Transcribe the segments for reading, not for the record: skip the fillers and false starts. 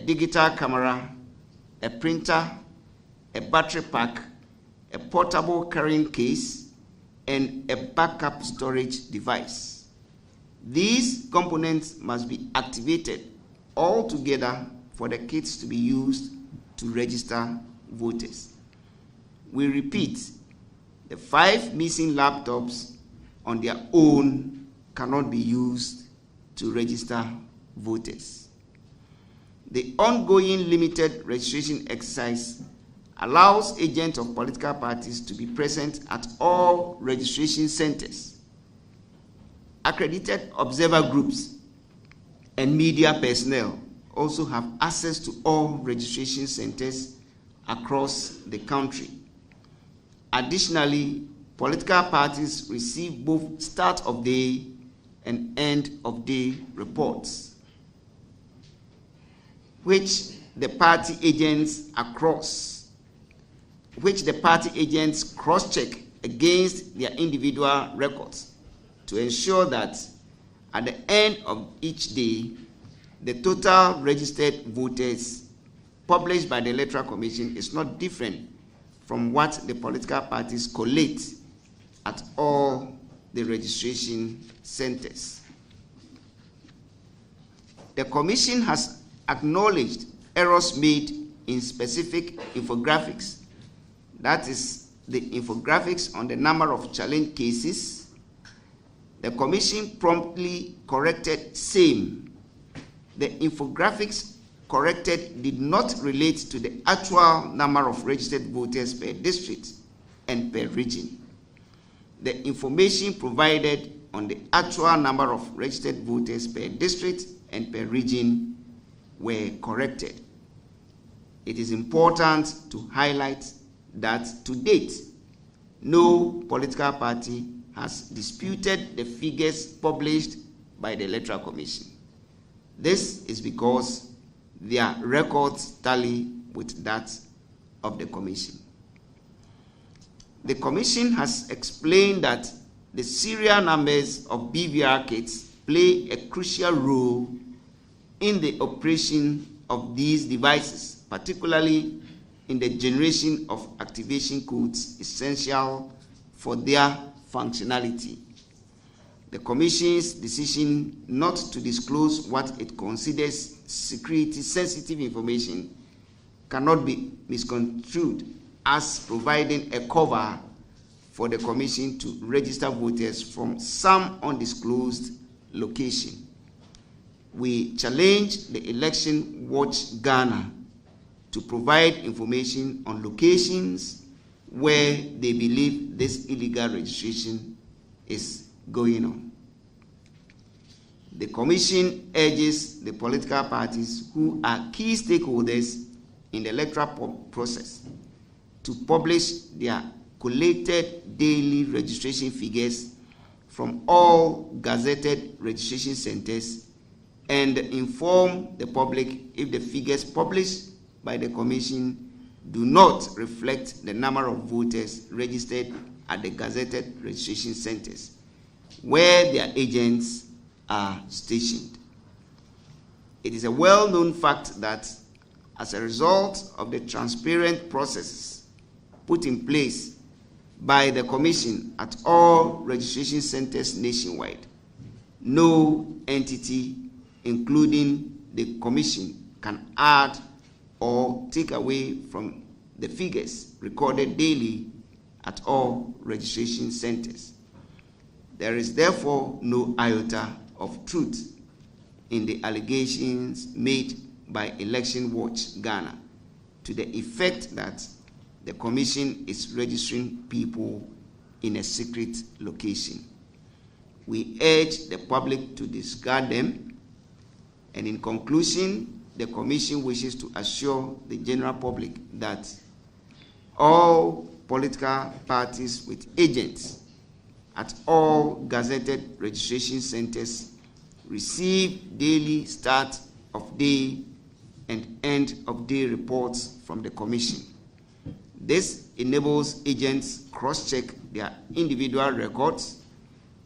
digital camera, a printer, a battery pack, a portable carrying case, and a backup storage device. These components must be activated all together for the kits to be used to register voters. We repeat, the 5 missing laptops on their own cannot be used to register voters. The ongoing limited registration exercise allows agents of political parties to be present at all registration centers. Accredited observer groups and media personnel also have access to all registration centers across the country. Additionally, political parties receive both start of day and end of day reports, which the party agents cross-check against their individual records to ensure that at the end of each day, the total registered voters published by the Electoral Commission is not different from what the political parties collate at all the registration centers. The Commission has acknowledged errors made in specific infographics, that is, the infographics on the number of challenge cases. The Commission promptly corrected same. The infographics corrected did not relate to the actual number of registered voters per district and per region. The information provided on the actual number of registered voters per district and per region were corrected. It is important to highlight that to date, no political party has disputed the figures published by the Electoral Commission. This is because their records tally with that of the Commission. The Commission has explained that the serial numbers of BVR kits play a crucial role in the operation of these devices, particularly in the generation of activation codes essential for their functionality. The Commission's decision not to disclose what it considers security-sensitive information cannot be misconstrued as providing a cover for the Commission to register voters from some undisclosed location. We challenge the Election Watch Ghana to provide information on locations where they believe this illegal registration is going on. The Commission urges the political parties who are key stakeholders in the electoral process to publish their collated daily registration figures from all gazetted registration centers and inform the public if the figures published by the Commission do not reflect the number of voters registered at the gazetted registration centers where their agents are stationed. It is a well-known fact that as a result of the transparent processes put in place by the Commission at all registration centers nationwide, no entity, including the Commission, can add or take away from the figures recorded daily at all registration centers. There is therefore no iota of truth in the allegations made by Election Watch Ghana to the effect that the Commission is registering people in a secret location. We urge the public to discard them, and in conclusion, the Commission wishes to assure the general public that all political parties with agents at all gazetted registration centers receive daily start of day and end of day reports from the Commission. This enables agents cross-check their individual records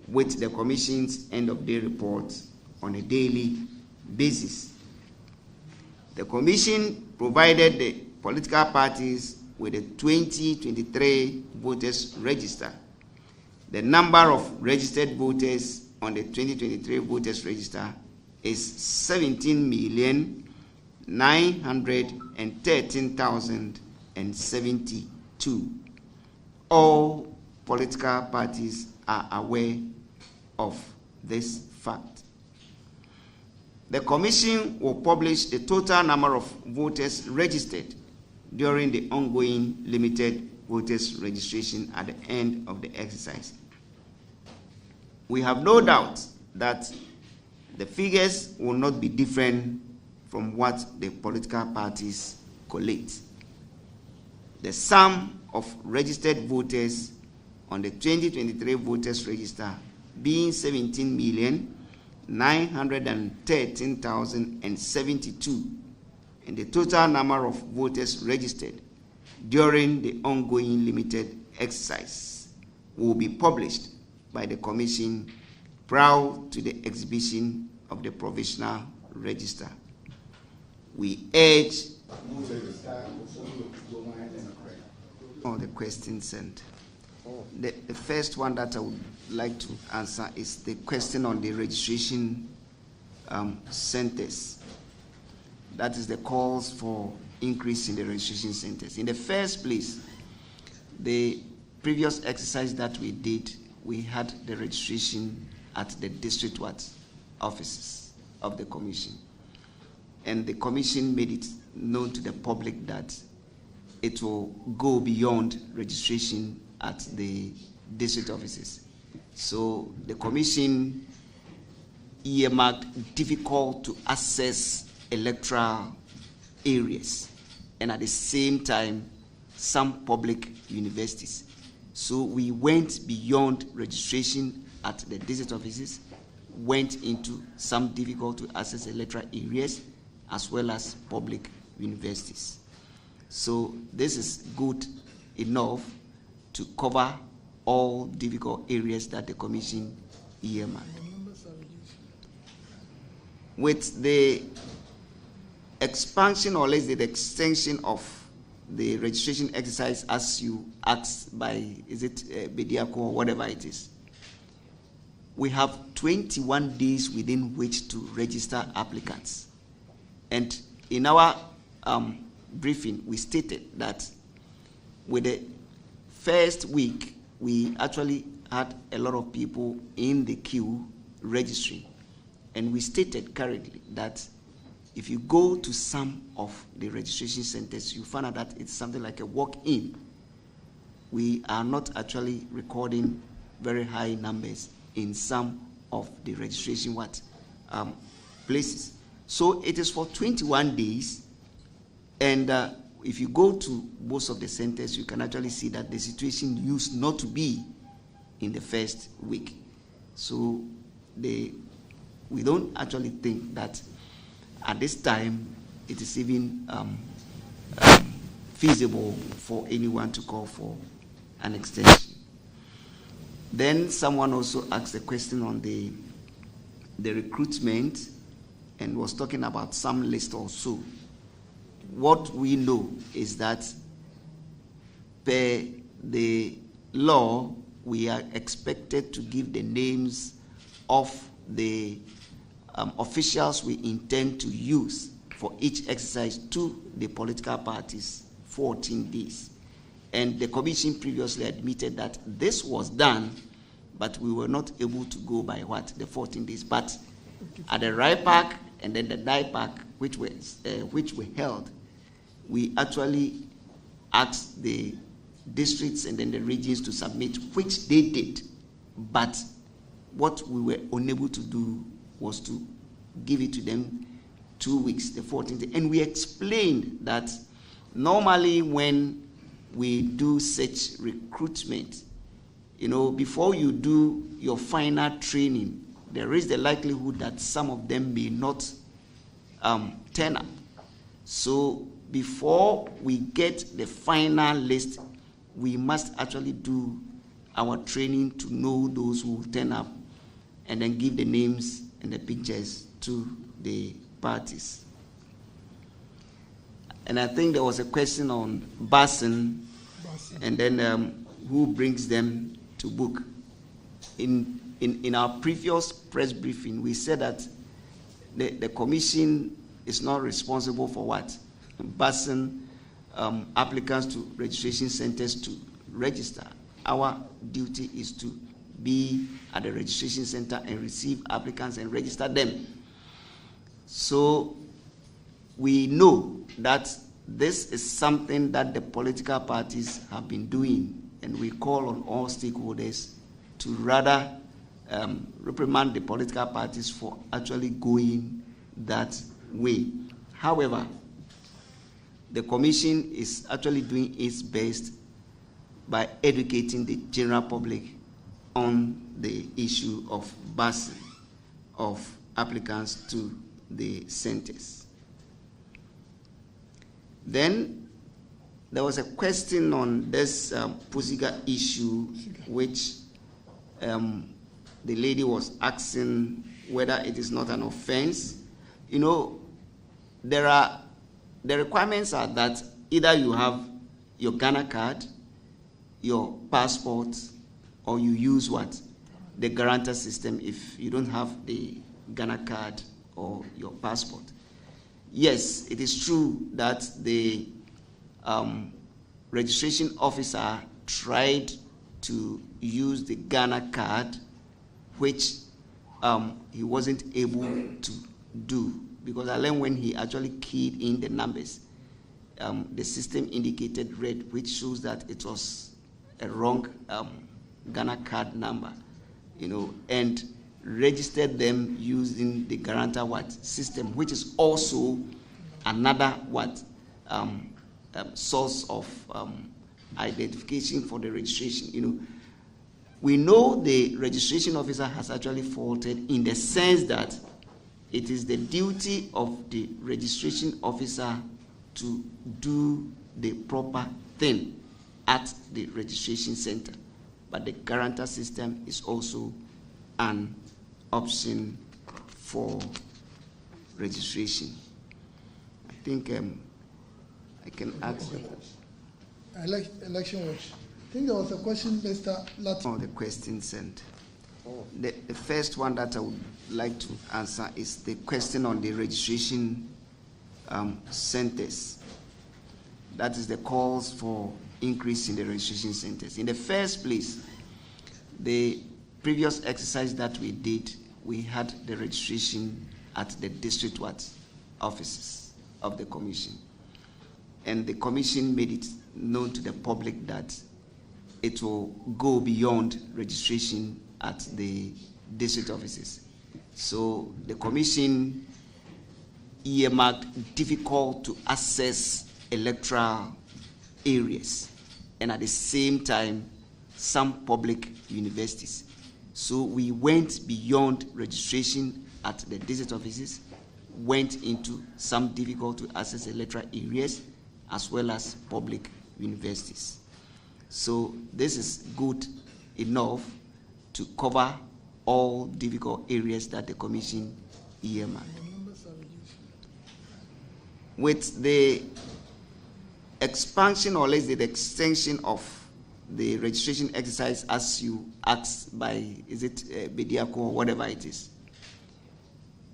with the Commission's end of day reports on a daily basis. The Commission provided the political parties with the 2023 voters register. The number of registered voters on the 2023 voters register is 17,913,072. All political parties are aware of this fact. The Commission will publish the total number of voters registered during the ongoing limited voters registration at the end of the exercise. We have no doubt that the figures will not be different from what the political parties collate. The sum of registered voters on the 2023 voters register being 17,913,072, and the total number of voters registered during the ongoing limited exercise will be published by the Commission prior to the exhibition of the provisional register. We urge all the questions sent. The first one that I would like to answer is the question on the registration centers. That is the calls for increase in the registration centers. In the first place, the previous exercise that we did, we had the registration at the district offices of the Commission. And the Commission made it known to the public that it will go beyond registration at the district offices. So the Commission earmarked difficult to access electoral areas, and at the same time some public universities. So we went beyond registration at the district offices, went into some difficult to access electoral areas as well as public universities. So this is good enough to cover all difficult areas that the Commission earmarked. With the expansion, or less the extension of the registration exercise, as you asked by, is it Bediako or whatever it is, we have 21 days within which to register applicants. And in our briefing, we stated that with the first week, we actually had a lot of people in the queue registering. And we stated currently that if you go to some of the registration centers, you find out that it's something like a walk-in. We are not actually recording very high numbers in some of the registration places. So it is for 21 days, and if you go to most of the centers, you can actually see that the situation used not to be in the first week. So we don't actually think that at this time it is even feasible for anyone to call for an extension. Then someone also asked a question on the recruitment and was talking about some list also. What we know is that per the law, we are expected to give the names of the officials we intend to use for each exercise to the political parties 14 days. And the Commission previously admitted that this was done, but we were not able to go by the 14 days. But at the RIPAC and then the DIPAC, which were held, we actually asked the districts and then the regions to submit, which they did. But what we were unable to do was to give it to them 2 weeks, the 14th day. And we explained that normally when we do such recruitment, before you do your final training, there is the likelihood that some of them may not turn up. So before we get the final list, we must actually do our training to know those who will turn up and then give the names and the pictures to the parties. And I think there was a question on busing, and then who brings them to book. In our previous press briefing, we said that the commission is not responsible for what? Busing applicants to registration centers to register. Our duty is to be at the registration center and receive applicants and register them. So we know that this is something that the political parties have been doing, and we call on all stakeholders to rather reprimand the political parties for actually going that way. However, the commission is actually doing its best by educating the general public on the issue of busing of applicants to the centers. Then there was a question on this Pusiga issue, which the lady was asking whether it is not an offense. You know, the requirements are that either you have your Ghana card, your passport, or you use what? The guarantor system if you don't have the Ghana card or your passport. Yes, it is true that the registration officer tried to use the Ghana card, which he wasn't able to do, because I learned when he actually keyed in the numbers, the system indicated red, which shows that it was a wrong Ghana card number, you know, and registered them using the guarantor system, which is also another source of identification for the registration. You know, we know the registration officer has actually faulted in the sense that it is the duty of the registration officer to do the proper thing at the registration center, but the guarantor system is also an option for registration. I think I can ask. Election watch. I think there was a question, Mr. Latin. Oh, the question sent. The first one that I would like to answer is the question on the registration centers. That is the calls for increase in the registration centers. In the first place, the previous exercise that we did, we had the registration at the district offices of the commission. And the commission made it known to the public that it will go beyond registration at the district offices. So the commission earmarked difficult to access electoral areas, and at the same time, some public universities. So we went beyond registration at the district offices, went into some difficult to access electoral areas, as well as public universities. So this is good enough to cover all difficult areas that the commission earmarked. With the expansion, or less the extension of the registration exercise, as you asked by, is it Bediako or whatever it is,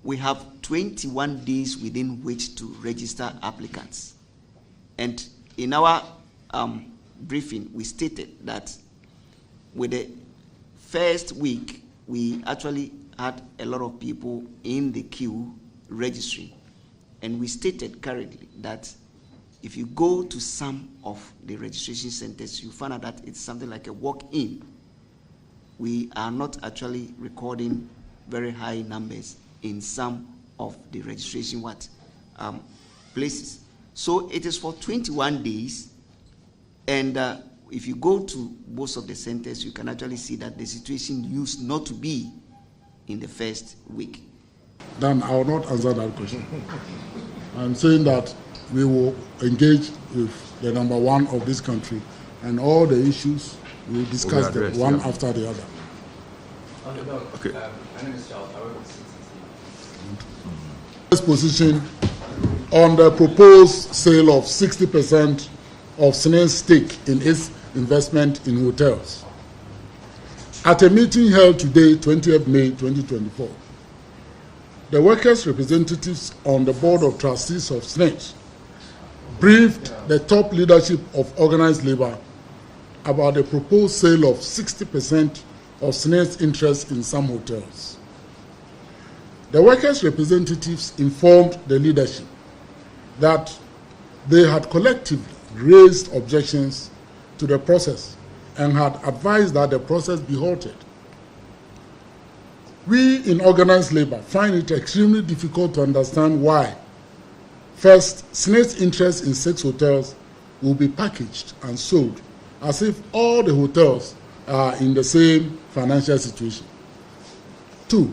we have 21 days within which to register applicants. And in our briefing, we stated that with the first week, we actually had a lot of people in the queue registering. And we stated currently that if you go to some of the registration centers, you find out that it's something like a walk-in. We are not actually recording very high numbers in some of the registration places. So it is for 21 days, and if you go to most of the centers, you can actually see that the situation used not to be in the first week. Dan, I will not answer that question. I'm saying that we will engage with the number one of this country, and all the issues we will discuss them one after the other. Okay. First position on the proposed sale of 60% of SNED's stake in its investment in hotels. At a meeting held today, 20th May 2024, the workers' representatives on the Board of Trustees of SNED briefed the top leadership of organized labor about the proposed sale of 60% of SNED's interest in some hotels. The workers' representatives informed the leadership that they had collectively raised objections to the process and had advised that the process be halted. We in organized labor find it extremely difficult to understand why, first, SNED's interest in 6 hotels will be packaged and sold as if all the hotels are in the same financial situation. 2,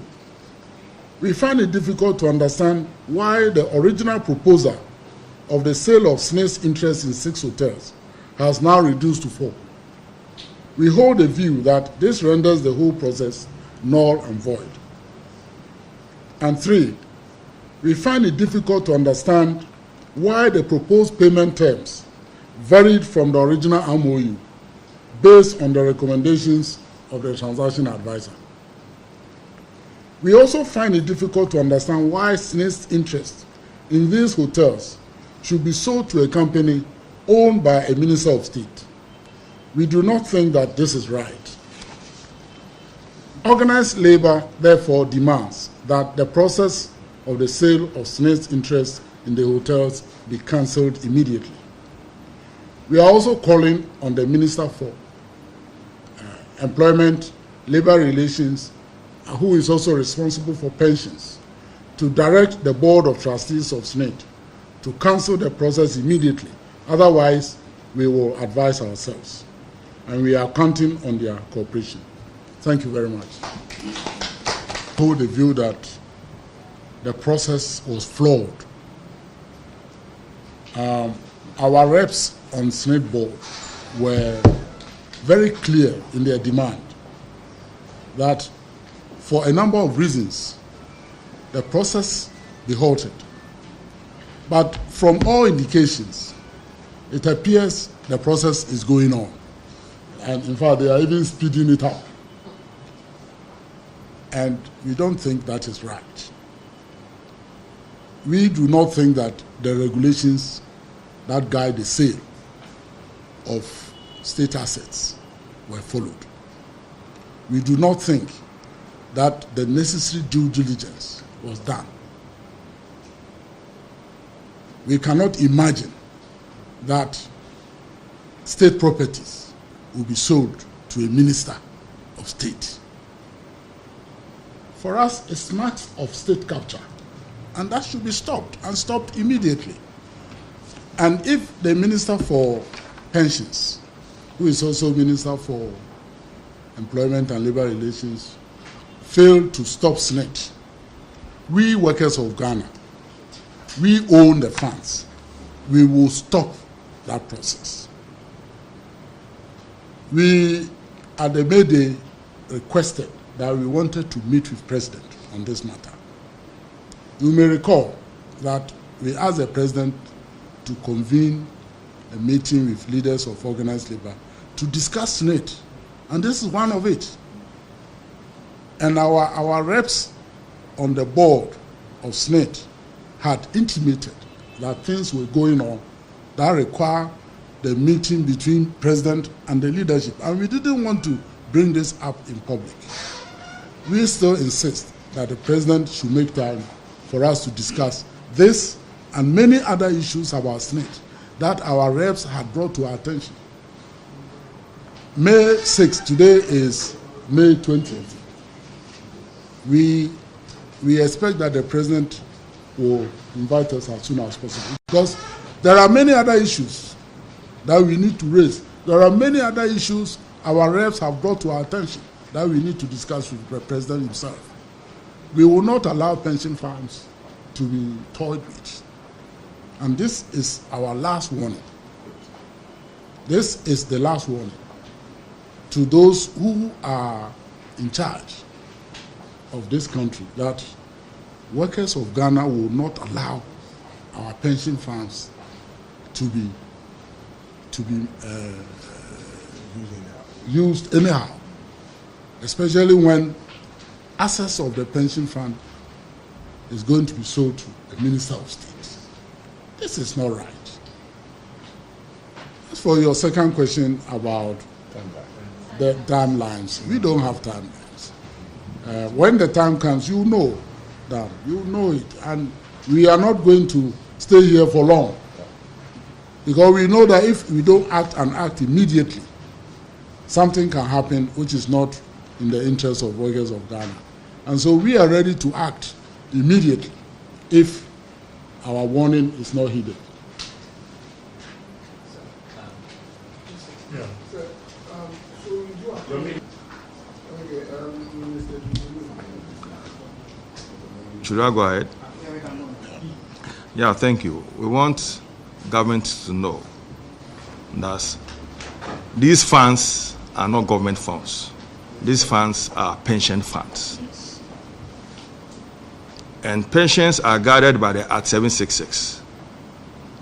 we find it difficult to understand why the original proposer of the sale of SNED's interest in 6 hotels has now reduced to 4. We hold the view that this renders the whole process null and void. And 3, we find it difficult to understand why the proposed payment terms varied from the original MOU based on the recommendations of the transaction advisor. We also find it difficult to understand why SNED's interest in these hotels should be sold to a company owned by a minister of state. We do not think that this is right. Organized labor, therefore, demands that the process of the sale of SNED's interest in the hotels be cancelled immediately. We are also calling on the Minister for Employment, Labor Relations, who is also responsible for pensions, to direct the Board of Trustees of SNED to cancel the process immediately. Otherwise, we will advise ourselves. And we are counting on their cooperation. Thank you very much. I hold the view that the process was flawed. Our reps on SNED board were very clear in their demand that for a number of reasons, the process be halted. But from all indications, it appears the process is going on. And in fact, they are even speeding it up. And we don't think that is right. We do not think that the regulations that guide the sale of state assets were followed. We do not think that the necessary due diligence was done. We cannot imagine that state properties will be sold to a minister of state. For us, it smacks of state capture, and that should be stopped, and stopped immediately. And if the Minister for Pensions, who is also Minister for Employment and Labor Relations, failed to stop SNED, we workers of Ghana, we own the funds. We will stop that process. We, at the May Day, requested that we wanted to meet with President on this matter. You may recall that we asked the President to convene a meeting with leaders of organized labor to discuss SNED, and this is one of it. And our reps on the board of SNED had intimated that things were going on that require the meeting between President and the leadership, and we didn't want to bring this up in public. We still insist that the President should make time for us to discuss this and many other issues about SNED that our reps had brought to our attention. May 6th, today is May 20th. We expect that the President will invite us as soon as possible, because there are many other issues that we need to raise. There are many other issues our reps have brought to our attention that we need to discuss with the President himself. We will not allow pension funds to be toyed with. And this is our last warning. This is the last warning to those who are in charge of this country, that workers of Ghana will not allow our pension funds to be used anyhow, especially when assets of the pension fund is going to be sold to the Minister of State. This is not right. As for your second question about the timelines, we don't have timelines. When the time comes, you know that, you know it, and we are not going to stay here for long, because we know that if we don't act and act immediately, something can happen which is not in the interest of workers of Ghana. And so we are ready to act immediately if our warning is not heeded. Yeah. Should I go ahead? Yeah, thank you. We want government to know that these funds are not government funds. These funds are pension funds. And pensions are guided by the Act 766.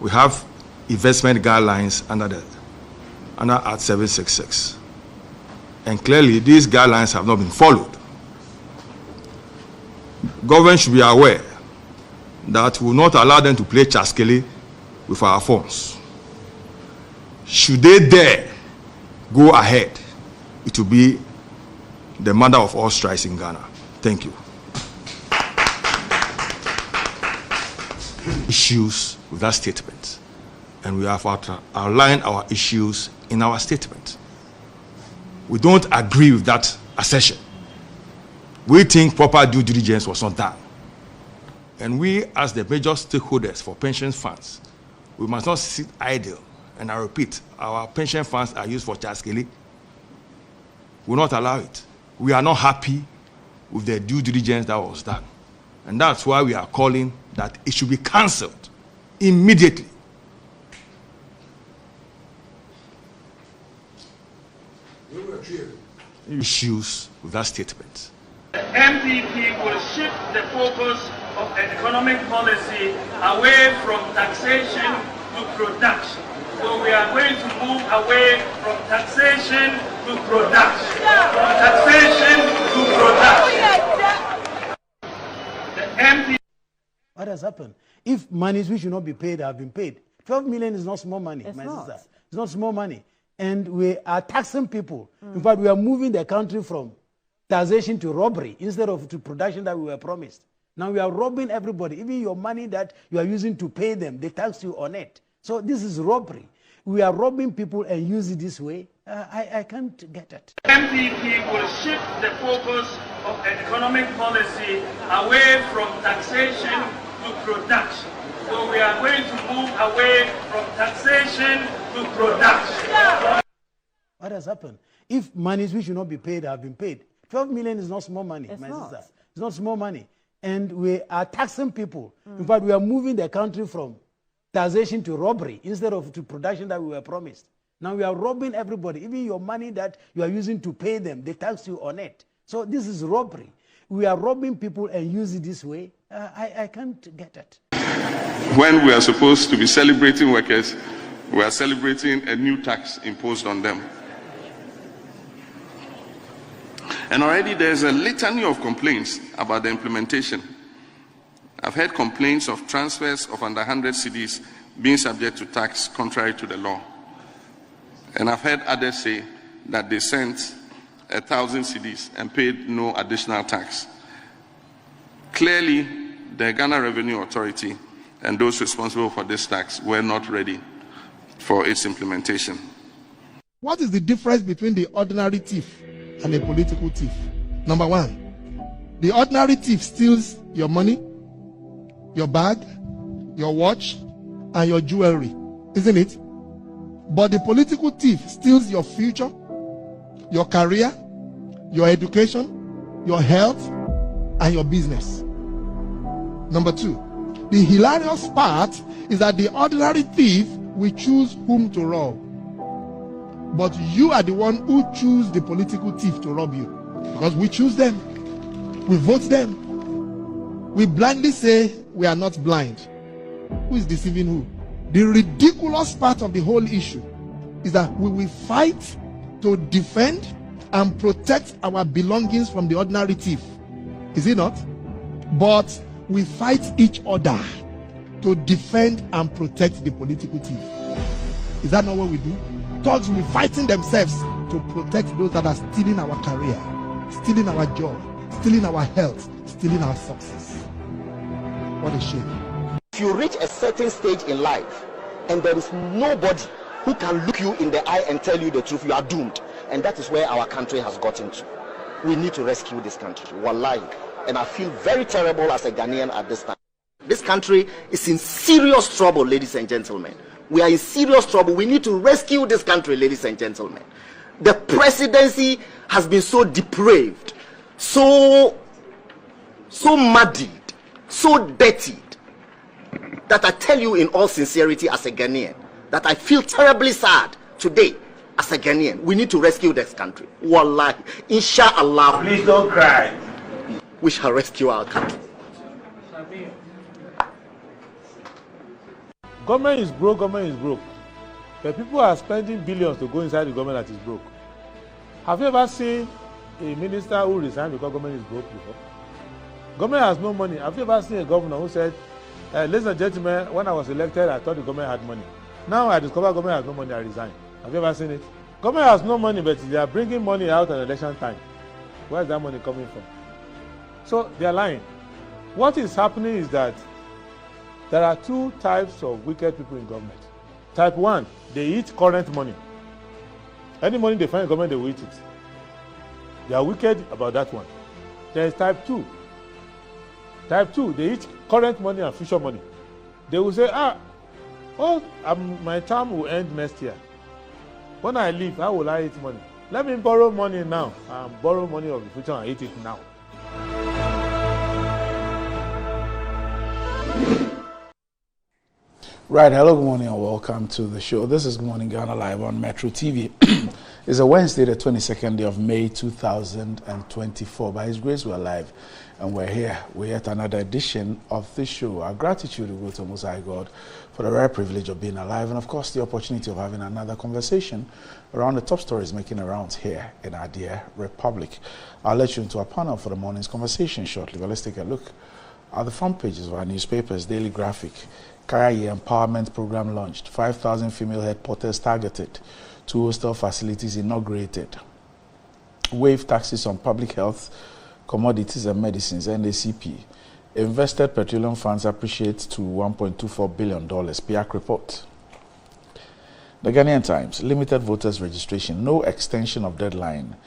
We have investment guidelines under Act 766. And clearly, these guidelines have not been followed. Government should be aware that we will not allow them to play chaskele with our funds. Should they dare go ahead, it will be the mother of all strikes in Ghana. Thank you. Issues with that statement, and we have outlined our issues in our statement. We don't agree with that assertion. We think proper due diligence was not done. And we, as the major stakeholders for pension funds, we must not sit idle. And I repeat, our pension funds are used for chaskele. We will not allow it. We are not happy with the due diligence that was done. And that's why we are calling that it should be cancelled immediately. Issues with that statement. The MPP will shift the focus of economic policy away from taxation to production. So we are going to move away from taxation to production. From taxation to production. The MP. What has happened? If monies which should not be paid have been paid, 12 million is not small money, my sister. It's not small money. And we are taxing people. In fact, we are moving the country from taxation to robbery instead of to production that we were promised. Now we are robbing everybody. Even your money that you are using to pay them, they tax you on it. So this is robbery. We are robbing people and use it this way. I can't get it. MPP will shift the focus of economic policy away from taxation to production. So we are going to move away from taxation to production. What has happened? If monies which should not be paid have been paid, 12 million is not small money, my sister. It's not small money. And we are taxing people. In fact, we are moving the country from taxation to robbery instead of to production that we were promised. Now we are robbing everybody. Even your money that you are using to pay them, they tax you on it. So this is robbery. We are robbing people and use it this way. I can't get it. When we are supposed to be celebrating workers, we are celebrating a new tax imposed on them. And already there's a litany of complaints about the implementation. I've heard complaints of transfers of under 100 cedis being subject to tax contrary to the law. And I've heard others say that they sent 1,000 cedis and paid no additional tax. Clearly, the Ghana Revenue Authority and those responsible for this tax were not ready for its implementation. What is the difference between the ordinary thief and a political thief? Number one, the ordinary thief steals your money, your bag, your watch, and your jewelry, isn't it? But the political thief steals your future, your career, your education, your health, and your business. Number two, the hilarious part is that the ordinary thief will choose whom to rob. But you are the one who choose the political thief to rob you. Because we choose them. We vote them. We blindly say we are not blind. Who is deceiving who? The ridiculous part of the whole issue is that we will fight to defend and protect our belongings from the ordinary thief. Is it not? But we fight each other to defend and protect the political thief. Is that not what we do? Thugs will be fighting themselves to protect those that are stealing our career, stealing our job, stealing our health, stealing our success. What a shame. If you reach a certain stage in life and there is nobody who can look you in the eye and tell you the truth, you are doomed. And that is where our country has gotten to. We need to rescue this country. Wallahi. And I feel very terrible as a Ghanaian at this time. This country is in serious trouble, ladies and gentlemen. We are in serious trouble. We need to rescue this country, ladies and gentlemen. The presidency has been so depraved, so muddied, so dirtied, that I tell you in all sincerity as a Ghanaian, that I feel terribly sad today as a Ghanaian. We need to rescue this country. Wallahi, inshallah. Please don't cry. We shall rescue our country. Government is broke, government is broke. The people are spending billions to go inside the government that is broke. Have you ever seen a minister who resigned because government is broke before? Government has no money. Have you ever seen a governor who said, ladies and gentlemen, when I was elected, I thought the government had money. Now I discover government has no money, I resign. Have you ever seen it? Government has no money, but they are bringing money out at election time. Where is that money coming from? So they are lying. What is happening is that there are two types of wicked people in government. Type 1, they eat current money. Any money they find in government, they will eat it. They are wicked about that one. There is type 2. Type 2, they eat current money and future money. They will say, my term will end next year. When I leave, how will I eat money? Let me borrow money now and borrow money of the future and eat it now. Right, hello, good morning and welcome to the show. This is Good Morning Ghana Live on Metro TV. It's a Wednesday, the 22nd day of May 2024. By His grace, we're live and we're here. We're yet another edition of this show. Our gratitude will go to Most High God for the rare privilege of being alive and, of course, the opportunity of having another conversation around the top stories making rounds here in our dear Republic. I'll let you into our panel for the morning's conversation shortly, but let's take a look at the front pages of our newspapers. Daily Graphic. Kaya Empowerment Program launched. 5,000 female headquarters targeted. 2 hostel facilities inaugurated. Waive taxes on public health, commodities and medicines, NACP. Invested petroleum funds appreciate to $1.24 billion. PIAC report. The Ghanaian Times. Limited voters registration. No extension of deadline.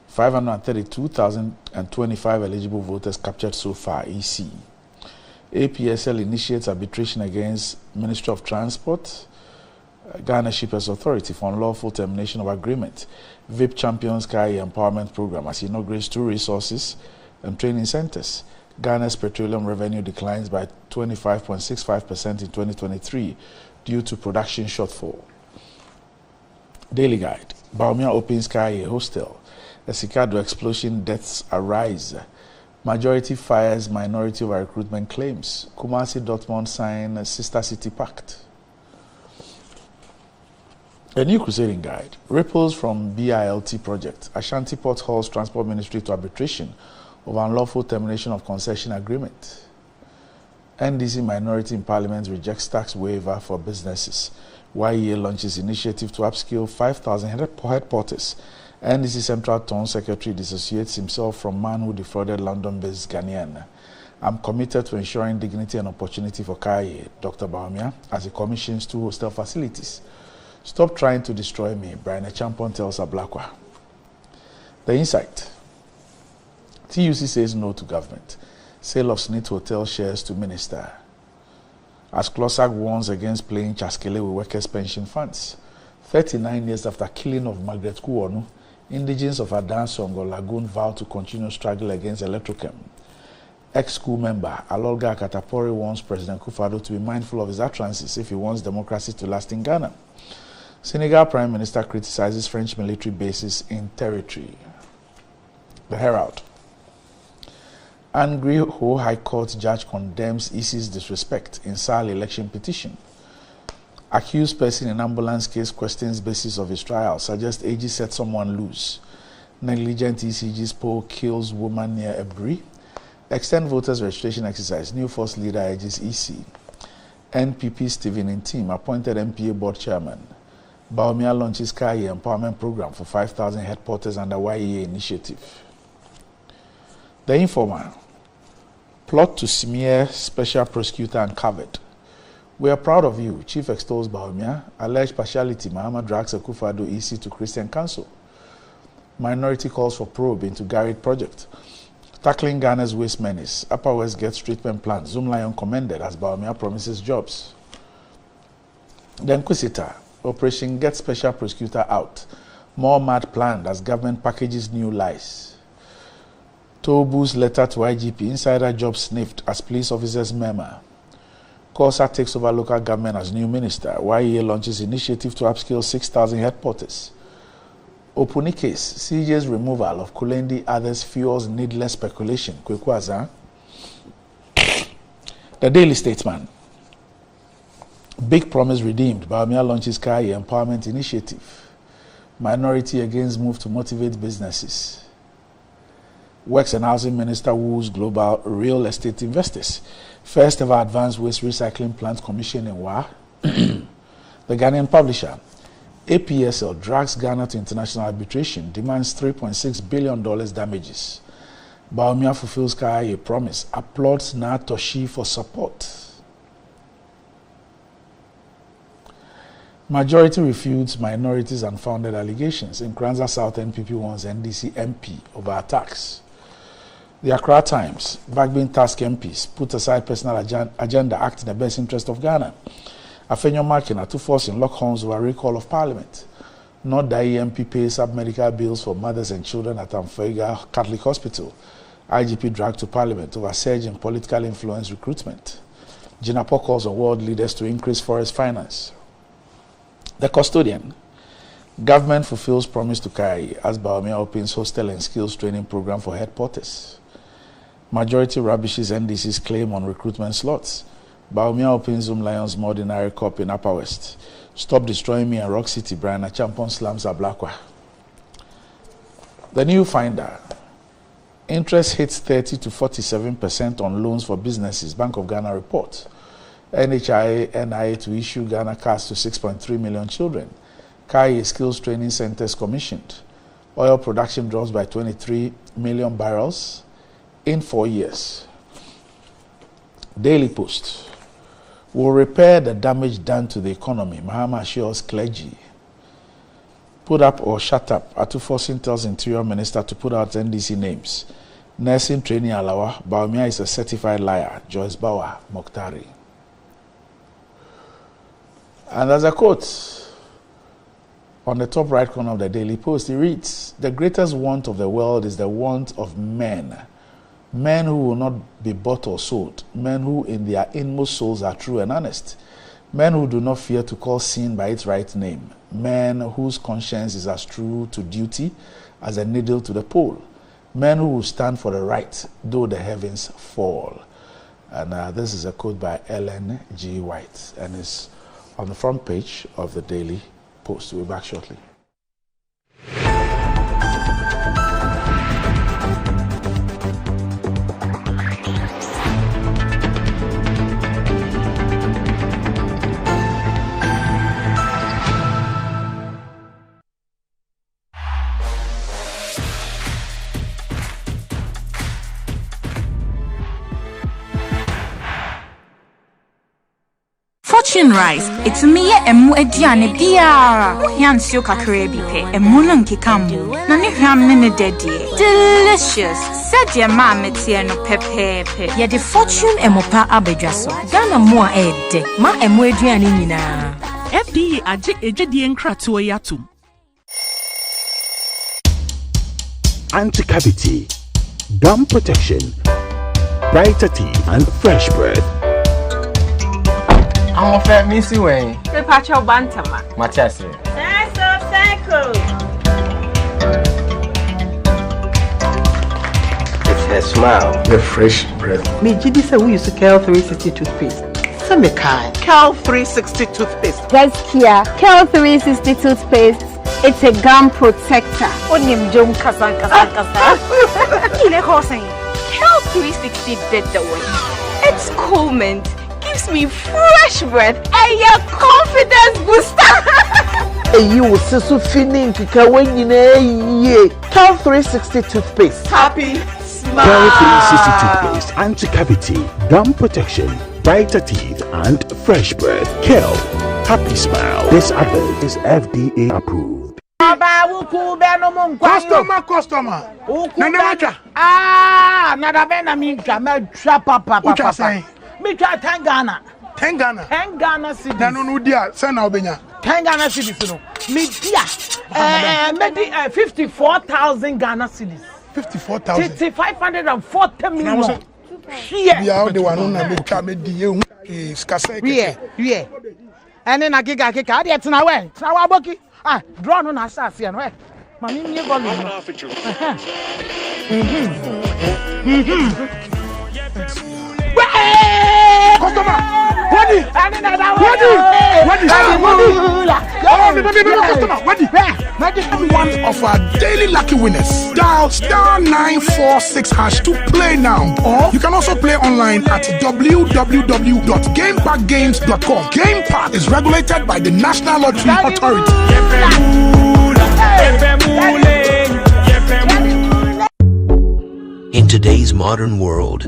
532,025 eligible voters captured so far. EC. APSL initiates arbitration against Ministry of Transport, Ghana Shippers Authority for unlawful termination of agreement. VIP champions Kaya Empowerment Program as inaugurates 2 resources and training centers. Ghana's petroleum revenue declines by 25.65% in 2023 due to production shortfall. Daily Guide. Baumia opens Kaya Hostel. A Sikado explosion, deaths arise. Majority fires minority over recruitment claims. Kumasi Dortmund sign a Sister City Pact. A new crusading guide. Ripples from BILT project. Ashanti Port Hall's Transport Ministry to arbitration over unlawful termination of concession agreement. NDC minority in Parliament rejects tax waiver for businesses. YEA launches initiative to upskill 5,000 head porters. NDC Central Town Secretary dissociates himself from man who defrauded London-based Ghanaian. I'm committed to ensuring dignity and opportunity for Kaya, Dr. Baumia, as he commissions 2 hostel facilities. Stop trying to destroy me, Brian Champon tells Ablakwa. The Insight. TUC says no to government. Sale of SNIT hotel shares to minister. As Closac warns against playing Chaskele with workers' pension funds. 39 years after killing of Margaret Kuonu, indigents of Adansong or Lagoon vow to continue struggle against Electrochem. Ex-school member Alolga Katapori warns President Kufuor to be mindful of his utterances if he wants democracy to last in Ghana. Senegal Prime Minister criticizes French military bases in territory. The Herald. Angry Ho High Court judge condemns EC's disrespect in SAL election petition. Accused person in ambulance case questions basis of his trial. Suggests AG set someone loose. Negligent ECG's poll kills woman near Ebri. Extend voters registration exercise. New force leader urges EC. NPP Stephen in team appointed MPA board chairman. Bawumia launches Kaya empowerment program for 5,000 headquarters under YEA initiative. The Informer. Plot to smear special prosecutor uncovered. We are proud of you. Chief extols Bawumia. Alleged partiality. Mahama drags Akufo-Addo EC to Christian Council. Minority calls for probe into Garrett project. Tackling Ghana's waste menace. Upper West gets treatment plan. Zoomlion commended as Bawumia promises jobs. The Inquisitor. Operation Get Special Prosecutor out. More mad planned as government packages new lies. Tobu's letter to IGP. Insider job sniffed as police officers murmur. Kosa takes over local government as new minister. YEA launches initiative to upskill 6,000 headquarters. Opuni case. CJ's removal of Kulendi others fuels needless speculation. Kwekwaza. The Daily Statesman. Big promise redeemed. Bawumia launches Kaya empowerment initiative. Minority against move to motivate businesses. Works and Housing Minister woos global real estate investors. First ever advanced waste recycling plant commission in Wa. The Ghanaian Publisher. APSL drags Ghana to international arbitration, demands $3.6 billion damages. Bawumia fulfills Kaya promise, applauds Natoshi for support. Majority refutes minorities' unfounded allegations. In Kranza South, NPP wants NDC MP over attacks. The Accra Times. Backbone task MPs put aside personal agenda, act in the best interest of Ghana. Afenyo Markin are to force in lock horns over recall of Parliament. Not the MP pays up medical bills for mothers and children at Amfega Catholic Hospital. IGP dragged to Parliament over surge in political influence recruitment. Jinapo calls on world leaders to increase forest finance. The Custodian. Government fulfills promise to Kaya as Bawumia opens hostel and skills training program for headquarters. Majority rubbishes NDC's claim on recruitment slots. Bawumia opens Zoomlion's ordinary cop in Upper West. Stop destroying me and Rock City, Brian Achampon slams Ablakwa. The New Finder. Interest hits 30 to 47% on loans for businesses, Bank of Ghana report. NHIA, NIA to issue Ghana cards to 6.3 million children. Kaya skills training centers commissioned. Oil production drops by 23 million barrels in 4 years. Daily Post. Will repair the damage done to the economy. Mahama assures clergy. Put up or shut up. Atu Forcing tells Interior Minister to put out NDC names. Nursing training Alawa. Bawumia is a certified liar. Joyce Bauer Mokhtari. And there's a quote on the top right corner of the Daily Post. It reads, "The greatest want of the world is the want of men. Men who will not be bought or sold. Men who in their inmost souls are true and honest. Men who do not fear to call sin by its right name. Men whose conscience is as true to duty as a needle to the pole. Men who will stand for the right, though the heavens fall." And this is a quote by Ellen G. White, and it's on the front page of the Daily Post. We'll be back shortly. Fortune Rice, it's me emu ediane biara. Yansio kakre bi pe, emu no nkekamu. Na ne hwam ne dedie. Delicious. Said your mama tie no pepepe. Ye the Fortune emopa abedwaso. Ghana mo a ede. Ma emu eduane nyina. FDA aje ejedi nkrato yatum. Anti-cavity, gum protection, brighter teeth, and fresh breath. I'm a fair missy way. The patch of Bantama. Matias. That's a cycle. The the smile, the fresh breath. Me Gidi say we use Kel 360 toothpaste. Some kind. Kel 360 toothpaste. Yes, Kia. Kel 360 toothpaste. It's a gum protector. Onim jom kasa. Ile ko saying. Kel 360 did the work. It's cool mint. Gives me fresh breath and your confidence booster. You will see so feeling to when you know Kel 360 toothpaste. Happy smile. Kel 360 toothpaste, anti-cavity, gum protection, brighter teeth, and fresh breath. Kel, happy smile. This advert is FDA approved. Customer. Nada bena minka me twa papa. Me twa 10 Ghana. 10 Ghana. 10 Ghana cedis. Na no dia, say na obenya. 10 Ghana cedis no. Me dia. Me di 54,000 Ghana cedis. 54,000. 540 million. Here. Bia the one na me twa me di e skasa e. Here. Ene na giga kika ade tena we. Tena wa boki. Draw no na asase no. Mami me volume. Customer! One of our daily lucky winners. Dial *946# to play now. Or you can also play online at www.gamepackgames.com. Game Park is regulated by the National Lottery Authority. In today's modern world,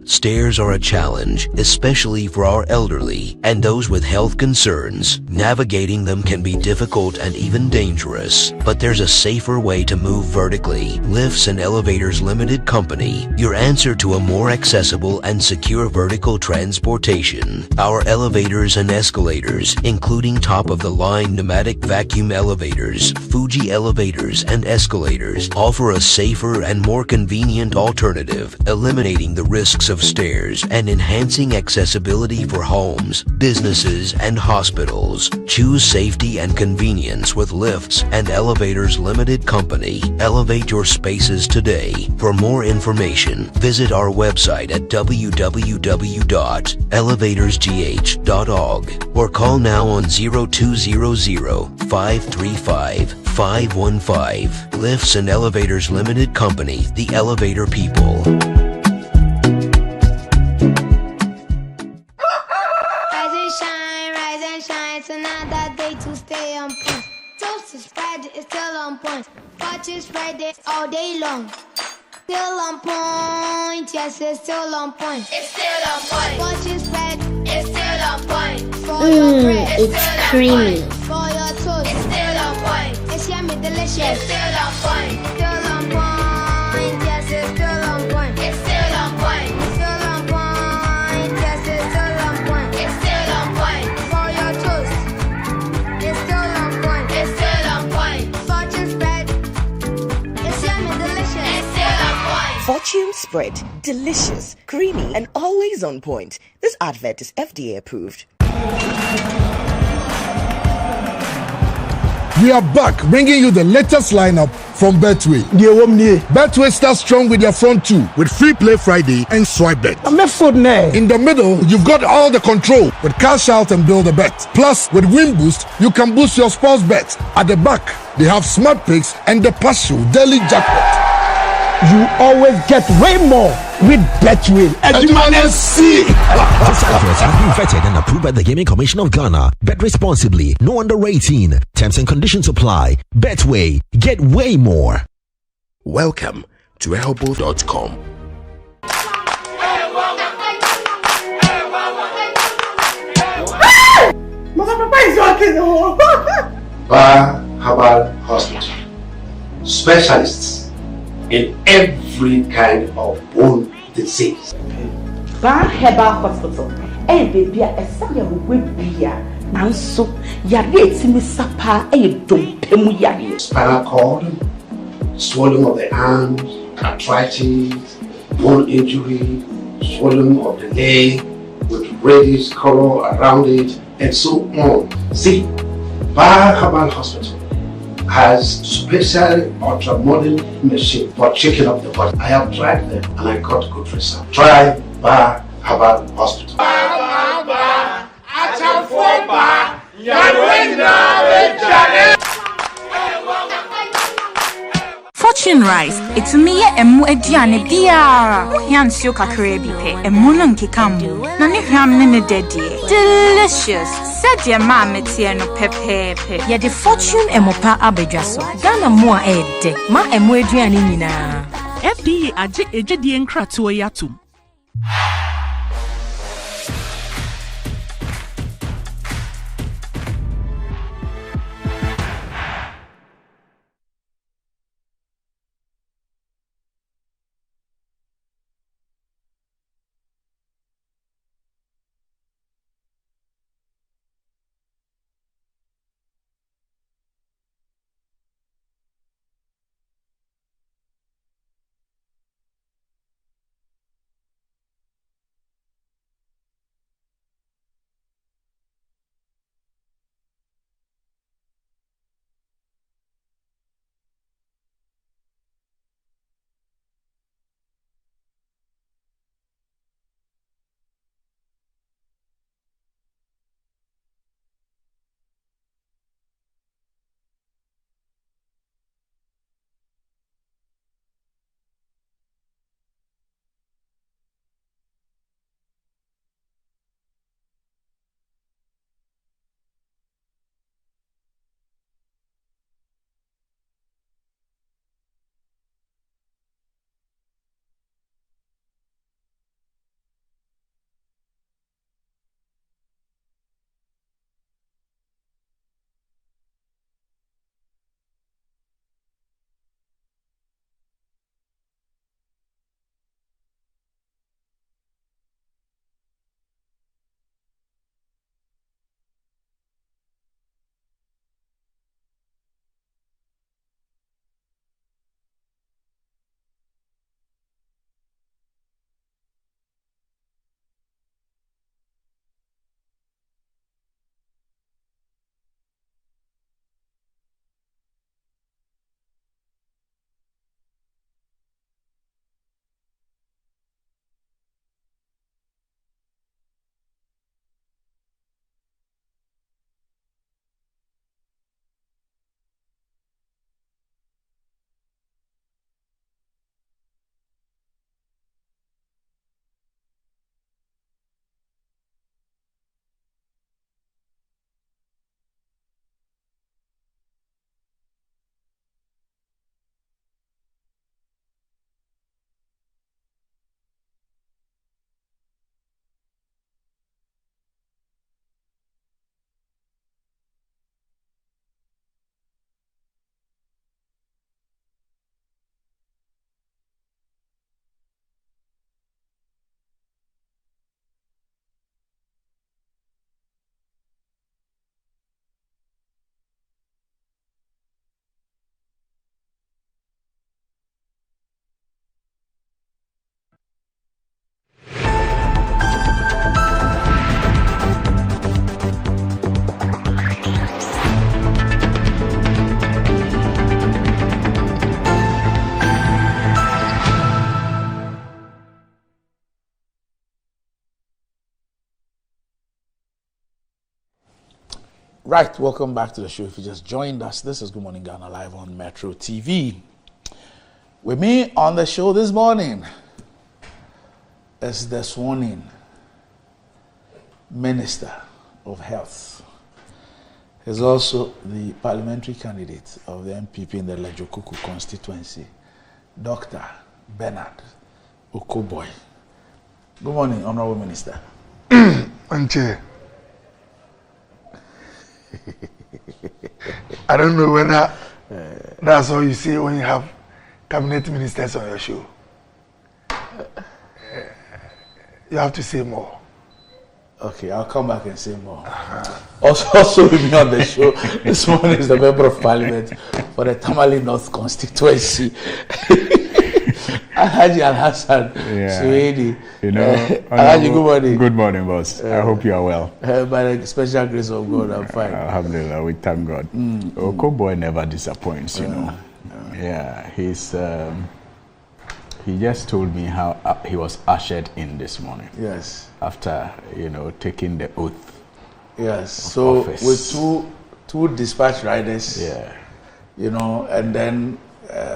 stairs are a challenge, especially for our elderly and those with health concerns. Navigating them can be difficult and even dangerous, but there's a safer way to move vertically. Lifts and Elevators Limited Company, your answer to a more accessible and secure vertical transportation. Our elevators and escalators, including top-of-the-line pneumatic vacuum elevators, Fuji elevators and escalators, offer a safer and more convenient alternative, eliminating the risks of stairs and enhancing accessibility for homes, businesses, and hospitals. Choose safety and convenience with Lifts and Elevators Limited Company. Elevate your spaces today. For more information, visit our website at www.elevatorsgh.org or call now on 0200-535-515. Lifts and Elevators Limited Company, the elevator people. Watches Friday all day long. Still on point, yes, it's still on point. It's still on point. Watches Friday, it's still on point. For your bread, it's creamy. For your toast, it's still on point. It's yummy, delicious. It's still on point. Still on point, yes, it's still on point. It's still on point. Still on point, yes, it's still on point. It's still on point. For your toast, it's still on point. It's still on point. Watches Friday. Fortune Spread, delicious, creamy, and always on point. This advert is FDA approved. We are back, bringing you the latest lineup from Betway. Betway starts strong with their front two, with Free Play Friday and Swipe Bet. In the middle, you've got all the control with Cash Out and Build a Bet. Plus, with Win Boost, you can boost your sports bet. At the back, they have Smart Picks and the partial daily jackpot. You always get way more with Betway. This advert has been vetted and approved by the Gaming Commission of Ghana. Bet responsibly. No under 18. Terms and conditions apply. Betway. Get way more. Welcome to elbow.com. Papa is walking. Bar Herbal Hospital. Specialists in every kind of bone disease. Bar Herbal Hospital. Baby, a son of Wibia. Nanso, Yari, Sapa, Dom Spinal cord, swelling of the arms, arthritis, bone injury, swelling of the leg with reddish color around it, and so on. See, Bar Herbal Hospital has special ultra-modern machine for checking up the body. I have tried them and I got good results. Try Bar Herbal Hospital. Fortune Rice, it's me emu ediane biara. Yancio kakre bi pe, emu no nkeka mu. Na ne hwam ne ne dedie. Delicious. Said your mom tie no pepepe. Ye the Fortune emopa abedwaso. Ghana mo a ede. Ma emu eduane nyina. FDA aje ejidie nkratoɔ yatum. Right, welcome back to the show. If you just joined us, this is Good Morning Ghana live on Metro TV. With me on the show this morning is the sworn-in Minister of Health. He's also the parliamentary candidate of the MPP in the Lajokuku constituency, Dr. Bernard Okoboy. Good morning, Honorable Minister. Chair. I don't know whether that's all you say when you have cabinet ministers on your show. You have to say more. Okay, I'll come back and say more. Also with me on the show this morning is the Member of Parliament for the Tamale North constituency, Alhaji Al-Hassan Suwaidi. You know, Alhaji, good morning. Good morning, boss. I hope you are well. By the special grace of God, I'm fine. Alhamdulillah, we thank God. Boy never disappoints, you know. Yeah, he just told me how he was ushered in this morning. Yes. After, you know, taking the oath. Yes. So office. with two dispatch riders. Yeah. You know, and then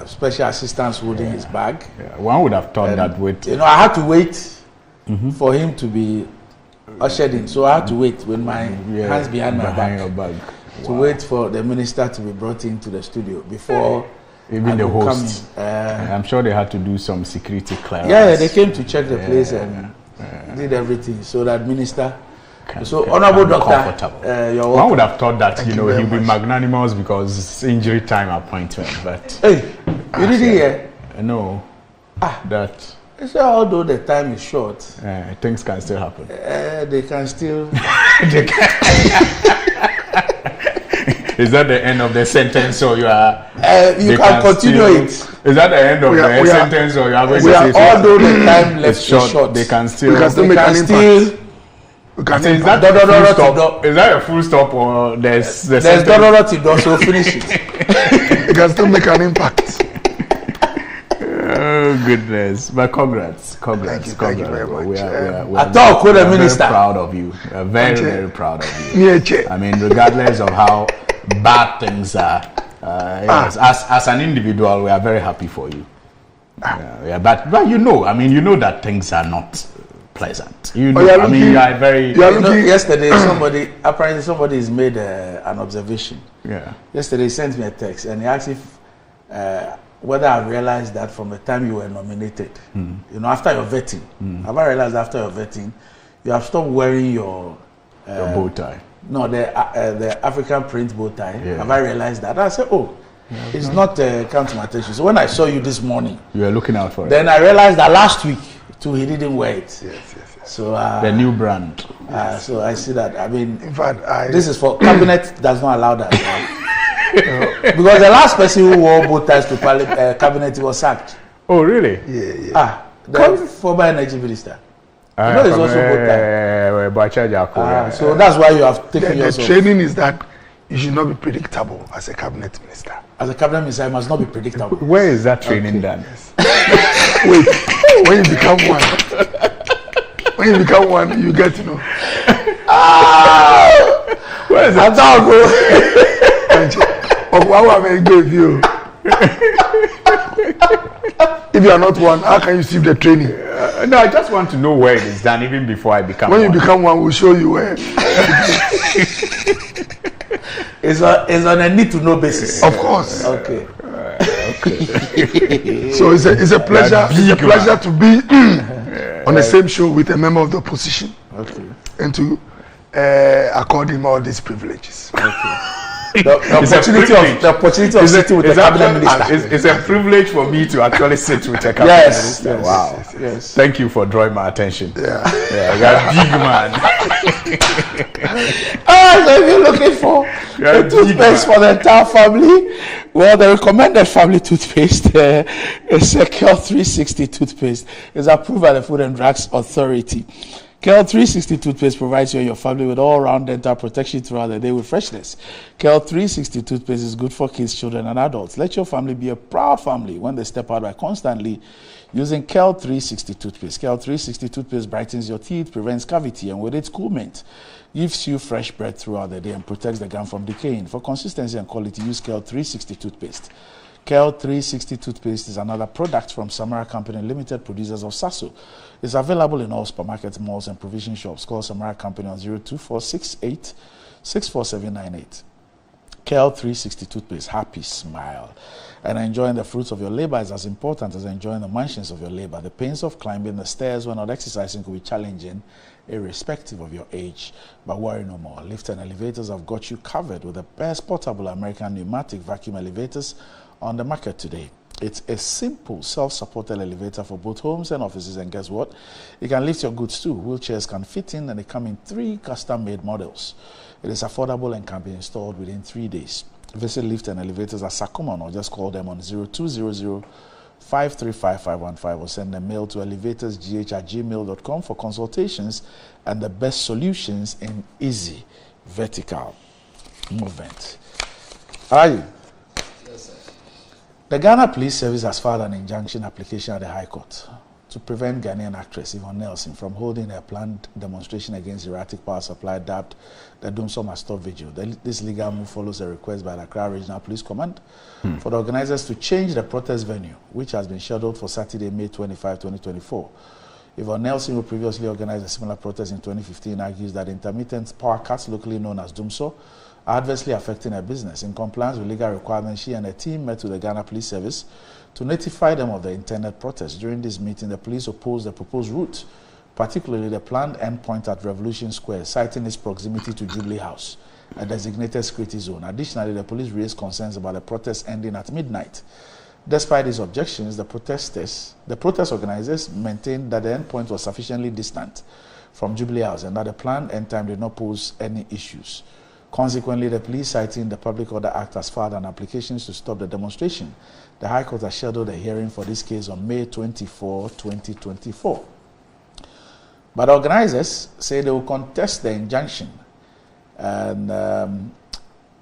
special assistants holding his bag. Yeah. One would have thought that with... You know, I had to wait for him to be ushered in. So I had to wait with my hands behind my back. Your back. To wait for the minister to be brought into the studio before... Even the host. I'm sure they had to do some security clearance. Yeah, they came to check the place and did everything so that minister... Honorable Doctor, you're welcome. One would have thought that, you know, he'll be magnanimous because it's injury time appointment, but... Hey, you didn't hear? No. That... So although the time is short... things can still happen. They can still... Is that the end of the sentence, or you are... you can continue it. Is that the end of the sentence, or you are going to say... Although the time left is short, they can still... We can still make an impact. Is that a full stop, or there's the sentence? So finish it. You can still make an impact. Oh goodness! But congrats. Thank you very much. We are very proud of you. Very proud of you. I mean, regardless of how bad things are, as an individual, we are very happy for you. But you know, I mean, you know that things are not pleasant. You know, you are very... yesterday, somebody has made an observation. Yeah. Yesterday, he sent me a text, and he asked if whether I realized that from the time you were nominated, you know, after your vetting, have I realized after your vetting, you have stopped wearing your bow tie? No, the African print bow tie. Yeah. Have I realized that? I said, it's not come to my attention. So when I saw you this morning, you were looking out for it. Then I realized that last week too, he didn't wear it. Yes. So the new brand. So I see that. I mean, in fact, this is for cabinet does not allow that. Because the last person who wore bow ties to cabinet was sacked. Oh, really? Yeah. The former energy minister. You know, he's also bow tie. So that's why you have taken yourself. The training is that you should not be predictable as a cabinet minister. As a cabinet minister, you must not be predictable. Where is that training done? Wait, when you become one, you get to know. Where is that? If you are not one, how can you receive the training? No, I just want to know where it is done, even before I become one. When you become one, we'll show you where. It's on a need-to-know basis. Of course. Okay. So it's a pleasure. It's a pleasure to be on the same show with a member of the opposition, and to accord him all these privileges. The opportunity of sitting with the cabinet minister. It's a privilege for me to actually sit with a cabinet minister. Wow. Yes. Thank you for drawing my attention. Yeah. You're a big man. So if you're looking for a toothpaste for the entire family, well, the recommended family toothpaste is Care 360 toothpaste. It's approved by the Food and Drugs Authority. Care 360 toothpaste provides you and your family with all-round dental protection throughout the day with freshness. Care 360 toothpaste is good for kids, children, and adults. Let your family be a proud family when they step out by constantly using Care 360 toothpaste. Care 360 toothpaste brightens your teeth, prevents cavity, and with its cool mint, gives you fresh breath throughout the day and protects the gum from decaying. For consistency and quality, use Care 360 toothpaste. Care 360 toothpaste is another product from Samara Company Limited, producers of Sasso. It's available in all supermarkets, malls, and provision shops. Call Samara Company on 02468 64798. Care 360 toothpaste, happy smile. And enjoying the fruits of your labor is as important as enjoying the mansions of your labor. The pains of climbing the stairs when not exercising could be challenging, irrespective of your age. But worry no more. Lift and elevators have got you covered with the best portable American pneumatic vacuum elevators on the market today. It's a simple self-supported elevator for both homes and offices, and guess what? You can lift your goods too. Wheelchairs can fit in, and they come in 3 custom-made models. It is affordable and can be installed within 3 days. Visit Lift and Elevators at Sakuman or just call them on 0200 535-515 or send a mail to elevatorsgh@gmail.com for consultations and the best solutions in easy vertical movement. How are you? Yes, sir. The Ghana Police Service has filed an injunction application at the High Court to prevent Ghanaian actress Yvonne Nelson from holding a planned demonstration against erratic power supply dubbed the Dumso Must Stop Vigil. This legal move follows a request by the Accra Regional Police Command for the organizers to change the protest venue, which has been scheduled for Saturday, May 25, 2024. Yvonne Nelson, who previously organized a similar protest in 2015, argues that intermittent power cuts, locally known as Dumso, are adversely affecting her business. In compliance with legal requirements, she and her team met with the Ghana Police Service to notify them of the intended protest. During this meeting, the police opposed the proposed route, particularly the planned endpoint at Revolution Square, citing its proximity to Jubilee House, a designated security zone. Additionally, the police raised concerns about the protest ending at midnight. Despite these objections, the protest organizers maintained that the endpoint was sufficiently distant from Jubilee House and that the planned end time did not pose any issues. Consequently, the police, citing the Public Order Act, has filed an application to stop the demonstration. The High Court has scheduled a hearing for this case on May 24, 2024. But organizers say they will contest the injunction. And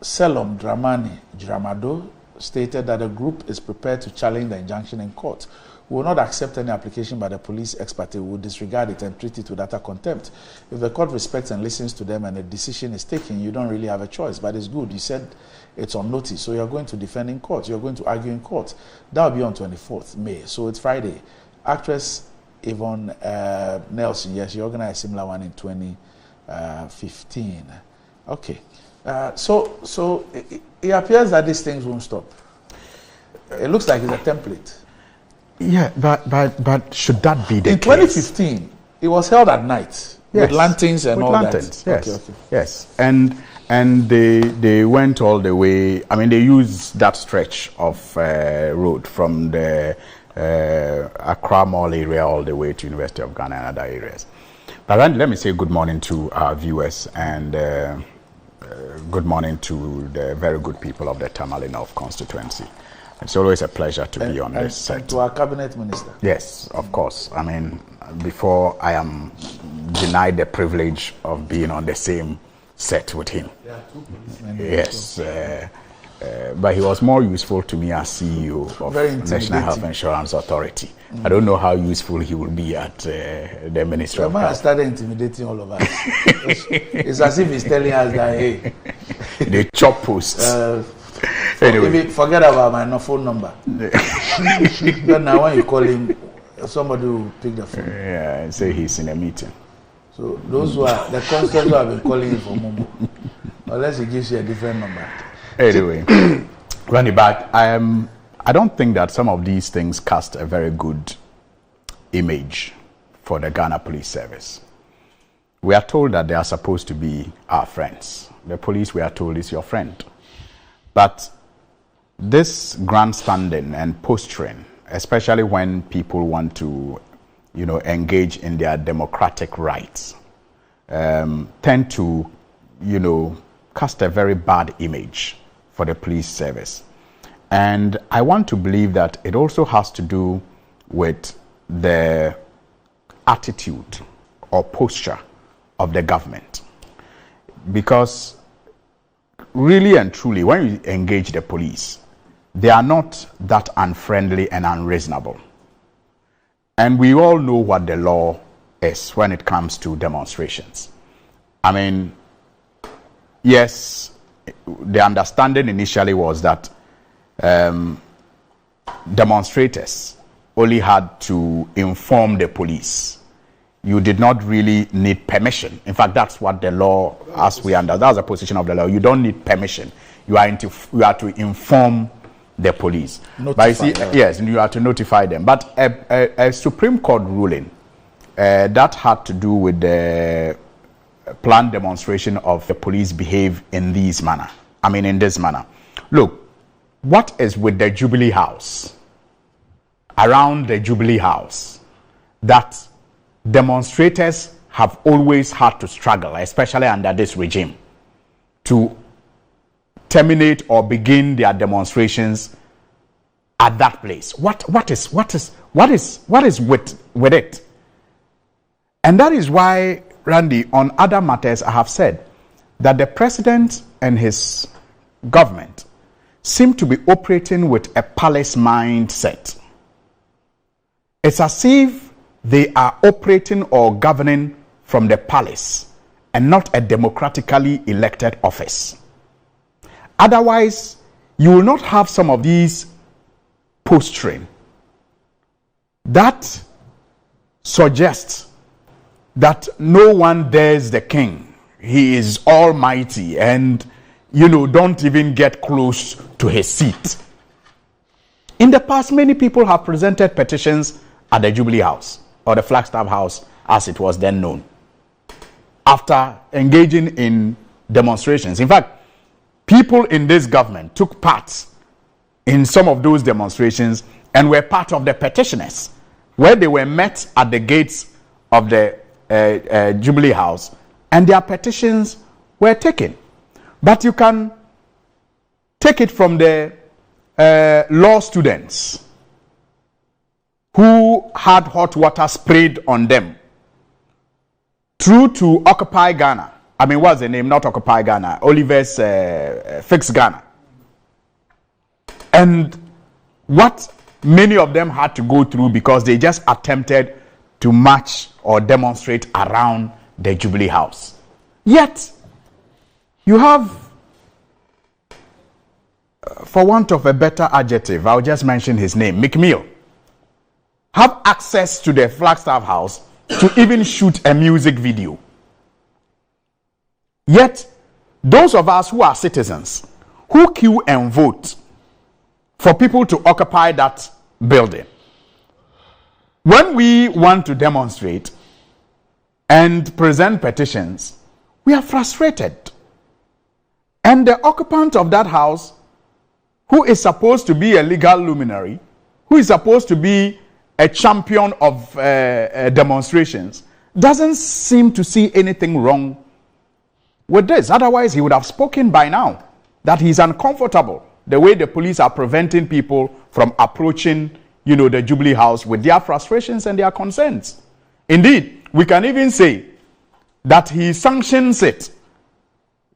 Selom Dramani Dramado stated that the group is prepared to challenge the injunction in court. We will not accept any application by the police expert. We will disregard it and treat it with utter contempt. If the court respects and listens to them and a decision is taken, you don't really have a choice. But it's good. You said it's on notice. So you're going to defend in court. You're going to argue in court. That will be on 24th May. So it's Friday. Actress Yvonne Nelson, yes, she organized a similar one in 2015. Okay. So it appears that these things won't stop. It looks like it's a template. Yeah, but should that be the case? In 2015, it was held at night with lanterns and all lanterns, that. Yes, okay. Yes, and they went all the way. I mean, they used that stretch of road from the Accra Mall area all the way to University of Ghana and other areas. But let me say good morning to our viewers and good morning to the very good people of the Tamale North constituency. It's always a pleasure to be on this set. And to our cabinet minister. Yes, of course. I mean, before I am denied the privilege of being on the same set with him. There are two policemen. Yes, but he was more useful to me as CEO of National Health Insurance Authority. I don't know how useful he will be at the Ministry of Health. I started intimidating all of us. It's as if he's telling us that, hey. They chop posts. Anyway. Forget about my phone number. But now when you call him, somebody will pick the phone. Yeah, and say he's in a meeting. So those who are, the constants who have been calling him for Momo, unless he gives you a different number. Anyway, running back, I don't think that some of these things cast a very good image for the Ghana Police Service. We are told that they are supposed to be our friends. The police, we are told, is your friend. But this grandstanding and posturing, especially when people want to, engage in their democratic rights, tend to, cast a very bad image for the police service. And I want to believe that it also has to do with the attitude or posture of the government. Because really and truly, when you engage the police, they are not that unfriendly and unreasonable. And we all know what the law is when it comes to demonstrations. I mean, yes, the understanding initially was that demonstrators only had to inform the police. You did not really need permission. In fact, that's what the law, as we understand, that's the position of the law. You don't need permission. You are to inform the police. But you see, yes, you are to notify them. But a Supreme Court ruling that had to do with the planned demonstration of the police behave in this manner. Look, what is with the Jubilee House, around the Jubilee House, that demonstrators have always had to struggle, especially under this regime, to terminate or begin their demonstrations at that place? What is with it? And that is why, Randy, on other matters, I have said that the president and his government seem to be operating with a palace mindset. It's as if they are operating or governing from the palace and not a democratically elected office. Otherwise, you will not have some of these posturing that suggests that no one dares the king. He is almighty and, don't even get close to his seat. In the past, many people have presented petitions at the Jubilee House, or the Flagstaff House as it was then known, after engaging in demonstrations. In fact, people in this government took part in some of those demonstrations and were part of the petitioners, where they were met at the gates of the Jubilee House and their petitions were taken. But you can take it from the law students who had hot water sprayed on them, through to Occupy Ghana. I mean, what's the name? Not Occupy Ghana. Oliver's Fix Ghana. And what many of them had to go through because they just attempted to march or demonstrate around the Jubilee House. Yet, you have, for want of a better adjective, I'll just mention his name, McMill, have access to the Flagstaff House to even shoot a music video. Yet, those of us who are citizens, who queue and vote for people to occupy that building, when we want to demonstrate and present petitions, we are frustrated. And the occupant of that house, who is supposed to be a legal luminary, who is supposed to be a champion of demonstrations, doesn't seem to see anything wrong with this. Otherwise, he would have spoken by now that he's uncomfortable the way the police are preventing people from approaching, the Jubilee House with their frustrations and their concerns. Indeed, we can even say that he sanctions it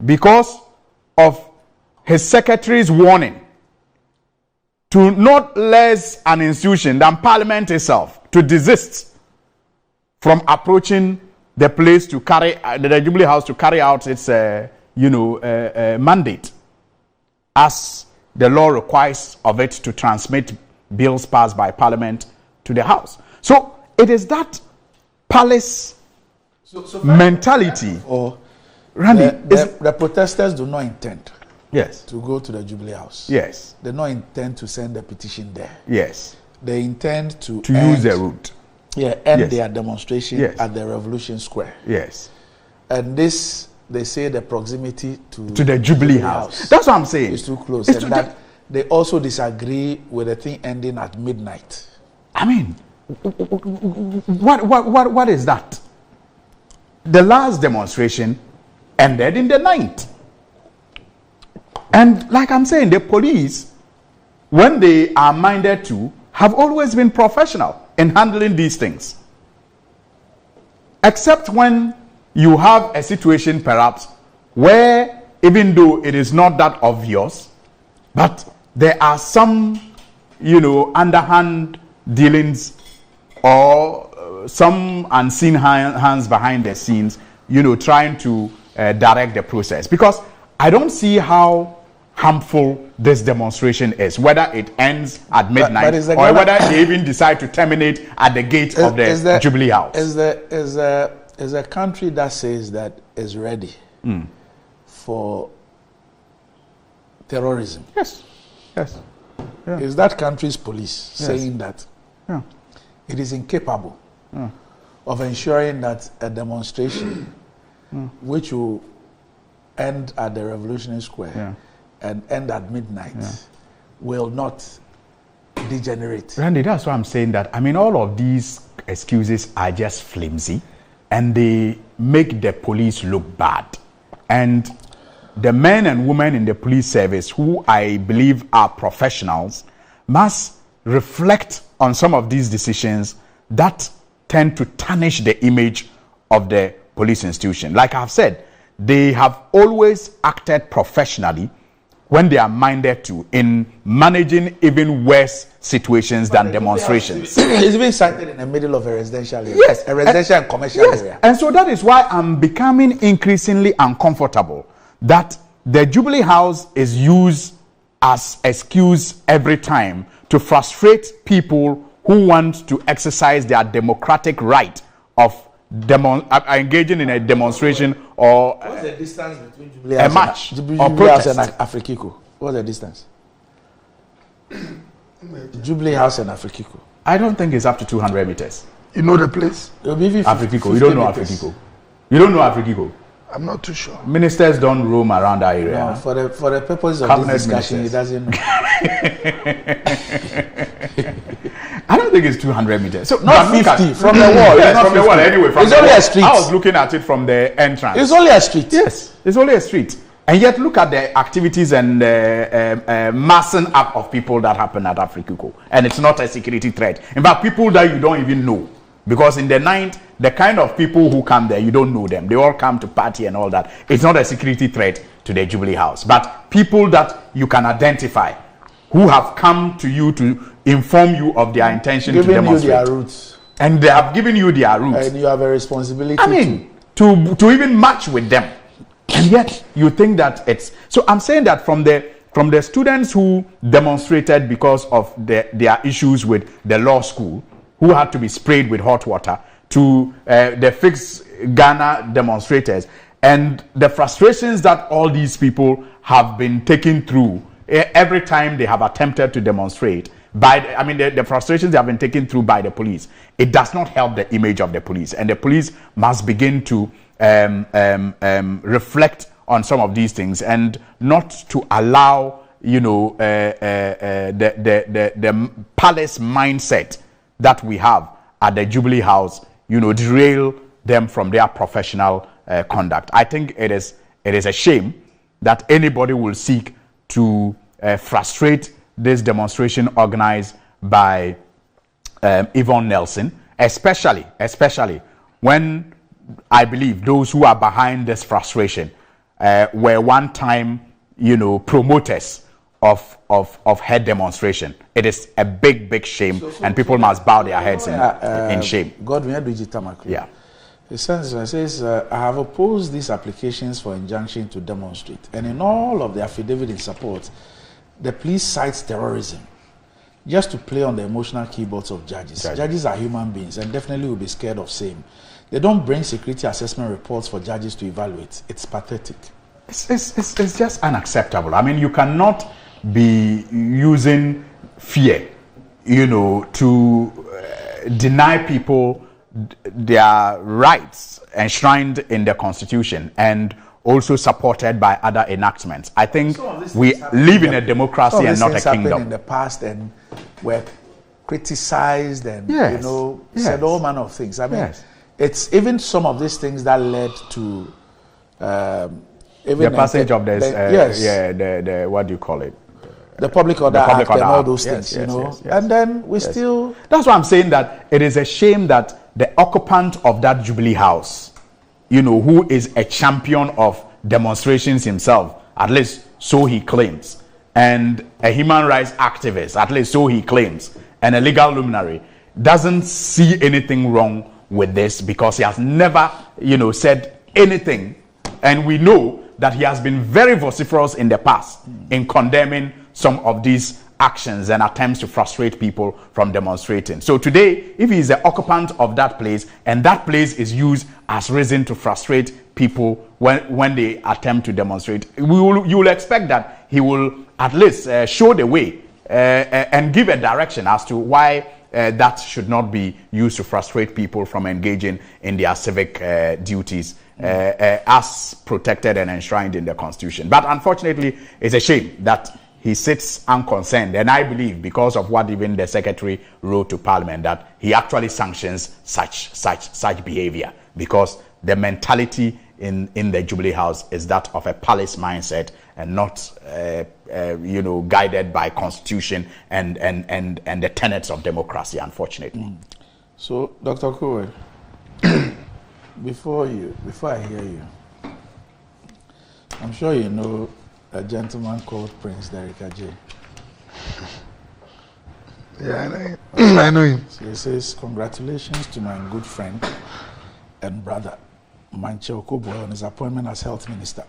because of his secretary's warning to not less an institution than Parliament itself to desist from approaching the place to carry the Jubilee House to carry out its mandate, as the law requires of it to transmit bills passed by Parliament to the House. So it is that palace mentality. Or Randy, the protesters do not intend to go to the Jubilee House. Yes. They don't intend to send a petition there. Yes. They intend to use the route. End their demonstration at the Revolution Square. Yes. And this, they say, the proximity to the Jubilee House. That's what I'm saying. It's too close. And that they also disagree with the thing ending at midnight. I mean, what is that? The last demonstration ended in the night. And like I'm saying, the police, when they are minded to, have always been professional in handling these things. Except when you have a situation perhaps where, even though it is not that obvious, but there are some, underhand dealings or some unseen hands behind the scenes, trying to direct the process. Because I don't see how harmful this demonstration is, whether it ends at midnight or whether they even decide to terminate at the gate of the Jubilee House. Is a country that says that is ready for terrorism. Yes. Yes. Yeah. Is that country's police saying that it is incapable of ensuring that a demonstration which will end at the Revolutionary Square and end at midnight will not degenerate? Randy, that's why I'm saying that. I mean, all of these excuses are just flimsy and they make the police look bad. And the men and women in the police service, who I believe are professionals, must reflect on some of these decisions that tend to tarnish the image of the police institution. Like I've said, they have always acted professionally when they are minded to in managing even worse situations than demonstrations. It's been cited in the middle of a residential area. Yes. A residential and commercial area. And so that is why I'm becoming increasingly uncomfortable that the Jubilee House is used as excuse every time to frustrate people who want to exercise their democratic right of engaging in a demonstration or what's the distance between Jubilee a match or protest and Afrikiko? What's the distance? Jubilee House and Afrikiko. I don't think it's up to 200 meters. You know the place? Afrikiko. You don't know Afrikiko. You don't know Afrikiko. I'm not too sure. Ministers don't roam around that area. No, for the purpose of Cabinet this discussion, ministers. he doesn't know. I don't think it's 200 meters. So not 50 from the wall. Yes, from the wall. Anyway, it's only a street. I was looking at it from the entrance. It's only a street. Yes, it's only a street. And yet, look at the activities and massing up of people that happen at Afrikiko, and it's not a security threat. In fact, people that you don't even know, because in the night, the kind of people who come there, you don't know them. They all come to party and all that. It's not a security threat to the Jubilee House, but people that you can identify, who have come to you to inform you of their intention to demonstrate. Giving you their routes. And they have given you their routes. And you have a responsibility. I mean, to even match with them. And yet you think that it's so. I'm saying that from the students who demonstrated because of their issues with the law school, who had to be sprayed with hot water, to the Fix Ghana demonstrators, and the frustrations that all these people have been taken through every time they have attempted to demonstrate. The frustrations they have been taken through by the police. It does not help the image of the police, and the police must begin to reflect on some of these things and not to allow the palace mindset that we have at the Jubilee House derail them from their professional conduct. I think it is a shame that anybody will seek to frustrate this demonstration organized by Yvonne Nelson, especially when I believe those who are behind this frustration were one time, promoters of her demonstration. It is a big shame, and people must bow their heads in shame. Godwin Adujitamaklu. Yeah. It says, I have opposed these applications for injunction to demonstrate, and in all of the affidavit in support, the police cites terrorism just to play on the emotional keyboards of judges. Judges are human beings and definitely will be scared of same. They don't bring security assessment reports for judges to evaluate. It's pathetic. It's just unacceptable. I mean, you cannot be using fear, to deny people their rights enshrined in the Constitution and also supported by other enactments. I think we live in a democracy and not a kingdom. In the past and were criticized and said all manner of things. I mean, it's even some of these things that led to even the passage of this. The what do you call it? The Public Order Act and all those things, and then we still. That's why I'm saying that it is a shame that the occupant of that Jubilee House, who is a champion of demonstrations himself, at least so he claims, and a human rights activist, at least so he claims, and a legal luminary, doesn't see anything wrong with this because he has never, said anything, and we know that he has been very vociferous in the past in condemning some of these actions and attempts to frustrate people from demonstrating. So today, if he is the occupant of that place and that place is used as reason to frustrate people when they attempt to demonstrate, you will expect that he will at least show the way and give a direction as to why that should not be used to frustrate people from engaging in their civic duties as protected and enshrined in the Constitution. But unfortunately, it's a shame that he sits unconcerned, and I believe because of what even the Secretary wrote to Parliament, that he actually sanctions such behavior, because the mentality in the Jubilee House is that of a palace mindset and not a guided by constitution and the tenets of democracy, unfortunately. So, Dr. Kowe, before I hear you, I'm sure you know a gentleman called Prince Derrick Adjei. Yeah, I know him. So he says, congratulations to my good friend and brother, Manche Okoboy, on his appointment as health minister.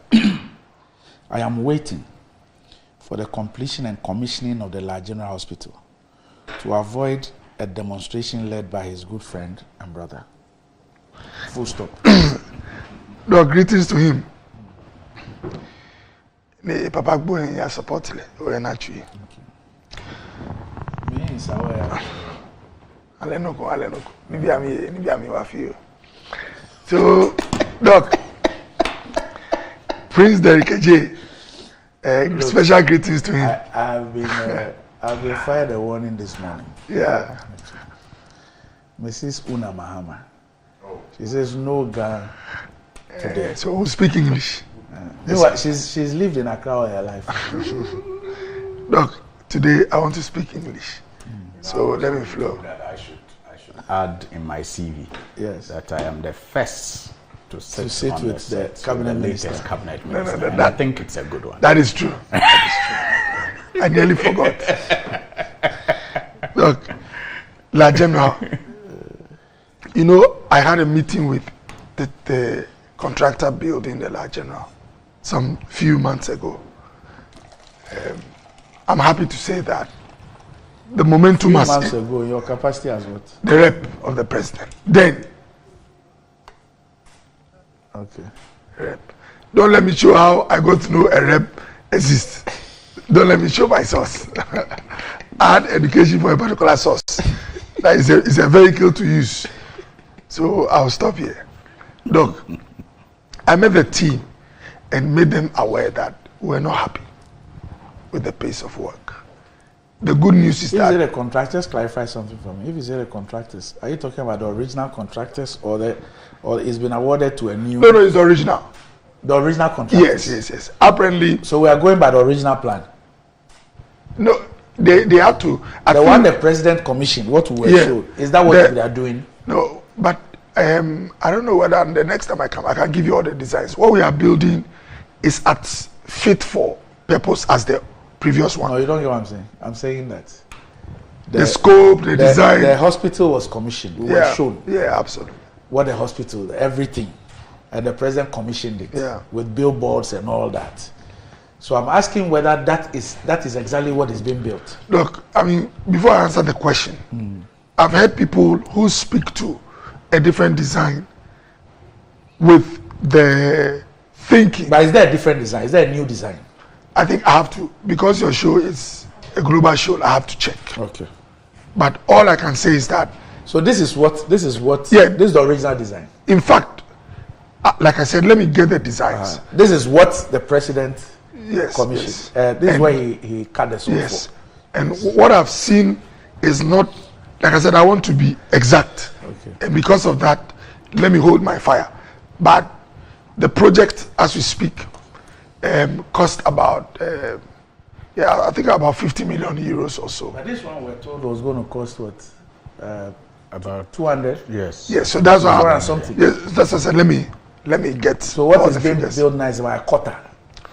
I am waiting for the completion and commissioning of the La General Hospital to avoid a demonstration led by his good friend and brother. Full stop. No, greetings to him. Papa Gbo ya support le o na twi. Me sawa. Alenoko. Ni bi wa fi. So, Doc, Prince Derrick Adjei, special greetings to him. I've been fired a warning this morning. Yeah. Mrs. Una Mahama. She says no gun today. So who speak English? She's lived in Accra all her life. Doc, today I want to speak English. So let me flow. I should add in my CV that I am the first to sit on with the latest cabinet minister. I think it's a good one. That is true. I nearly forgot. Look, La General, I had a meeting with the contractor building the La General some few months ago. I'm happy to say that the momentum has... months ago, your capacity as what? The rep of the president. Then. Okay. Rep. Don't let me show how I got to know a rep exists. Don't let me show my source. Add education for a particular source. That is a vehicle to use. So I'll stop here. Doc, I met the team and made them aware that we're not happy with the pace of work. The good news is that... Is it the contractors? Clarify something for me. If it's the contractors, are you talking about the original contractors or it's been awarded to a new... No, it's the original. The original contractors? Yes. Apparently... So we are going by the original plan? No, they have to... The one the president commissioned, what we were showed, is that what they are doing? No, but I don't know whether the next time I come, I can give you all the designs. What we are building is as fit for purpose as the previous one. No, you don't get what I'm saying. I'm saying that the scope, the design. The hospital was commissioned. We were shown. Yeah, absolutely. What the hospital, everything, and the president commissioned it with billboards and all that. So I'm asking whether that is exactly what is being built. Look, I mean, before I answer the question, I've heard people who speak to a different design with the thinking. But is there a different design? Is there a new design? I think I have to, because your show is a global show, I have to check. Okay. But all I can say is that... So this is this is the original design. In fact, like I said, let me get the designs. This is what the president commissioned. Yes. This is where he cut the soul for. And what I've seen is not, like I said, I want to be exact. Okay. And because of that, let me hold my fire. But the project, as we speak, cost about, I think about 50 million euros or so. But this one we're told was going to cost what? About 200? Yes. Yes, so that's what happened. Something. Yes, that's what I said. Let me get. So what is being built now is about a quarter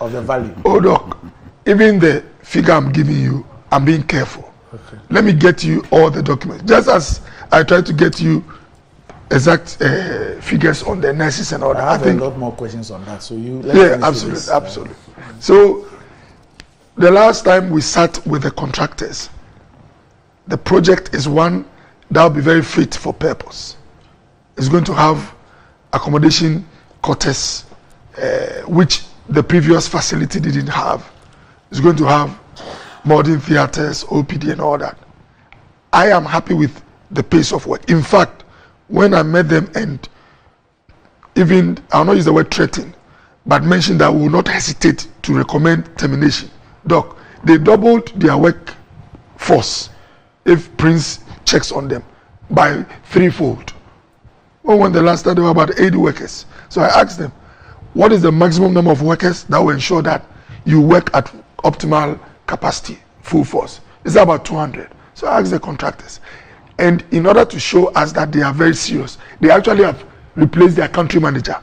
of the value. Oh, Doc, even the figure I'm giving you, I'm being careful. Okay. Let me get you all the documents. Just as I try to get you exact figures on the nurses and all that. I have a lot more questions on that. So you... Absolutely. So the last time we sat with the contractors, the project is one that will be very fit for purpose. It's going to have accommodation quarters, which the previous facility didn't have. It's going to have modern theaters, OPD and all that. I am happy with the pace of work. In fact, when I met them and even, I'll not use the word threaten, but mentioned that we will not hesitate to recommend termination. Doc, they doubled their workforce if Prince checks on them by threefold. When the last time there were about 80 workers. So I asked them, what is the maximum number of workers that will ensure that you work at optimal capacity, full force. It's about 200. So I asked the contractors. And in order to show us that they are very serious, they actually have replaced their country manager.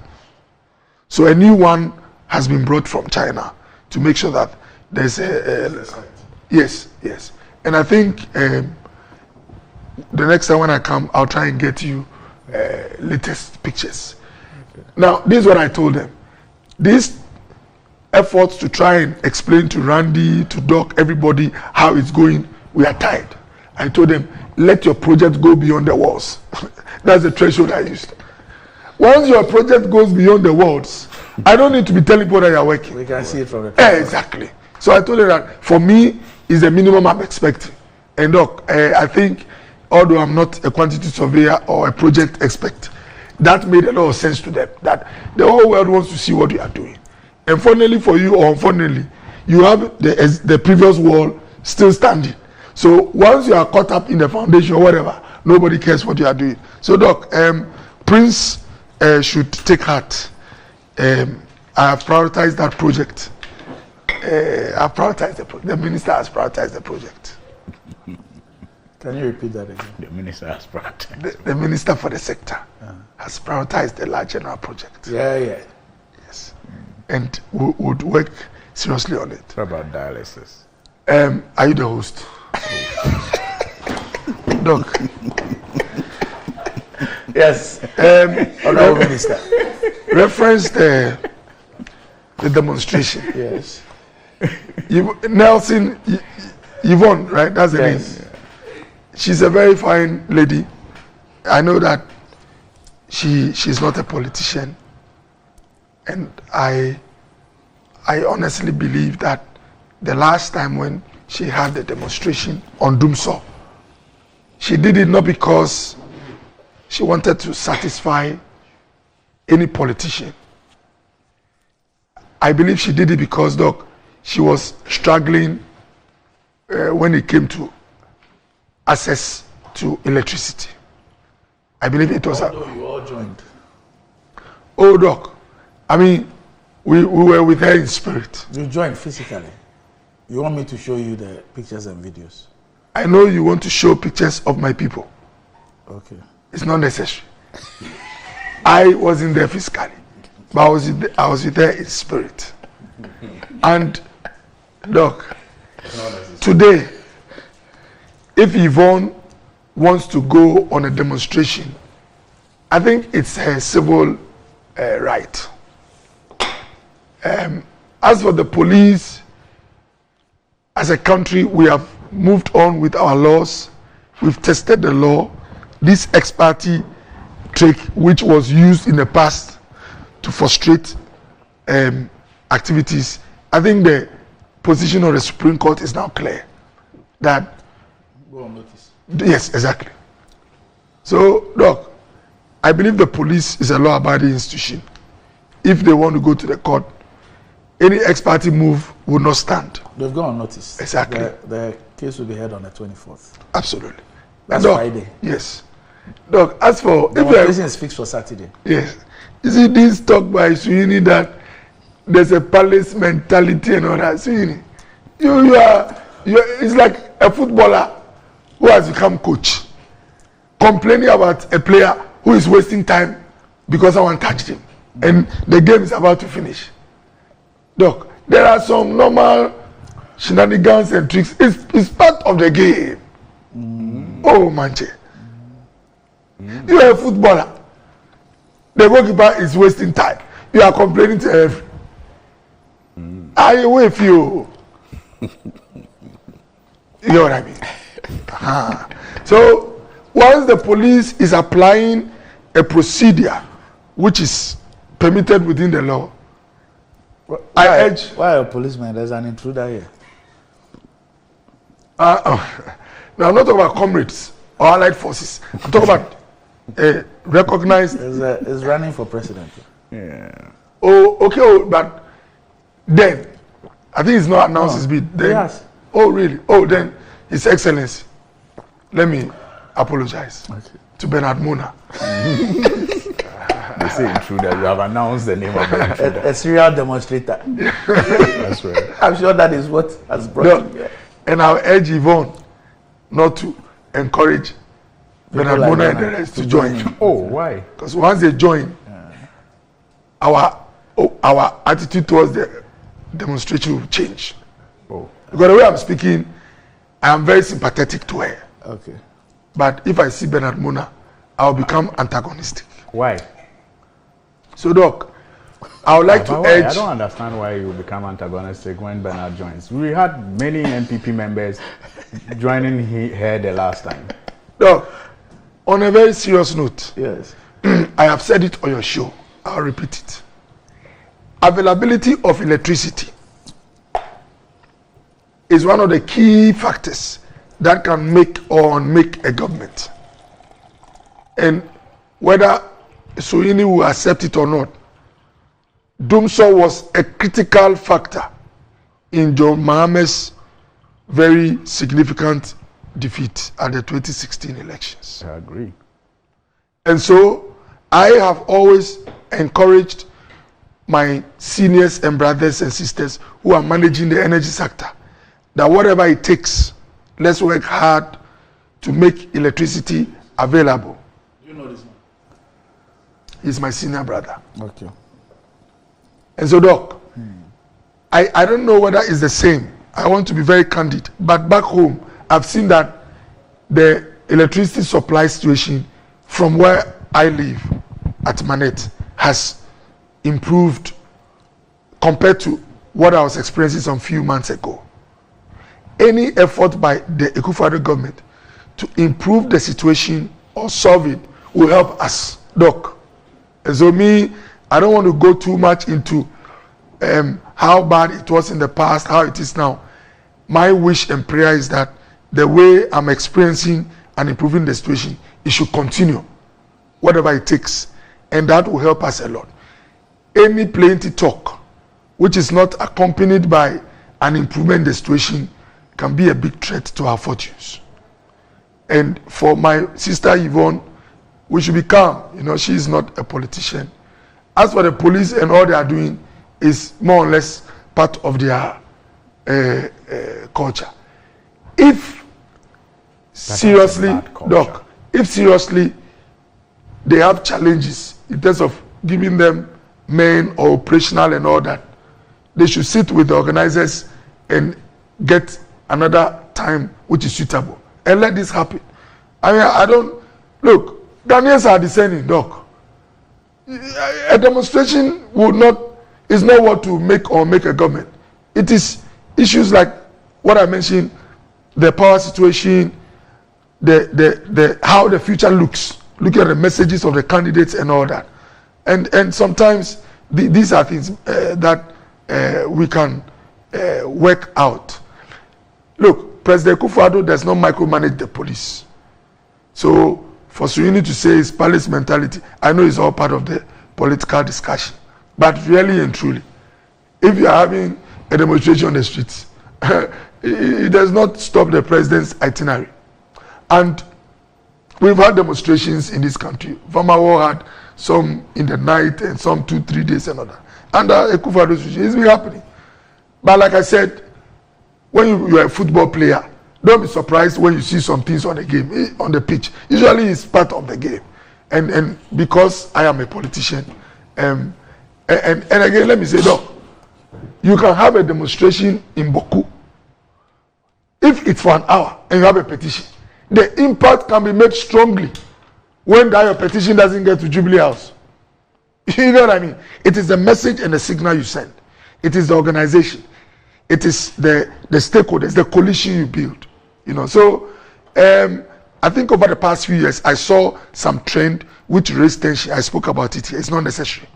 So a new one has been brought from China to make sure that there's yes. And I think the next time when I come, I'll try and get you latest pictures. Okay. Now, this is what I told them. These efforts to try and explain to Randy, to Doc, everybody how it's going, we are tired. I told them, let your project go beyond the walls. That's the threshold I used. Once your project goes beyond the walls, I don't need to be telling people that you're working. We can see it from the exactly. So I told them that for me, is the minimum I'm expecting. And Doc, I think, although I'm not a quantity surveyor or a project expert, that made a lot of sense to them. That the whole world wants to see what you are doing. And fortunately for you, or unfortunately, you have the previous wall still standing. So once you are caught up in the foundation or whatever, nobody cares what you are doing. So Doc, Prince should take heart. I have prioritized that project. I've prioritized the minister has prioritized the project. Can you repeat that again? The minister has prioritized. The minister for the sector has prioritized the large general project. Yeah. Yes. And would work seriously on it. What about dialysis? Are you the host? Doc. Yes. Honorable Minister. Reference the demonstration. Yes. Nelson Yvonne, right? That's the name. She's a very fine lady. I know that she's not a politician, and I honestly believe that the last time when she had the demonstration on Dumsor, she did it not because she wanted to satisfy any politician. I believe she did it because, Doc, she was struggling when it came to access to electricity. I believe it was. Although you all joined. Oh, Doc, I mean, we were with her in spirit. You joined physically. You want me to show you the pictures and videos? I know you want to show pictures of my people. Okay. It's not necessary. I wasn't there physically, but I was with her in spirit. And Doc, today, if Yvonne wants to go on a demonstration, I think it's her civil right. As for the police, as a country, we have moved on with our laws. We've tested the law. This ex parte trick, which was used in the past to frustrate activities, I think the position of the Supreme Court is now clear. That go on notice. Yes, exactly. So, Doc, I believe the police is a law-abiding institution. If they want to go to the court, any ex parte move will not stand. They've gone on notice. Exactly. The case will be heard on the 24th. Absolutely. That's Doc, Friday. Yes. Doc, as for... The demonstration is fixed for Saturday. Yes. You see this talk by Sweeney that there's a palace mentality and all that. Sweeney, you are it's like a footballer who has become coach, complaining about a player who is wasting time because someone touched him. And the game is about to finish. Doc, there are some normal shenanigans and tricks. It's part of the game. Oh, Manche. You are a footballer. The goalkeeper is wasting time. You are complaining to every. I wait for you. You know what I mean? So, once the police is applying a procedure which is permitted within the law, I urge. Why a policeman? There's an intruder here. Now, I'm not talking about comrades or allied forces. I'm talking about recognized. Is running for president. Yeah. Oh, okay. Oh, but then I think it's not announced his bid. Then, yes. Oh, really? Oh, then His Excellency, let me apologize to Bernard Mona. They say intruder. You have announced the name of the intruder. A serial demonstrator. That's right. I'm sure that is what has brought him here. And I'll urge Yvonne not to encourage Bernard Mona and the rest to join. Oh, why? Because once they join, our attitude towards the demonstration will change. Oh. Because the way I'm speaking, I am very sympathetic to her. Okay. But if I see Bernard Mona, I'll become antagonistic. Why? So, Doc, I would like to urge... I don't understand why you become antagonistic when Bernard joins. We had many NPP members joining her the last time. Doc, on a very serious note, yes, I have said it on your show. I'll repeat it. Availability of electricity is one of the key factors that can make or unmake a government. And whether Suhuyini will accept it or not, Dumsor was a critical factor in John Mahame's very significant defeat at the 2016 elections. I agree. And so I have always encouraged my seniors and brothers and sisters who are managing the energy sector that whatever it takes, let's work hard to make electricity available. Do you know this man? He's my senior brother. Okay. And so, Doc, I don't know whether it's the same. I want to be very candid. But back home, I've seen that the electricity supply situation from where I live at Manette has improved compared to what I was experiencing some few months ago. Any effort by the Akufo-Addo government to improve the situation or solve it will help us, Doc. And so I don't want to go too much into how bad it was in the past, how it is now. My wish and prayer is that the way I'm experiencing and improving the situation, it should continue, whatever it takes. And that will help us a lot. Any plenty talk, which is not accompanied by an improvement in the situation, can be a big threat to our fortunes. And for my sister Yvonne, we should be calm. You know, she is not a politician. As for the police and all they are doing is more or less part of their culture. If seriously, Doc, if seriously they have challenges in terms of giving them men or operational and all that, they should sit with the organizers and get another time which is suitable and let this happen. I mean, I don't look. Ghanaians are descending, Doc. A demonstration is not what to make or make a government. It is issues like what I mentioned, the power situation, the how the future looks. Look at the messages of the candidates and all that. And sometimes these are things that we can work out. Look, President Akufo-Addo does not micromanage the police. So for Suhuyini to say it's palace mentality, I know it's all part of the political discussion. But really and truly, if you are having a demonstration on the streets, it does not stop the president's itinerary. And we've had demonstrations in this country. Vamawo had some in the night and some 2-3 days and all that. Under Akufo-Addo's regime, it's been happening. But like I said, when you are a football player, don't be surprised when you see some things on the game, on the pitch. Usually it's part of the game. And because I am a politician, and again, let me say, Doc, you can have a demonstration in Boku. If it's for an hour and you have a petition, the impact can be made strongly when that your petition doesn't get to Jubilee House. You know what I mean? It is the message and the signal you send. It is the organization. It is the stakeholders, the coalition you build. You know, so I think over the past few years, I saw some trend which raised tension. I spoke about it here. It's not necessary.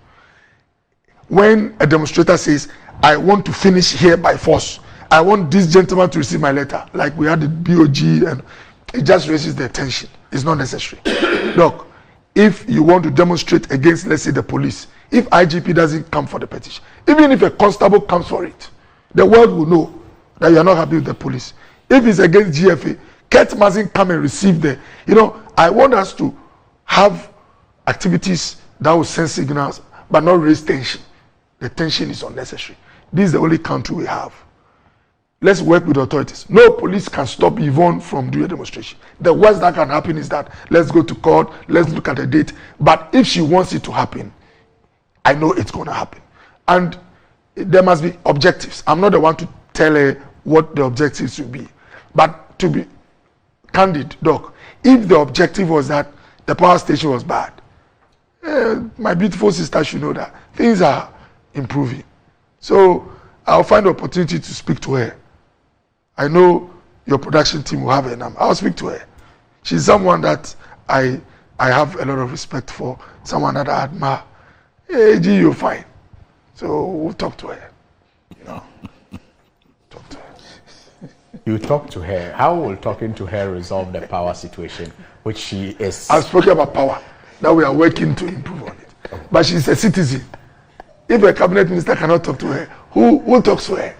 When a demonstrator says, I want to finish here by force, I want this gentleman to receive my letter, like we had the BOG, and it just raises the tension. It's not necessary. Look, if you want to demonstrate against, let's say, the police, if IGP doesn't come for the petition, even if a constable comes for it, the world will know that you are not happy with the police. If it's against GFA, Kurt mustn't come and receive the, I want us to have activities that will send signals, but not raise tension. The tension is unnecessary. This is the only country we have. Let's work with authorities. No police can stop Yvonne from doing a demonstration. The worst that can happen is that let's go to court, let's look at the date. But if she wants it to happen, I know it's going to happen. And there must be objectives. I'm not the one to tell her what the objectives should be. But to be candid, Doc, if the objective was that the power station was bad, my beautiful sister should know that things are improving. So I'll find the opportunity to speak to her. I know your production team will have her number. I'll speak to her. She's someone that I have a lot of respect for, someone that I admire. Hey, G, you're fine. So we'll talk to her. You know, talk to her. You talk to her. How will talking to her resolve the power situation, which she is? I've spoken about power. Now we are working to improve on it. But she's a citizen. If a cabinet minister cannot talk to her, who talks to her?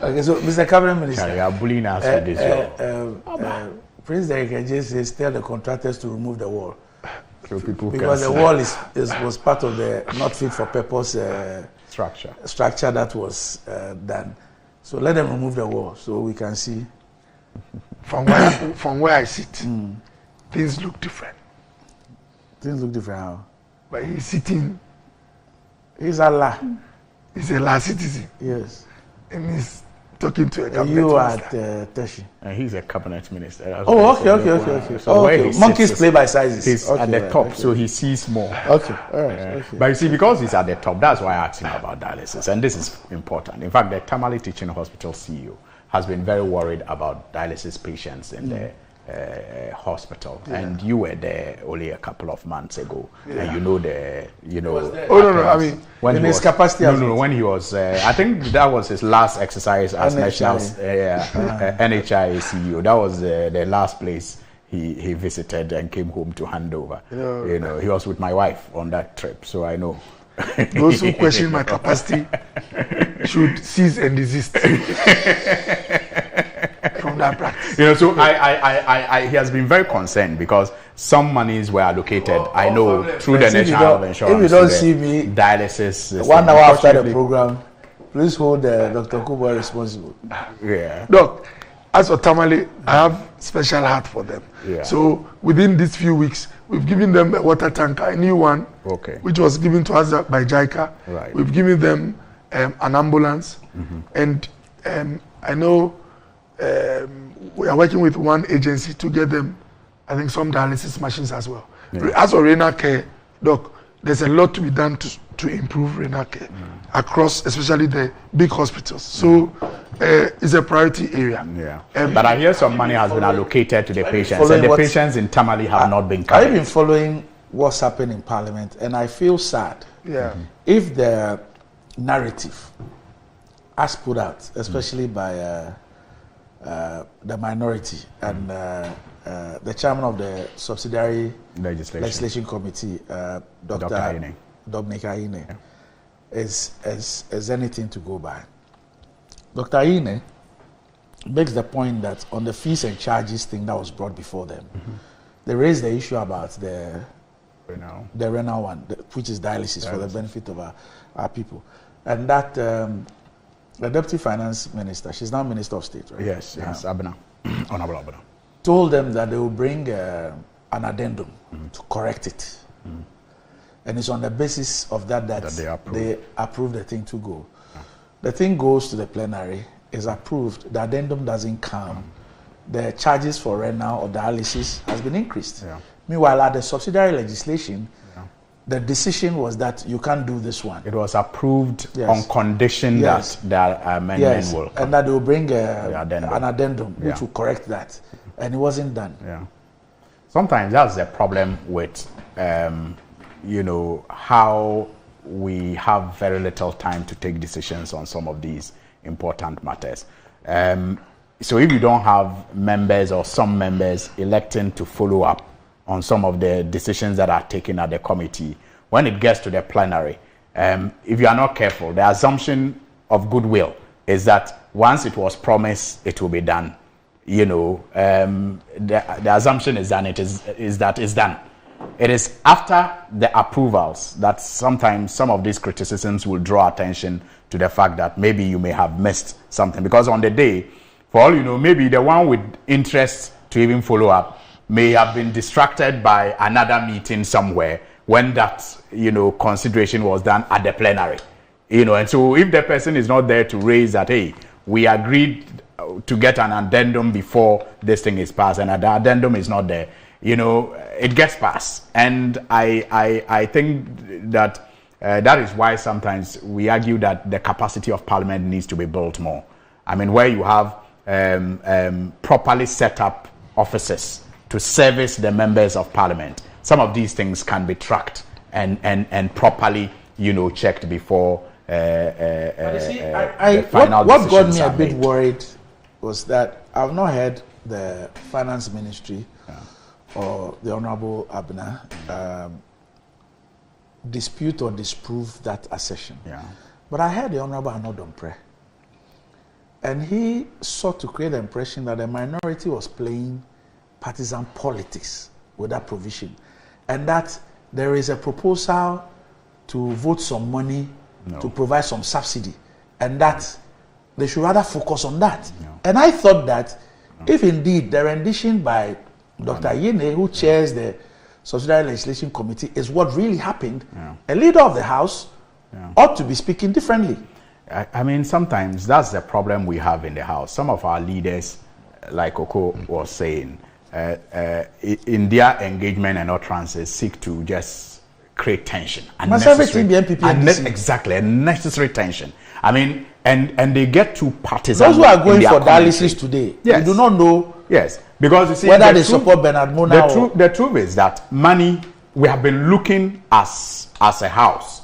Okay, so Mr. Cabinet Minister, you are bullying us with this. Prince Derek Eje says tell the contractors to remove the wall. So people because the wall was part of the not fit for purpose structure that was done. So let them remove the wall so we can see. From where I sit, things look different. Things look different how? But he's sitting. He's Allah. He's a last citizen. Yes. And he's talking to a cabinet you minister. At Teshi. He's a cabinet minister. That's okay. So okay. Monkeys play by sizes. He's at the top, so he sees more. Okay, all right. Okay. But you see, because he's at the top, that's why I asked him about dialysis. And this is important. In fact, the Tamale Teaching Hospital CEO has been very worried about dialysis patients in the hospital, and you were there only a couple of months ago, and you know. I mean, when in his capacity. When he was, I think that was his last exercise as national NHI CEO. That was the last place he visited and came home to hand over. You know, he was with my wife on that trip, so I know. Those who question my capacity should cease and desist from that practice. You know, so he has been very concerned because some monies were allocated. I know through the National Health Insurance. If you don't see me, dialysis. 1 hour after the program, please hold Dr. Kubo responsible. Yeah. Doc, as for Tamale, I have special heart for them. Yeah. So within these few weeks, we've given them a water tanker, a new one, which was given to us by JICA. Right. We've given them an ambulance, and I know we are working with one agency to get them, I think, some dialysis machines as well. Yeah. As for renal care, Doc, there's a lot to be done to improve renal care across, especially the big hospitals. So it's a priority area. Yeah. But I hear some money has been allocated to the patients, and the patients in Tamale have not been covered. I've been following what's happening in Parliament, and I feel sad. Yeah. If the narrative, as put out, especially by the minority and the chairman of the subsidiary legislation committee, Dr. Dominic Aine, is anything to go by. Dr. Aine makes the point that on the fees and charges thing that was brought before them, they raised the issue about the renal one, which is dialysis for the benefit of our people. And that the Deputy Finance Minister, she's now Minister of State, right? Yes, Abena, Honorable Abena, told them that they will bring an addendum to correct it. And it's on the basis of that they approve the thing to go. The thing goes to the plenary, is approved, the addendum doesn't come. The charges for renal or dialysis has been increased. Meanwhile, at the subsidiary legislation, the decision was that you can't do this one. It was approved on condition that the amendment will come. And that they will bring an addendum which will correct that. And it wasn't done. Sometimes that's the problem with, how we have very little time to take decisions on some of these important matters. So if you don't have members or some members electing to follow up on some of the decisions that are taken at the committee, when it gets to the plenary, if you are not careful, the assumption of goodwill is that once it was promised, it will be done. The assumption is that it's done. it is after the approvals that sometimes some of these criticisms will draw attention to the fact that maybe you may have missed something. Because on the day, for all you know, maybe the one with interest to even follow up may have been distracted by another meeting somewhere when that, consideration was done at the plenary. And so if the person is not there to raise that, hey, we agreed to get an addendum before this thing is passed, and the addendum is not there, it gets passed. And I think that that is why sometimes we argue that the capacity of Parliament needs to be built more. I mean, where you have properly set up offices to service the members of Parliament, some of these things can be tracked and properly, checked before what got me a bit worried was that I've not heard the Finance Ministry or the Honorable Abner dispute or disprove that assertion. Yeah. But I heard the Honorable Arnaud Dompré, and he sought to create the impression that the minority was playing partisan politics with that provision, and that there is a proposal to vote some money to provide some subsidy, and that they should rather focus on that. And I thought that if indeed the rendition by Dr. Yene, who chairs the Subsidiary Legislation Committee, is what really happened, a leader of the House ought to be speaking differently. I mean, sometimes that's the problem we have in the House. Some of our leaders, like Oko was saying, in their engagement and utterances, seek to just create tension. Exactly, unnecessary tension. I mean, and they get too partisan. Those who are going for dialysis today, you do not know. Yes, because you see, whether they support Bernard Mona. The truth is that money, we have been looking as a house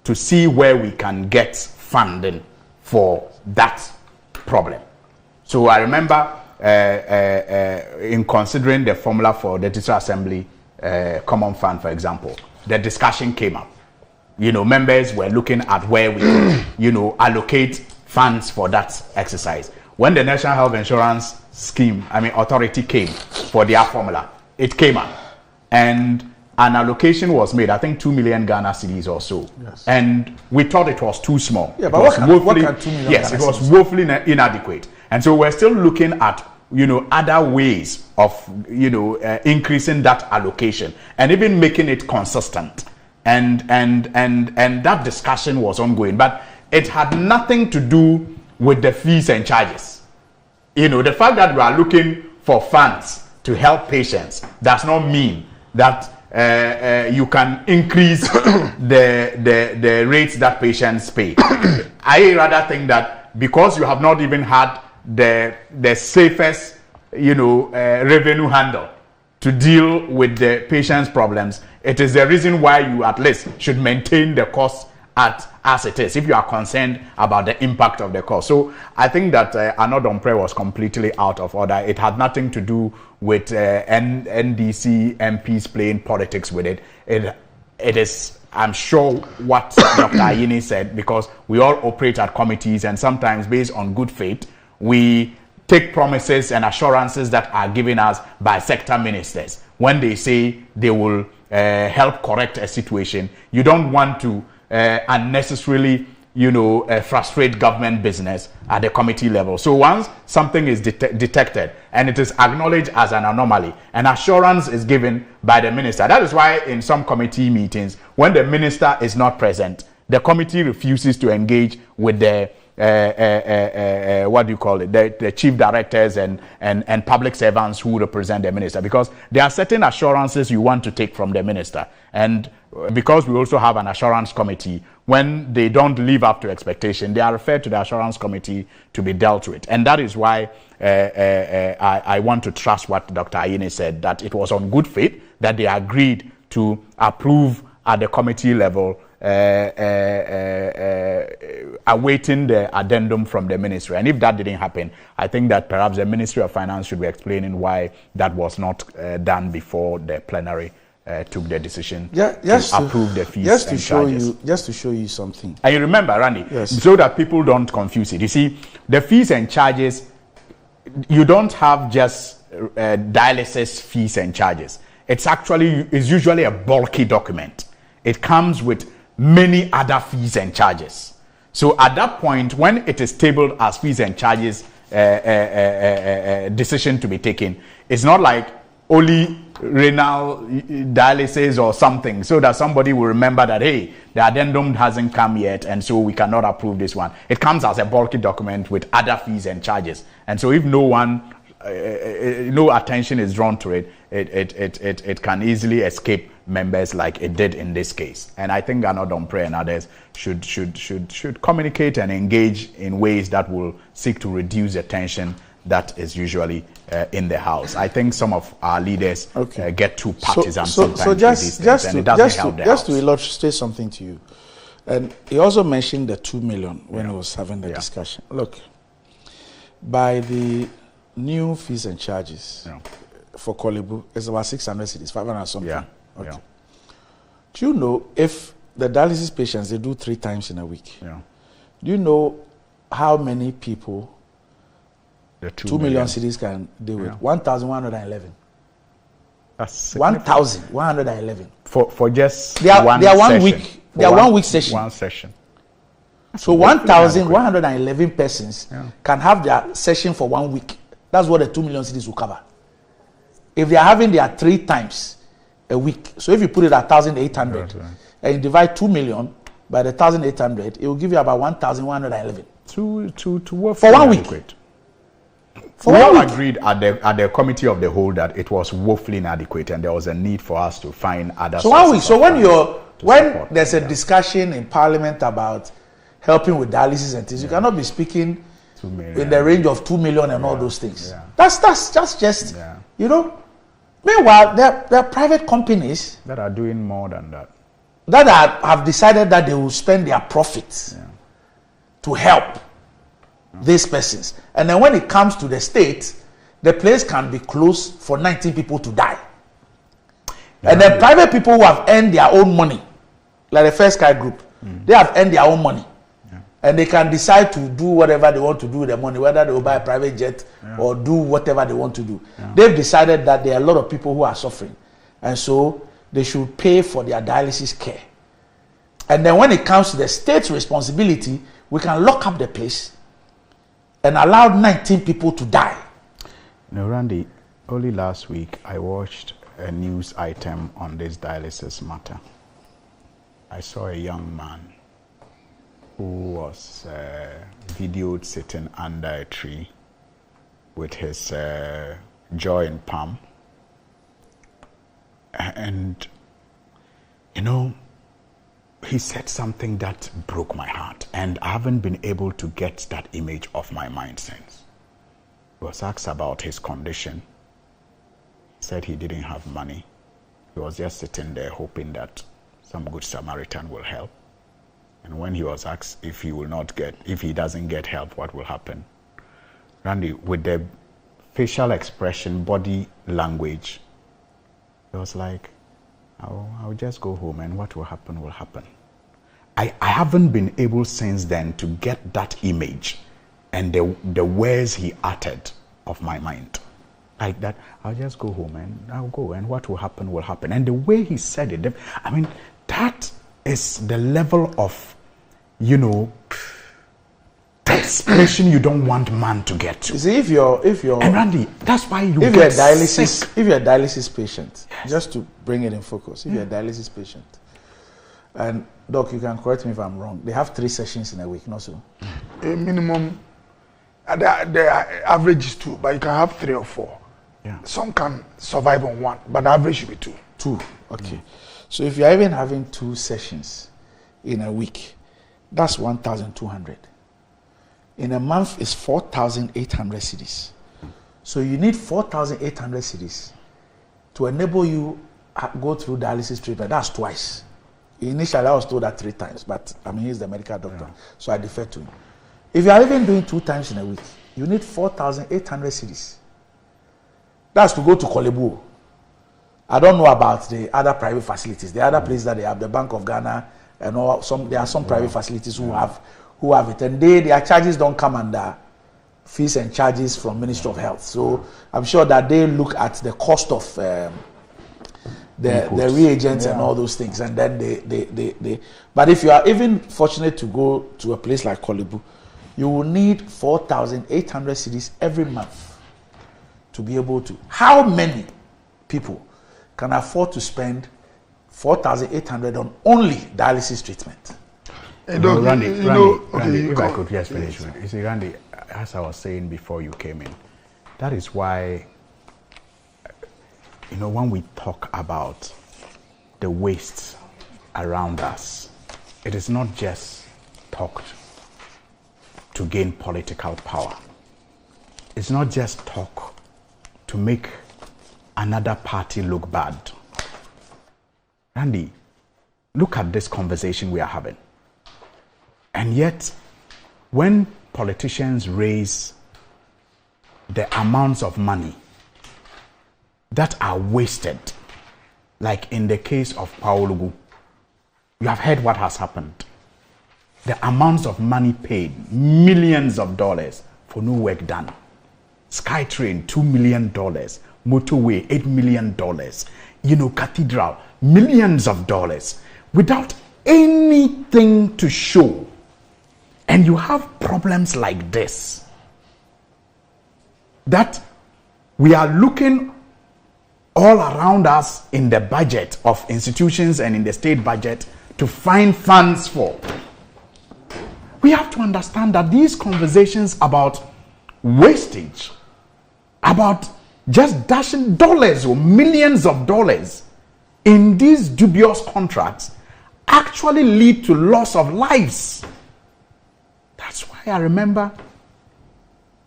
to see where we can get funding for that problem. So I remember in considering the formula for the District Assembly Common Fund, for example, the discussion came up. Members were looking at where we could, allocate funds for that exercise. When the National Health Insurance Authority came for their formula, it came up. And an allocation was made, I think 2 million Ghana cedis or so. Yes. And we thought it was too small. Yeah, but what can 2 million Yes, it was woefully inadequate. And so we're still looking at other ways of increasing that allocation and even making it consistent. And that discussion was ongoing, but it had nothing to do with the fees and charges. The fact that we are looking for funds to help patients does not mean that you can increase the rates that patients pay. I rather think that because you have not even had the safest revenue handle to deal with the patient's problems, it is the reason why you at least should maintain the cost as it is, if you are concerned about the impact of the cost. So I think that Arnaud Dompré was completely out of order. It had nothing to do with NDC MPs playing politics with it. It is, I'm sure, what Dr. Ayini said, because we all operate at committees, and sometimes based on good faith, we take promises and assurances that are given us by sector ministers. When they say they will help correct a situation, you don't want to unnecessarily, frustrate government business at the committee level. So once something is detected and it is acknowledged as an anomaly, an assurance is given by the minister. That is why in some committee meetings, when the minister is not present, the committee refuses to engage with the the chief directors and public servants who represent the minister, because there are certain assurances you want to take from the minister. And because we also have an assurance committee, when they don't live up to expectation, they are referred to the assurance committee to be dealt with. And that is why I want to trust what Dr. Ayine said, that it was on good faith that they agreed to approve at the committee level, awaiting the addendum from the ministry. And if that didn't happen, I think that perhaps the Ministry of Finance should be explaining why that was not done before the plenary took the decision to approve the fees and charges. Just to show you something. And you remember, Randy, so that people don't confuse it. You see, the fees and charges, you don't have just dialysis fees and charges. it's usually a bulky document. It comes with many other fees and charges. So at that point, when it is tabled as fees and charges decision to be taken, it's not like only renal dialysis or something, so that somebody will remember that, hey, the addendum hasn't come yet, and so we cannot approve this one. It comes as a bulky document with other fees and charges. And so if no attention is drawn to it, it can easily escape members like it did in this case. And I think Ghana Domprey and others should communicate and engage in ways that will seek to reduce the tension that is usually in the House. I think some of our leaders get too partisan sometimes. So just to illustrate something to you, and he also mentioned the 2 million when he was having the discussion. Look, by the new fees and charges for Korle Bu, it's about 600 cedis, 500 something. Yeah. Okay. Do you know if the dialysis patients, they do 3 times in a week? Yeah. Do you know how many people the 2 million cedis can deal with? 1,111. That's 1,111. For just they are one week. They are 1 week session. One session. So 1,111 persons can have their session for 1 week. That's what the 2 million cedis will cover. If they are having their 3 times a week, so if you put it at 1,800 and you divide 2 million by the 1,800, it will give you about 1,111 to work for 1 week. We all agreed at the committee of the whole that it was woefully inadequate, and there was a need for us to find other. So 1 week. So when there's a discussion in Parliament about helping with dialysis and things, you cannot be speaking in the range of 2 million and all those things. That's just you know. Meanwhile, there are private companies that are doing more than that. That have decided that they will spend their profits to help these persons. And then when it comes to the state, the place can be closed for 19 people to die. And the private people who have earned their own money, like the First Sky Group, they have earned their own money. And they can decide to do whatever they want to do with the money, whether they will buy a private jet or do whatever they want to do. They've decided that there are a lot of people who are suffering. And so they should pay for their dialysis care. And then when it comes to the state's responsibility, we can lock up the place and allow 19 people to die. No, Randy, only last week I watched a news item on this dialysis matter. I saw a young man who was videoed sitting under a tree with his jaw in palm. And, you know, he said something that broke my heart, and I haven't been able to get that image off my mind since. He was asked about his condition. He said he didn't have money. He was just sitting there hoping that some good Samaritan will help. And when he was asked if he doesn't get help, what will happen? Randy, with the facial expression, body language, it was like, I'll just go home, and what will happen will happen. I haven't been able since then to get that image and the words he uttered off my mind. Like that, I'll just go home and I'll go, and what will happen will happen. And the way he said it, I mean, that is the level of, you know, desperation you don't want man to get to. You see, if you're and Randy, that's why if you're a dialysis patient, just to bring it in focus, if you're a dialysis patient, and Doc, you can correct me if I'm wrong, they have 3 sessions in a week, not so? A minimum, the average is 2, but you can have 3 or 4. Yeah. Some can survive on 1, but the average should be 2. 2, okay. So if you're even having 2 sessions in a week, that's 1,200. In a month is 4,800 cedis. So you need 4,800 cedis to enable you go through dialysis treatment. That's twice. Initially, I was told that 3 times, but I mean, he's the medical doctor, so I defer to him. If you are even doing 2 times in a week, you need 4,800 cedis. That's to go to Korle Bu. I don't know about the other private facilities, the other places that they have, the Bank of Ghana, and all. There are some private facilities who have it, and their charges don't come under fees and charges from Ministry of Health. So I'm sure that they look at the cost of the reagents and all those things, and then they. But if you are even fortunate to go to a place like Korle Bu, you will need 4,800 cedis every month to be able to. How many people can afford to spend 4,800 on only dialysis treatment? Randy, if I could just finish with it. You see, Randy, as I was saying before you came in, that is why, when we talk about the waste around us, it is not just talked to gain political power. It's not just talk to make another party look bad. Randy, look at this conversation we are having. And yet, when politicians raise the amounts of money that are wasted, like in the case of Paul Ogu, you have heard what has happened. The amounts of money paid, millions of dollars for no work done. SkyTrain, $2 million. Motorway, $8 million. Cathedral, millions of dollars, without anything to show. And you have problems like this, that we are looking all around us in the budget of institutions and in the state budget to find funds for. We have to understand that these conversations about wastage, about just dashing dollars or millions of dollars in these dubious contracts, actually lead to loss of lives. That's why I remember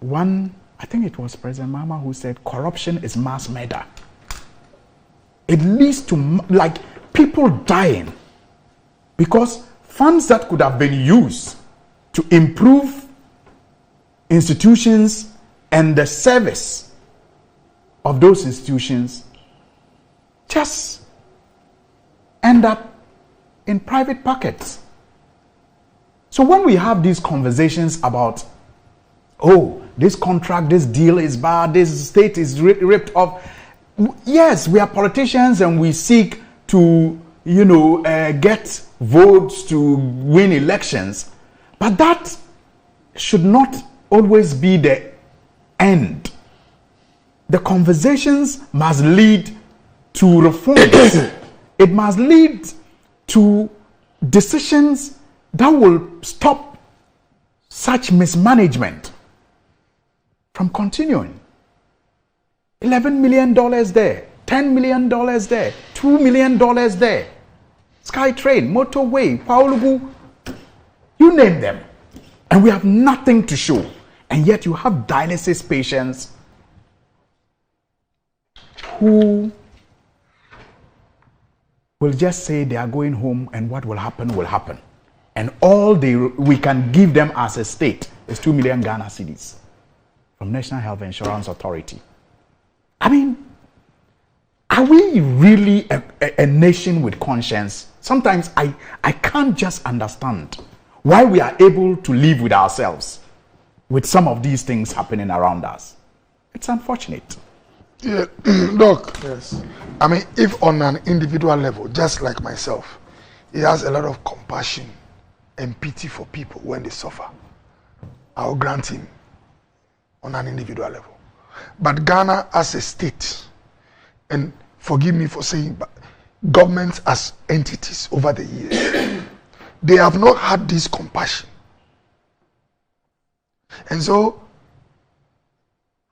I think it was President Mahama who said corruption is mass murder. It leads to people dying because funds that could have been used to improve institutions and the service of those institutions just end up in private pockets. So when we have these conversations about, this contract, this deal is bad, this state is ripped off. Yes, we are politicians and we seek to, get votes to win elections. But that should not always be the end. The conversations must lead to reforms. It must lead to decisions that will stop such mismanagement from continuing. $11 million there, $10 million there, $2 million there. SkyTrain, Motorway, Paul Ogu, you name them. And we have nothing to show. And yet you have dialysis patients who will just say they are going home and what will happen will happen. And all we can give them as a state is 2 million Ghana cedis from National Health Insurance Authority. I mean, are we really a nation with conscience? Sometimes I can't just understand why we are able to live with ourselves with some of these things happening around us. It's unfortunate. Yeah, Doc. Yes. I mean, if on an individual level, just like myself, he has a lot of compassion and pity for people when they suffer, I'll grant him on an individual level. But Ghana as a state, and forgive me for saying, but governments as entities over the years, they have not had this compassion. And so,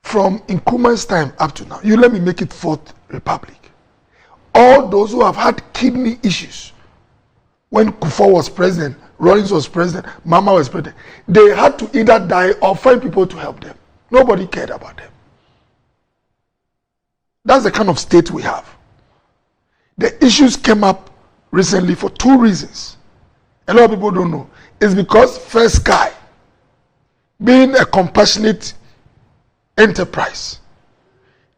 from Nkrumah's time up to now, you let me make it Fourth Republic. All those who have had kidney issues, when Kufuor was president, Rawlings was president, Mama was president, they had to either die or find people to help them. Nobody cared about them. That's the kind of state we have. The issues came up recently for two reasons. A lot of people don't know. It's because First Sky, being a compassionate enterprise,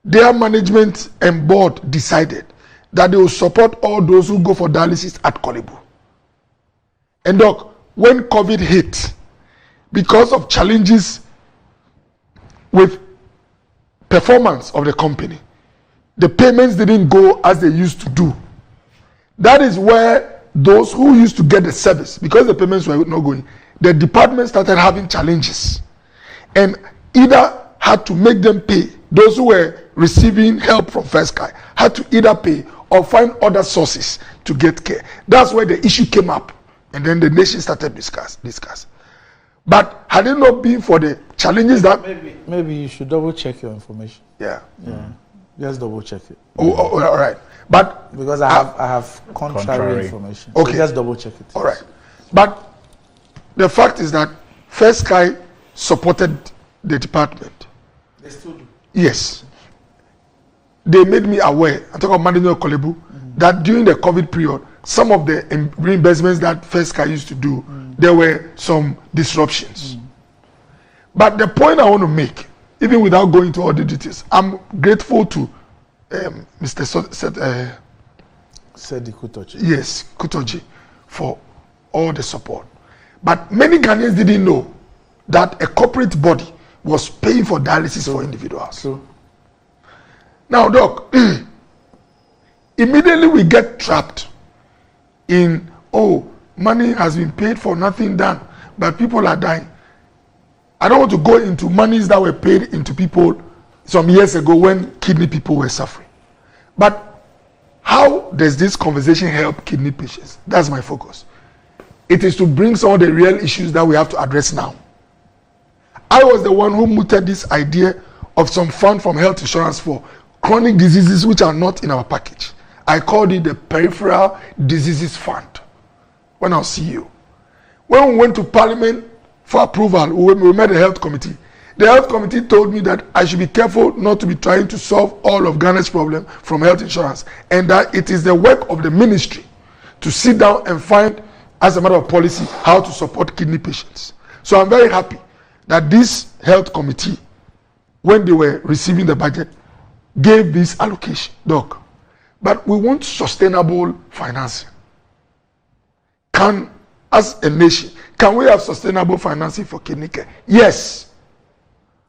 their management and board decided that they will support all those who go for dialysis at Korle Bu. And Doc, when COVID hit, because of challenges with performance of the company, the payments didn't go as they used to do. That is where those who used to get the service, because the payments were not going, the department started having challenges and either had to make them pay. Those who were receiving help from First Sky had to either pay or find other sources to get care. That's where the issue came up, and then the nation started discuss. But had it not been for the challenges that maybe you should double check your information. Yeah. Just double check it. Oh, all right. But because I have contrary information. Okay. So just double check it. All right. But the fact is that First Sky supported the department. They still do. Yes. They made me aware, I talk about Manager Kolebu, that during the COVID period, some of the reimbursements that First Sky used to do, there were some disruptions. But the point I want to make, even without going into all the details, I'm grateful to Mr. Sedi Kutoji. Yes, Kutoji, for all the support. But many Ghanaians didn't know that a corporate body was paying for dialysis for individuals. Now, Doc, immediately we get trapped in, money has been paid for, nothing done, but people are dying. I don't want to go into monies that were paid into people some years ago when kidney people were suffering. But how does this conversation help kidney patients? That's my focus. It is to bring some of the real issues that we have to address now. I was the one who mooted this idea of some fund from health insurance for chronic diseases which are not in our package. I called it the Peripheral Diseases Fund when I was CEO. When we went to Parliament for approval, we met the health committee. The health committee told me that I should be careful not to be trying to solve all of Ghana's problem from health insurance, and that it is the work of the ministry to sit down and find, as a matter of policy, how to support kidney patients. So I'm very happy that this health committee, when they were receiving the budget, gave this allocation, Doc. But we want sustainable financing. As a nation, can we have sustainable financing for kidney care? Yes.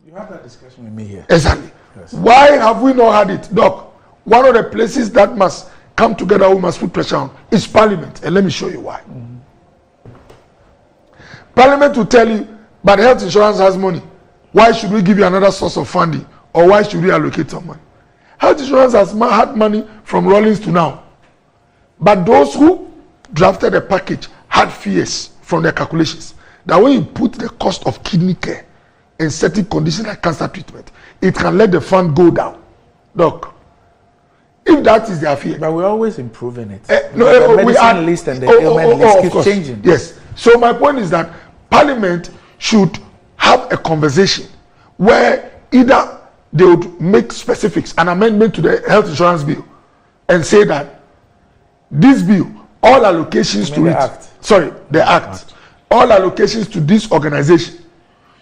You have that discussion with me here. Exactly. Yes. Why have we not had it, Doc? One of the places that must come together, we must put pressure on, is Parliament. And let me show you why. Parliament will tell you, but health insurance has money. Why should we give you another source of funding? Or why should we allocate some money? Health insurance has had money from Rawlings to now. But those who drafted the package had fears from their calculations that when you put the cost of kidney care in certain conditions like cancer treatment, it can let the fund go down. Doc, if that is their fear. But we're always improving it. The medicine list and the ailment list keeps changing. Yes. So my point is that Parliament should have a conversation where either they would make specifics, an amendment to the health insurance bill, and say that this bill, all allocations to it, the act, all allocations to this organization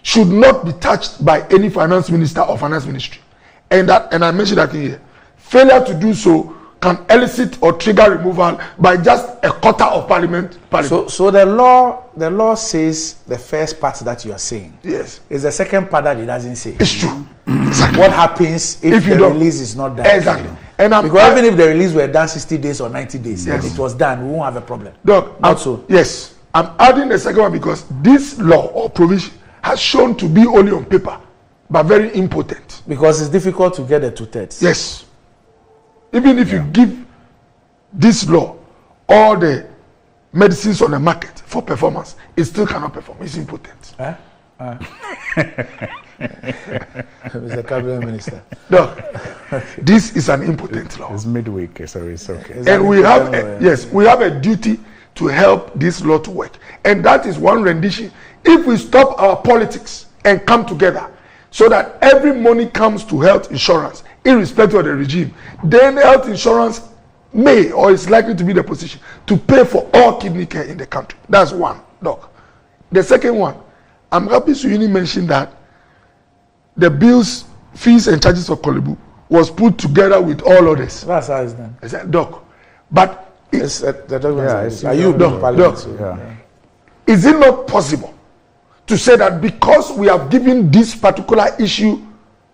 should not be touched by any finance minister or finance ministry. And I mentioned that here. Failure to do so can elicit or trigger removal by just a quarter of parliament. So the law says the first part that you are saying. Yes. Is the second part that it doesn't say. It's true. Exactly. What happens if the release is not done? Exactly. And because even if the release were done 60 days or 90 days, yes, and it was done, we won't have a problem. Doc, yes. I'm adding the second one because this law or provision has shown to be only on paper, but very impotent. Because it's difficult to get the 2/3. Yes. Even if you give this law all the medicines on the market for performance, it still cannot perform. It's impotent. Mr. Cabinet Minister. No, this is an impotent law. It's midweek, so it's okay. And we have, we have a duty to help this law to work. And that is one rendition. If we stop our politics and come together so that every money comes to health insurance, irrespective of the regime, then health insurance may or is likely to be the position to pay for all kidney care in the country. That's one, Doc. The second one, I'm happy Suyini mentioned that the bills, fees and charges of Kolebu was put together with all others. That's how it's done. I said, Doc, but is it not possible to say that because we have given this particular issue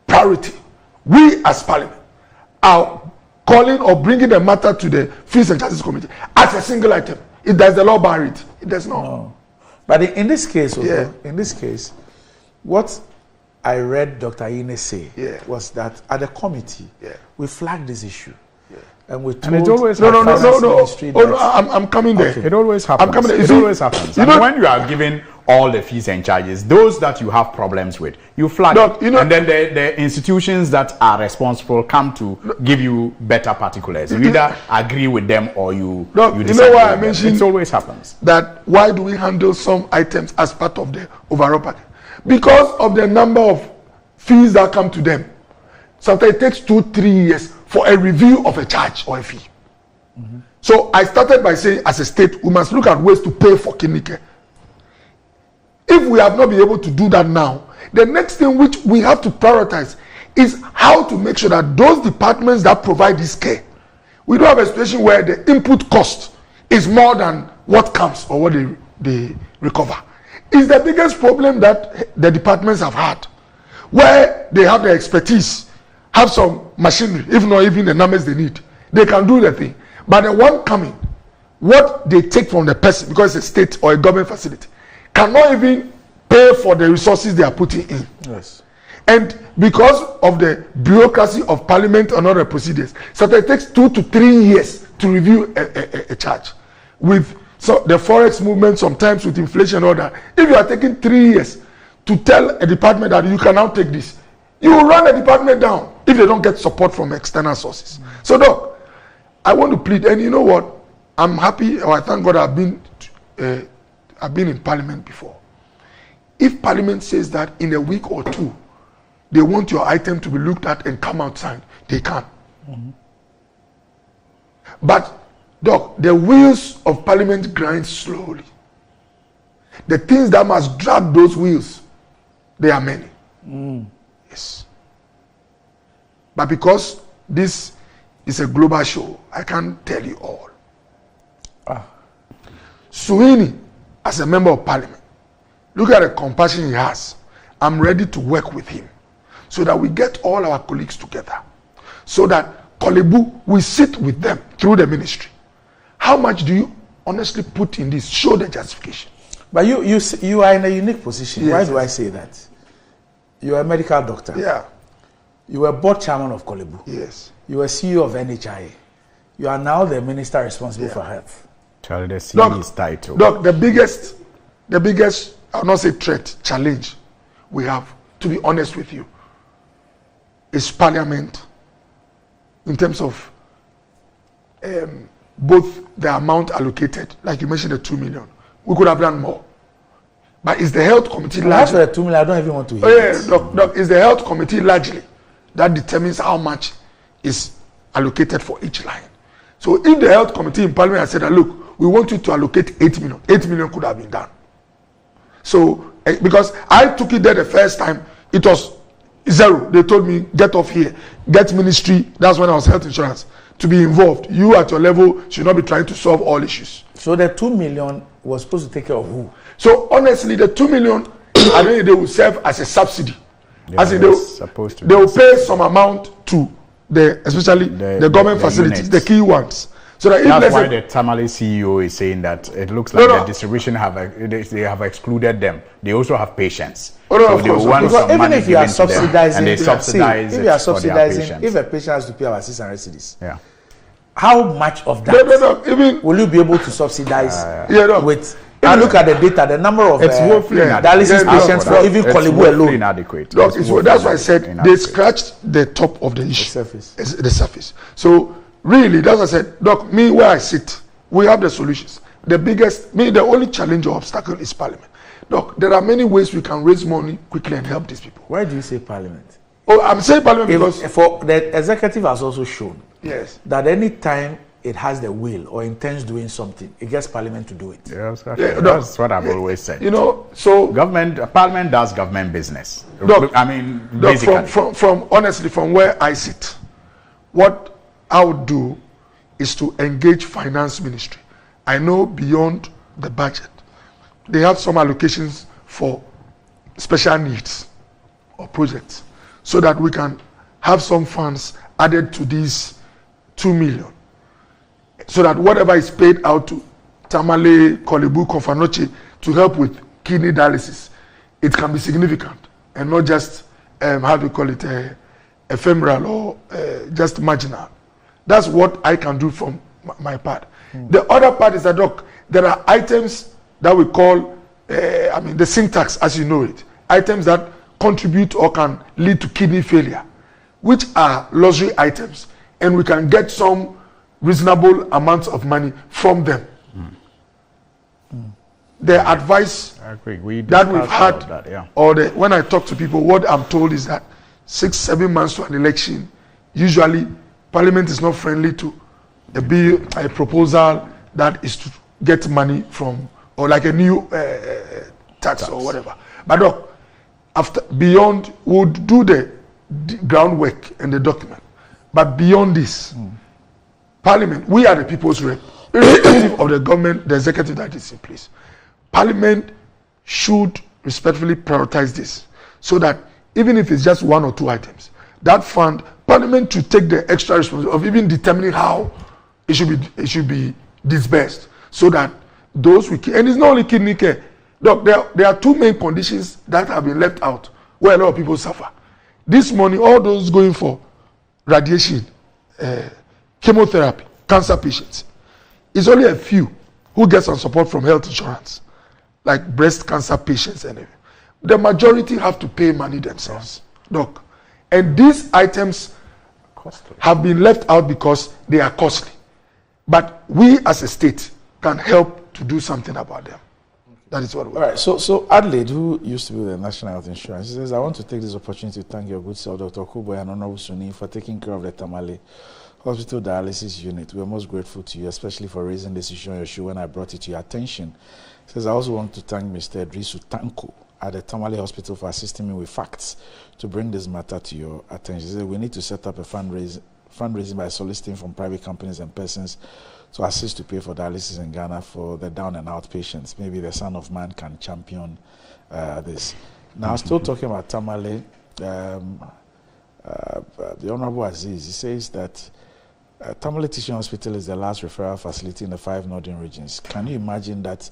priority, we as Parliament are calling or bringing the matter to the Fees and Charges Committee as a single item. Does the law bar it? It does not. No. But in this case, what I read Dr. Ine say was that at the committee, we flagged this issue. And we told it always no. I'm coming there. Okay. It always happens. I'm coming there. It always happens. And when you are given all the fees and charges, those that you have problems with, you flag it. And then the institutions that are responsible come to give you better particulars. You either agree with them or you disagree. You know why I mentioned it always happens. That why do we handle some items as part of the overall package? Because of the number of fees that come to them. Sometimes it takes 2-3 years for a review of a charge or a fee. So I started by saying, as a state, we must look at ways to pay for kidney care. If we have not been able to do that now, the next thing which we have to prioritize is how to make sure that those departments that provide this care, we don't have a situation where the input cost is more than what comes or what they recover. It's the biggest problem that the departments have had, where they have the expertise, have some machinery, if not even the numbers they need. They can do the thing. But the one coming, what they take from the person, because it's a state or a government facility, cannot even pay for the resources they are putting in. Yes. And because of the bureaucracy of parliament and other procedures, so it takes 2 to 3 years to review a charge. With the forex movement, sometimes with inflation and all that, if you are taking 3 years to tell a department that you can now take this, you will run the department down if they don't get support from external sources. So, Doc, I want to plead, and you know what? I'm happy, or I thank God I've been in Parliament before. If Parliament says that in a week or 2, they want your item to be looked at and come outside, they can. But, Doc, the wheels of Parliament grind slowly. The things that must drag those wheels, there are many. Yes. But because this is a global show, I can't tell you all. Suhuyini, as a member of Parliament, look at the compassion he has. I'm ready to work with him so that we get all our colleagues together, so that Korle Bu, we sit with them through the ministry. How much do you honestly put in this? Show the justification. But you are in a unique position. Yes. Why do I say that? You are a medical doctor. Yeah. You were board chairman of Korle Bu. Yes. You were CEO of NHIA. You are now the minister responsible for health. Charlie, the CEO is title. Doc, the biggest, I'll not say threat, challenge we have, to be honest with you, is Parliament in terms of both the amount allocated, like you mentioned, the 2 million. We could have done more. But is the health committee largely... After 2 million, I don't even want to hear it. Doc, is the health committee largely that determines how much is allocated for each line. So if the health committee in Parliament has said that, look, we want you to allocate 8 million, 8 million could have been done. So, because I took it there the first time, it was 0. They told me, get off here, get ministry, that's when I was health insurance, to be involved. You at your level should not be trying to solve all issues. So the 2 million was supposed to take care of who? So honestly, the 2 million, I think they will serve as a subsidy. Yeah, as in they will pay some amount to especially the government facilities, the key ones. So that that's why the Tamale CEO is saying that it looks like the distribution they have excluded them. They also have patients. So they want some even if you are subsidizing, and they subsidize if you are subsidizing, if a patient has to pay about 600 cedis, how much of that will you be able to subsidize with? I look at the data, the number of dialysis patients for even Korle Bu alone. Inadequate. That's why I said they scratched the top of the issue, the surface. So really, that's why I said, Doc, me where I sit, we have the solutions. The only challenge or obstacle is Parliament. Doc, there are many ways we can raise money quickly and help these people. Why do you say Parliament? Oh, I'm saying Parliament because for the executive has also shown that any time it has the will or intends doing something, it gets Parliament to do it. Yes, that's what I've always said. You know, so Parliament does government business. Doc, I mean, basically. From honestly, from where I sit, what I would do is to engage finance ministry. I know beyond the budget, they have some allocations for special needs or projects, so that we can have some funds added to these 2 million, so that whatever is paid out to Tamale, Kolebu, Kofanoche to help with kidney dialysis, it can be significant and not just how do you call it, ephemeral or just marginal. That's what I can do from my part. The other part is that, Doc, there are items that we call, the syntax as you know it, items that contribute or can lead to kidney failure, which are luxury items, and we can get some reasonable amounts of money from them. The advice that we've had, or when I talk to people, what I'm told is that 6-7 months to an election, usually Parliament is not friendly to a bill, a proposal that is to get money from, or like a new tax or whatever. But look, beyond, we'll do the groundwork and the document. But beyond this, Parliament, we are the people's rep, irrespective of the government, the executive that is in place. Parliament should respectfully prioritize this, so that even if it's just 1 or 2 items, that fund, Parliament should take the extra responsibility of even determining how it should be disbursed, so that those with, and it's not only kidney care. Look, there are 2 main conditions that have been left out where a lot of people suffer. This money, all those going for radiation, chemotherapy, cancer patients, it's only a few who get some support from health insurance, like breast cancer patients and everything. The majority have to pay money themselves. Look, and these items have been left out because they are costly. But we as a state can help to do something about them. That is what we. All right. So Adelaide, who used to be the National Health Insurance, says, I want to take this opportunity to thank your good self, Dr. Kuboy and Honorable Suni, for taking care of the Tamale Hospital Dialysis Unit. We are most grateful to you, especially for raising this issue on your show when I brought it to your attention. He says, I also want to thank Mr. Idrisu Tanko at the Tamale Hospital for assisting me with facts to bring this matter to your attention. He says, we need to set up a fundraising by soliciting from private companies and persons to assist to pay for dialysis in Ghana for the down and out patients. Maybe the Son of Man can champion this. Now, still talking about Tamale, the Honorable Aziz, he says that Tamale Teaching Hospital is the last referral facility in the 5 northern regions. Can you imagine that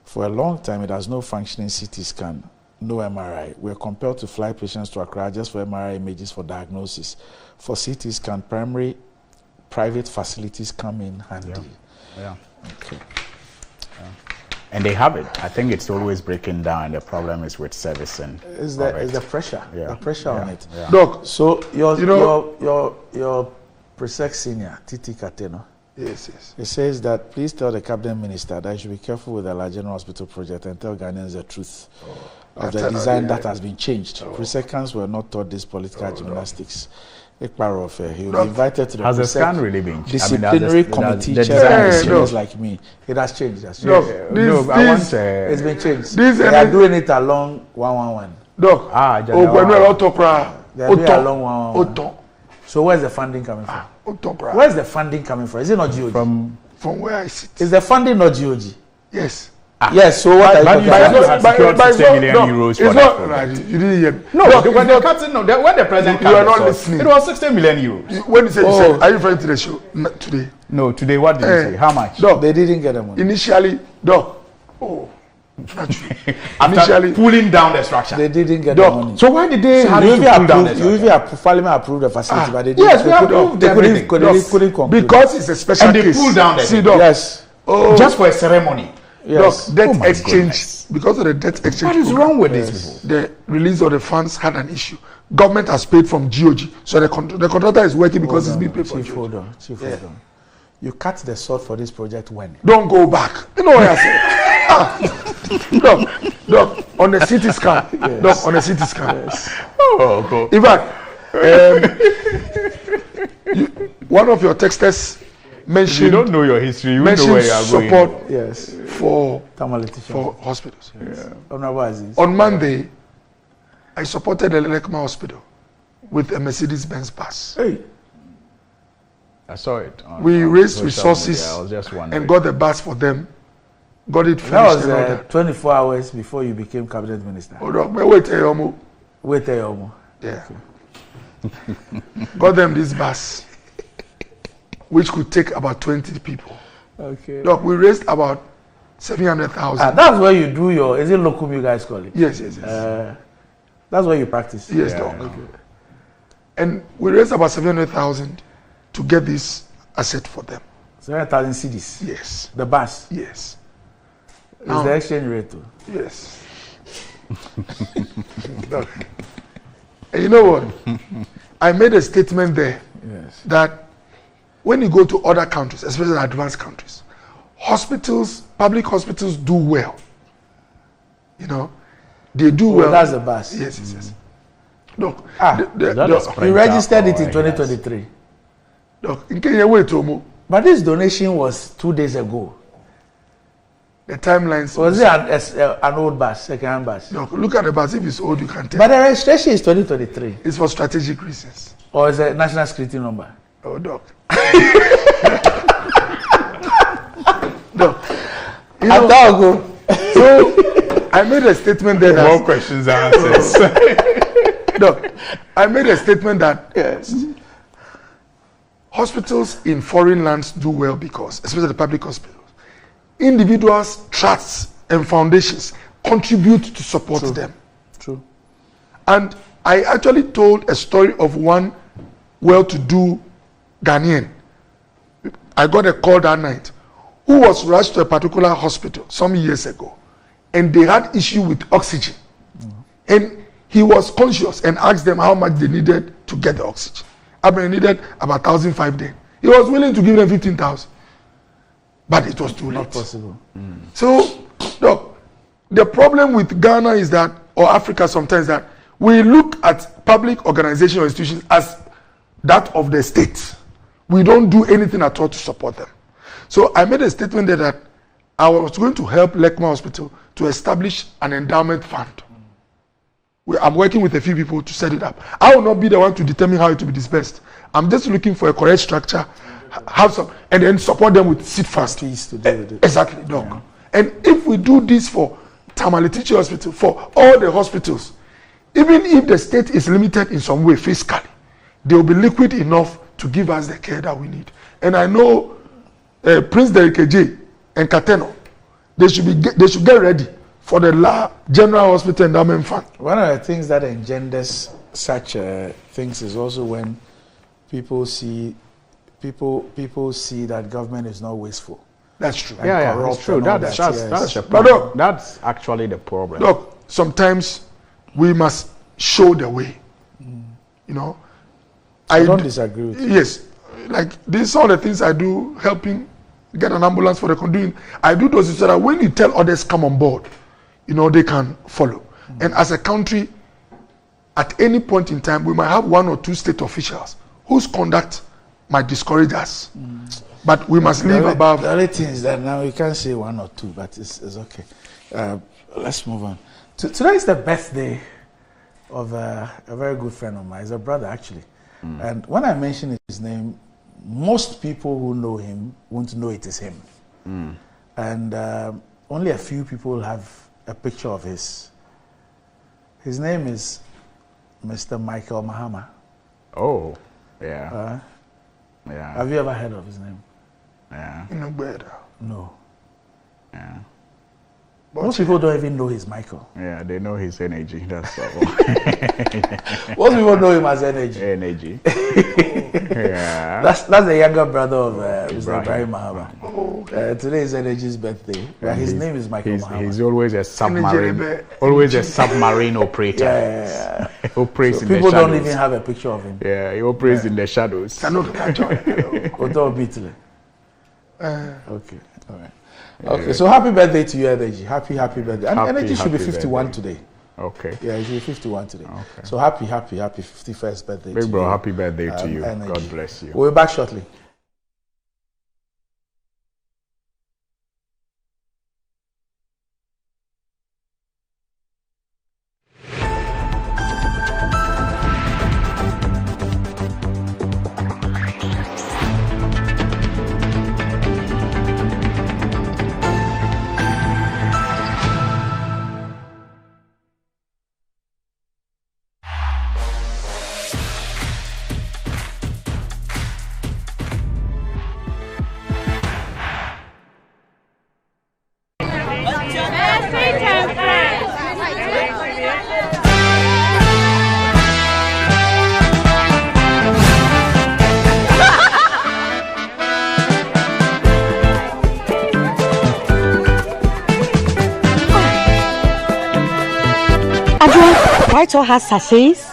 for a long time it has no functioning CT scan, no MRI? We're compelled to fly patients to Accra just for MRI images for diagnosis. For CT scan, primary private facilities come in handy. Yeah. Okay. And they have it. I think it's always breaking down. The problem is with servicing. Is the pressure? Yeah. The pressure on it. Yeah. Doc, so your Presec senior Titi Kateno. Yes. It says that please tell the cabinet minister that he should be careful with the La General Hospital project and tell Ghanaians the truth of the design that has been changed. Presecans were not taught this political gymnastics. He will be invited to the has the scan really been disciplinary committee chairs like me. It has changed. It's been changed. They are doing it along 111. Doc, they are along 111. So where's the funding coming from? Where's the funding coming from? Is it not GOG? From where I sit. Is the funding not GOG? Yes. Yes, so what are you secured 60 million euros for that project. You didn't hear me. When the president you are not listening. It was 60 million euros. When you said, are you referring to the show today? No, today what did you say? How much? Doc, they didn't get the money. Initially, after pulling down the structure. They didn't get the money. So why did they have to pull down the structure? Parliament approved the facility, but they didn't. Yes, we approved everything. Couldn't complete. Because it's a special case. And they pulled down the thing. Yes. Just for a ceremony. Yes. Debt exchange, because of the debt exchange. What is wrong with these people? The release of the funds had an issue. Government has paid from GOG, so the contractor is working because it's being paid from GOG. Hold on. You cut the sword for this project when? Don't go back. You know what I said? Doc, on the CT scan. Yes. Doc, on the CT scan. Yes. Oh, cool. In fact, one of your texters mentioned. You don't know your history. You know where you are going. Support, yes, for hospitals. Yeah. On Monday, I supported the Lekma Hospital with a Mercedes-Benz bus. Hey, I saw it. We raised resources and got the bus for them. Got it finished. That was 24 hours before you became cabinet minister. Hold on, wait a moment. Wait a moment. Yeah. Okay. got them this bus, which could take about 20 people. Okay. Look, we raised about 700,000. That's where you do your, is it locum you guys call it? Yes. That's where you practice? Yes, Doc. Okay. And we raised about 700,000 to get this asset for them. 700,000 cedis? Yes. The bus? Yes. Is the exchange rate too? Yes. And you know what? I made a statement there that when you go to other countries, especially advanced countries, hospitals, public hospitals do well. You know, they do well. That's the bus. Yes. Look, you registered it in 2023. Look, in Kenya, wait to but this donation was 2 days ago. The timelines. Was it an old bus, second-hand bus? Look at the bus. If it's old, you can tell. But the registration is 2023. It's for strategic reasons. Or is it a national security number? Oh, Doc. So I made a statement there. More questions and answers. I made a statement that hospitals in foreign lands do well because, especially the public hospitals, individuals, trusts, and foundations contribute to support them. True. And I actually told a story of one well-to-do Ghanaian. I got a call that night, who was rushed to a particular hospital some years ago, and they had issue with oxygen. And he was conscious and asked them how much they needed to get the oxygen. I mean, needed about 1,005 then. He was willing to give them 15,000. But it was too late. Not possible. So, look, the problem with Ghana is that, or Africa sometimes, that we look at public organizations or institutions as that of the state. We don't do anything at all to support them. So I made a statement there that I was going to help Lekma Hospital to establish an endowment fund. I'm working with a few people to set it up. I will not be the one to determine how it will be dispersed. I'm just looking for a correct structure, have some, and then support them with seed funds. To do with it. Exactly, Doc. Yeah. And if we do this for Tamale Teaching Hospital, for all the hospitals, even if the state is limited in some way fiscally, they will be liquid enough to give us the care that we need. And I know Prince Derek J and Kateno, they should get ready for the General Hospital Endowment Fund. One of the things that engenders such things is also when people see that government is not wasteful. That's true. Yeah, that's true. That's actually the problem. Look, sometimes we must show the way. You know, I don't disagree with you. Yes, like these are the things I do, helping get an ambulance for the conduit. I do those so that when you tell others come on board, you know, they can follow. And as a country, at any point in time, we might have 1 or 2 state officials whose conduct might discourage us. But we must live above. The only thing is that now we can't say 1 or 2, but it's okay. Let's move on. Today is the birthday of a very good friend of mine. He's a brother, actually. And when I mention his name, most people who know him won't know it is him. And only a few people have a picture of his. His name is Mr. Michael Mahama. Oh, yeah. Yeah. Have you ever heard of his name? Yeah. No. Yeah. But most people don't even know he's Michael. Yeah, they know his energy. That's all. Most people know him as energy. Energy. Yeah. That's the younger brother of Mr. Ibrahim Mahama. Today is Energy's birthday. Yeah, his name is Michael Mahama. He's always a submarine operator. Yeah. He operates in the shadows. People don't even have a picture of him. Yeah, he operates in the shadows. Okay, all right. Okay, so happy birthday to you, Energy. Happy birthday. And Energy should be 51 birthday. today. Okay. Yeah, he should be 51 today. Okay. So happy 51st birthday Big to bro, you. happy birthday to you. Energy. God bless you. We'll be back shortly. Frytol has sachets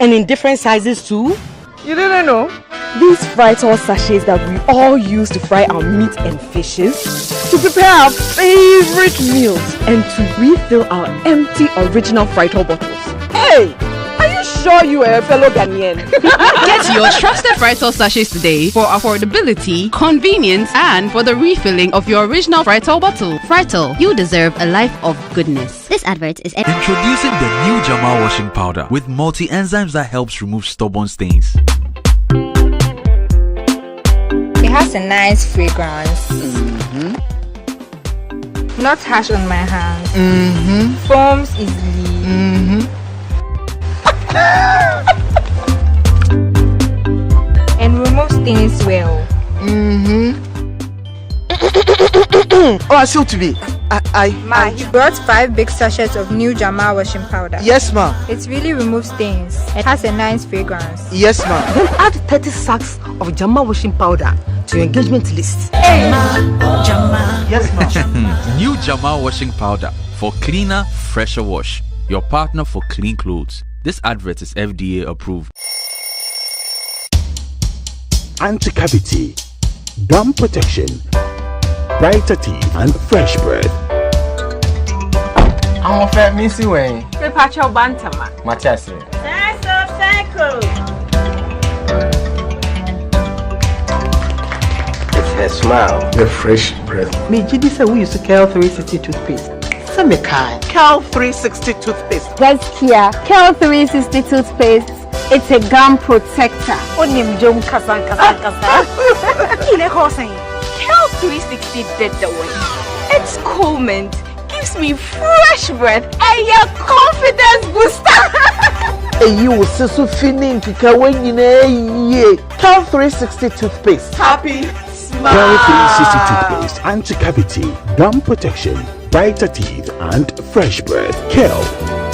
and in different sizes too. You didn't know? These Frytol sachets that we all use to fry our meat and fishes, to prepare our favorite meals, and to refill our empty original Frytol bottles. Hey! Are you sure you are a fellow Ghanaian? Get your trusted Frytol sachets today for affordability, convenience, and for the refilling of your original Frytol bottle. Frytol, you deserve a life of goodness. This advert is introducing the new Jamal washing powder with multi-enzymes that helps remove stubborn stains. It has a nice fragrance. Not harsh on my hands. Foams easily. And remove stains well. Oh, I still to be. Ma, you brought 5 big sachets of new Jamal washing powder. Yes, ma. It really removes stains. It has a nice fragrance. Yes, ma. Then add 30 sacks of Jamal washing powder to your engagement list. Hey, Jamal. Yes, ma. New Jamal washing powder for cleaner, fresher wash. Your partner for clean clothes. This advert is FDA approved. Anti-cavity, gum protection, brighter teeth, and fresh breath. I'm a fair missy way. Repacho Bantama. Machasi. It's her smile. The fresh breath. Me, Jidi said we used to Kel 360 toothpaste. Kel 360 toothpaste. That's Kia. Kel 360 toothpaste. It's a gum protector. Kel 360 did the way. It's cool mint. Gives me fresh breath and your confidence booster. You will see so feeling kika when you know Kel 360 toothpaste. Happy smile. Kel 360 toothpaste, anti-cavity, gum protection, brighter teeth, and fresh breath. Kel,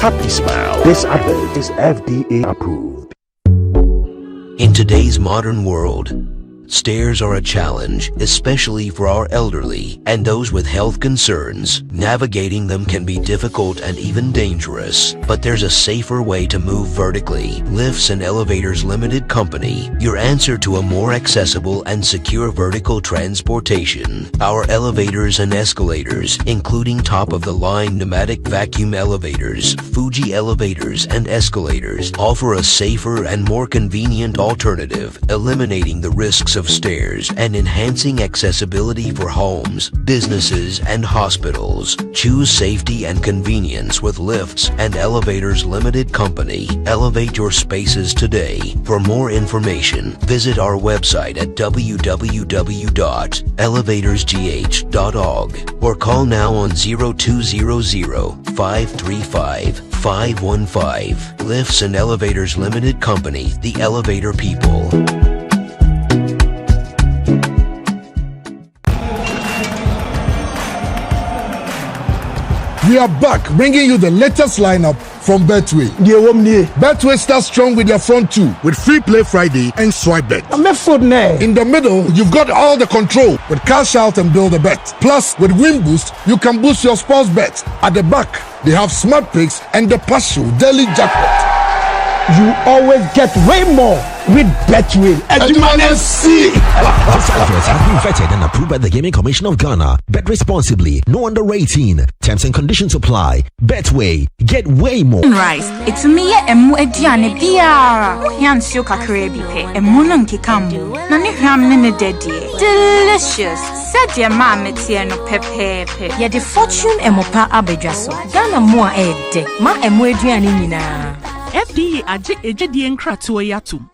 happy smile. This advert is FDA approved. In today's modern world, stairs are a challenge, especially for our elderly and those with health concerns. Navigating them can be difficult and even dangerous, but there's a safer way to move vertically. Lifts and Elevators Limited Company, your answer to a more accessible and secure vertical transportation. Our elevators and escalators, including top-of-the-line pneumatic vacuum elevators, Fuji elevators and escalators, offer a safer and more convenient alternative, eliminating the risks of stairs and enhancing accessibility for homes, businesses, and hospitals. Choose safety and convenience with Lifts and Elevators Limited Company. Elevate your spaces today. For more information, visit our website at www.elevatorsgh.org or call now on 0200-535-515. Lifts and Elevators Limited Company, the elevator people. We are back bringing you the latest lineup from Betway. Betway starts strong with their front two with Free Play Friday and Swipe Bet. In the middle, you've got all the control with Cash Out and Build a Bet. Plus, with Win Boost, you can boost your sports bet. At the back, they have Smart Picks and the partial daily jackpot. You always get way more with Betway. This advert has been vetted and approved by the Gaming Commission of Ghana. Bet responsibly. No under 18. Terms and conditions apply. Betway. Get way more. Rice. It's me emu ediane biara. Yansio kakre bipe. Emu no nkikamu. Na ne hwam ne dedie. Delicious. Said your mama tie no pepepe. Ya the fortune emopa abedwaso. Ghana mo a ede. Ma emu eduane nyina. FDA aje ejedi nkratoa yatum.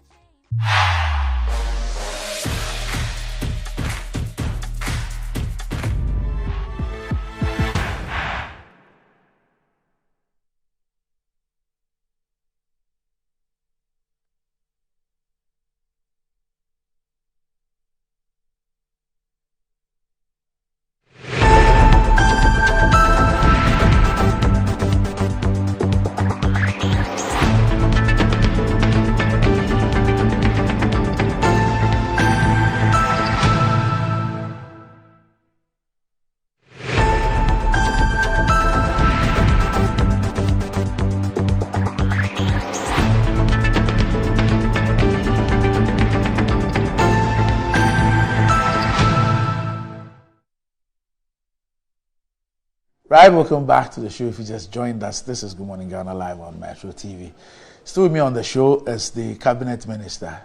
Right, welcome back to the show. If you just joined us, this is Good Morning Ghana live on Metro TV. Still with me on the show is the Cabinet Minister,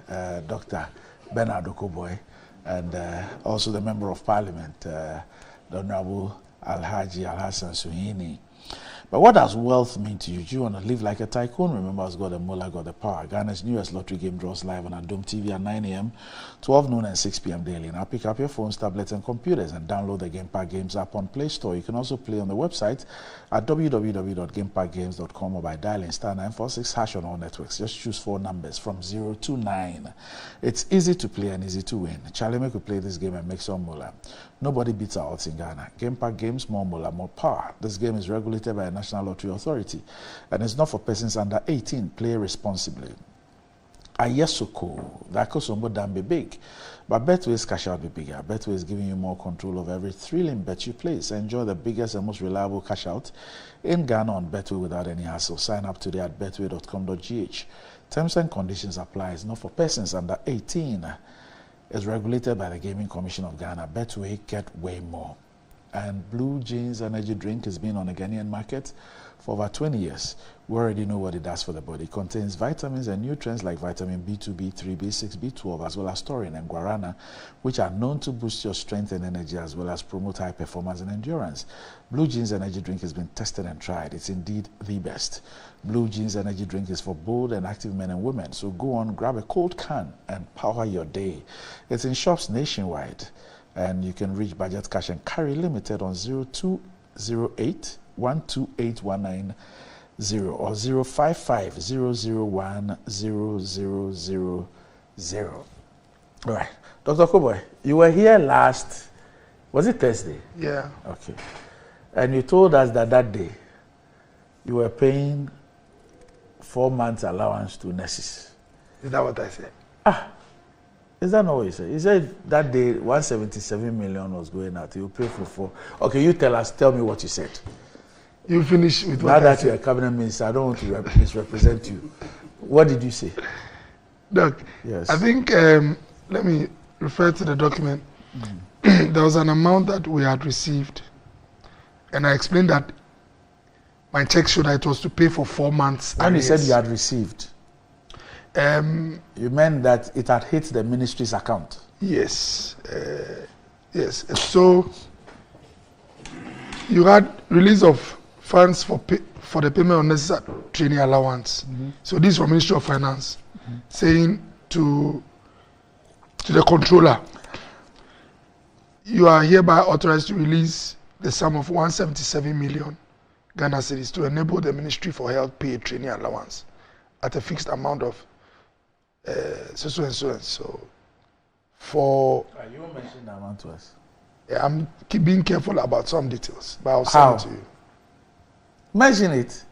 Dr. Bernard Okoboy, and also the Member of Parliament, the Honorable Alhaji Alhassan Suhuyini. But what does wealth mean to you? Do you want to live like a tycoon? Remember, it's got the mullah, got the power. Ghana's newest lottery game draws live on Adom TV at 9 a.m., 12 noon and 6 p.m. daily. Now pick up your phones, tablets and computers and download the Game Park Games app on Play Store. You can also play on the website at www.gameparkgames.com or by dialing *946# on all networks. Just choose 4 numbers from 0 to 9. It's easy to play and easy to win. Charlie make we play this game and make some mullah. Nobody beats our odds in Ghana. Game Park Games, more mullah, more power. This game is regulated by a National Lottery Authority and it's not for persons under 18. Play responsibly. Ayesoko, that could somewhat be big, but Betway's cash out be bigger. Betway is giving you more control of every thrilling bet you place. Enjoy the biggest and most reliable cash out in Ghana on Betway without any hassle. Sign up today at betway.com.gh. Terms and conditions apply. It's not for persons under 18. It's regulated by the Gaming Commission of Ghana. Betway, get way more. And Blue Jeans energy drink has been on the Ghanaian market for over 20 years. We already know what it does for the body. It contains vitamins and nutrients like vitamin B2, B3, B6, B12, as well as taurine and guarana, which are known to boost your strength and energy as well as promote high performance and endurance. Blue Jeans energy drink has been tested and tried. It's indeed the best. Blue Jeans energy drink is for bold and active men and women. So go on, grab a cold can and power your day. It's in shops nationwide. And you can reach Budget Cash and Carry Limited on 0208 128190 or 055 001 0000. All right. Dr. Okoboy, you were here last, was it Thursday? Yeah. Okay. And you told us that day you were paying 4 months allowance to nurses. Is that what I said? Is that not what you said? You said that day 177 million was going out. You pay for 4. Okay, you tell me what you said. You finish with what now I that said. you're a cabinet minister, I don't want to misrepresent you. What did you say? Look, yes. I think, let me refer to the document. There was an amount that we had received, and I explained that my check showed that it was to pay for 4 months. And you said you had received. You meant that it had hit the ministry's account? Yes. Yes. So you had release of funds for the payment of necessary training allowance. So this from Ministry of Finance saying to the controller, you are hereby authorized to release the sum of 177 million Ghana cedis to enable the Ministry for Health pay training allowance at a fixed amount of so and so and so. For you won't mention the amount to us. I'm being careful about some details, but I'll send it to you. Mention it.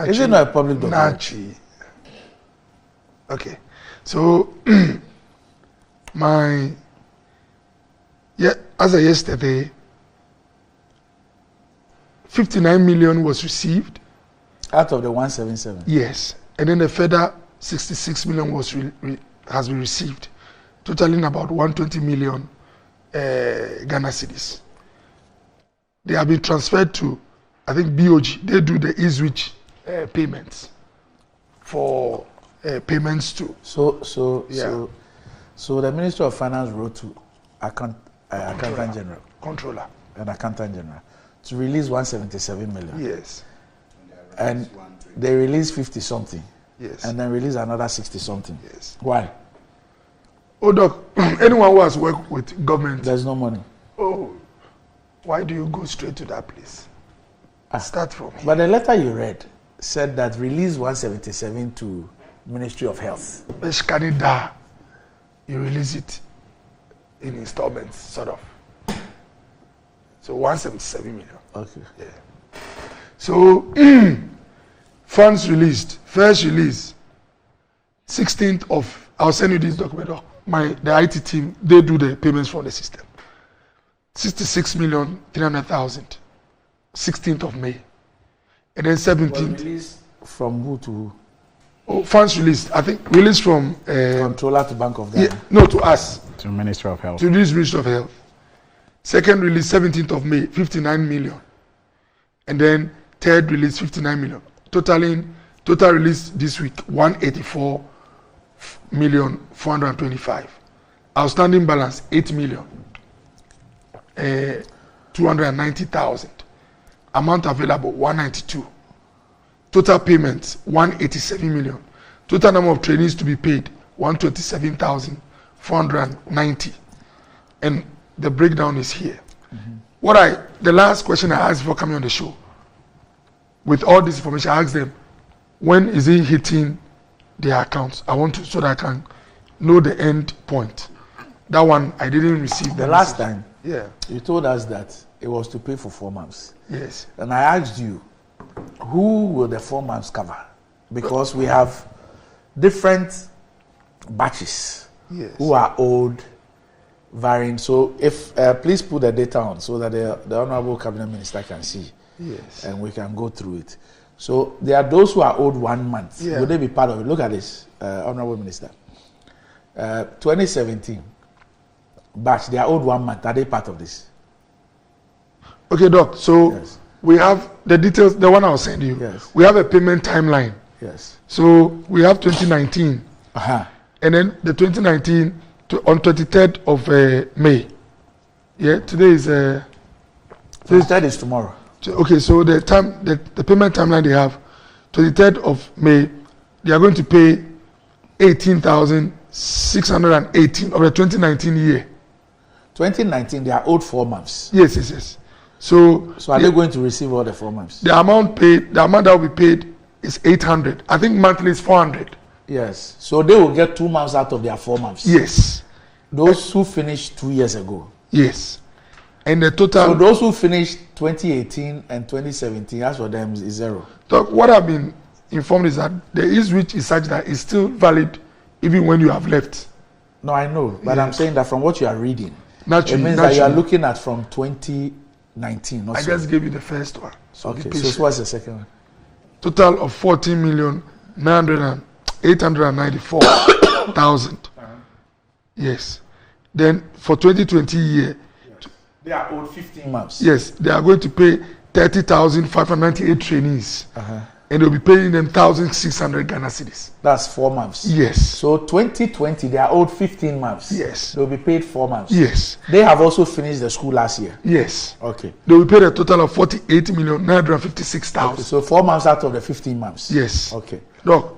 Is it not a public document? Nachi. Okay. So as of yesterday, 59 million was received. Out of the 177? Yes. And then a further 66 million has been received, totaling about 120 million Ghana cedis. They have been transferred to, I think, BOG. They do the e-switch payments for payments too. So the Ministry of Finance wrote to Accountant General, Controller, and Accountant General to release 177 million. Yes. And they released 50 something. Yes. And then release another 60 something. Yes. Why? Oh, Doc, anyone who has worked with government. There's no money. Oh, why do you go straight to that place? Start from here. But the letter you read said that release 177 to Ministry of Health. Canada, you release it in installments, sort of. So 177 million. Okay. Yeah. So funds released. First release, 16th of, I'll send you this document. The IT team, they do the payments from the system. 66,300,000, 16th of May. And then 17th. Released from who to who? Oh, funds released. I think released from Controller to Bank of Ghana. Yeah, no, to us. To Ministry of Health. To this Ministry of Health. Second release, 17th of May, 59 million. And then third release 59 million. Total release this week 184,425,000. Outstanding balance 8,290,000. Amount available 192. Total payments 187 million. Total number of trainees to be paid 127,490. And the breakdown is here. The last question I asked before coming on the show, with all this information, I asked them, when is it hitting their accounts? I want to, so that I can know the end point. That one, I didn't receive the last time. Yeah. You told us that it was to pay for 4 months. Yes. And I asked you, who will the 4 months cover? Because we have different batches who are old, varying. So if please put the data on so that the Honorable Cabinet Minister can see. Yes. And we can go through it. So there are those who are owed 1 month. Yeah. Will they be part of it? Look at this, Honorable Minister. 2017 batch, they are owed 1 month. Are they part of this? Okay, Doc. So we have the details, the one I'll send you. Yes. We have a payment timeline. Yes. So we have 2019. And then the 2019 on 23rd of May. Yeah, today is 23rd is tomorrow. Okay, so the payment timeline they have, 23rd of May, they are going to pay 18,618 of the 2019 year. 2019, they are owed 4 months. Yes. So are they going to receive all the 4 months? The amount that will be paid is 800. I think monthly is 400. Yes. So they will get 2 months out of their 4 months. Yes. Those who finished 2 years ago. Yes. And the total. So those who finished 2018 and 2017, as for them, is zero. So what I've been informed is that the age which is such that it's still valid even when you have left. No, I know, but I'm saying that from what you are reading, naturally, it means that you are looking at from 2019. I just gave you the first one. So okay, so what's the second one? Total of 14,894,000. Yes. Then for 2020 year, they are owed 15 months. Yes, they are going to pay 30,598 trainees. And they'll be paying them 1,600 Ghana cedis. That's 4 months. Yes. So 2020, they are owed 15 months. Yes. They'll be paid 4 months. Yes. They have also finished the school last year. Yes. Okay. They will pay a total of 48,956,000. Okay, so 4 months out of the 15 months. Yes. Okay. Look,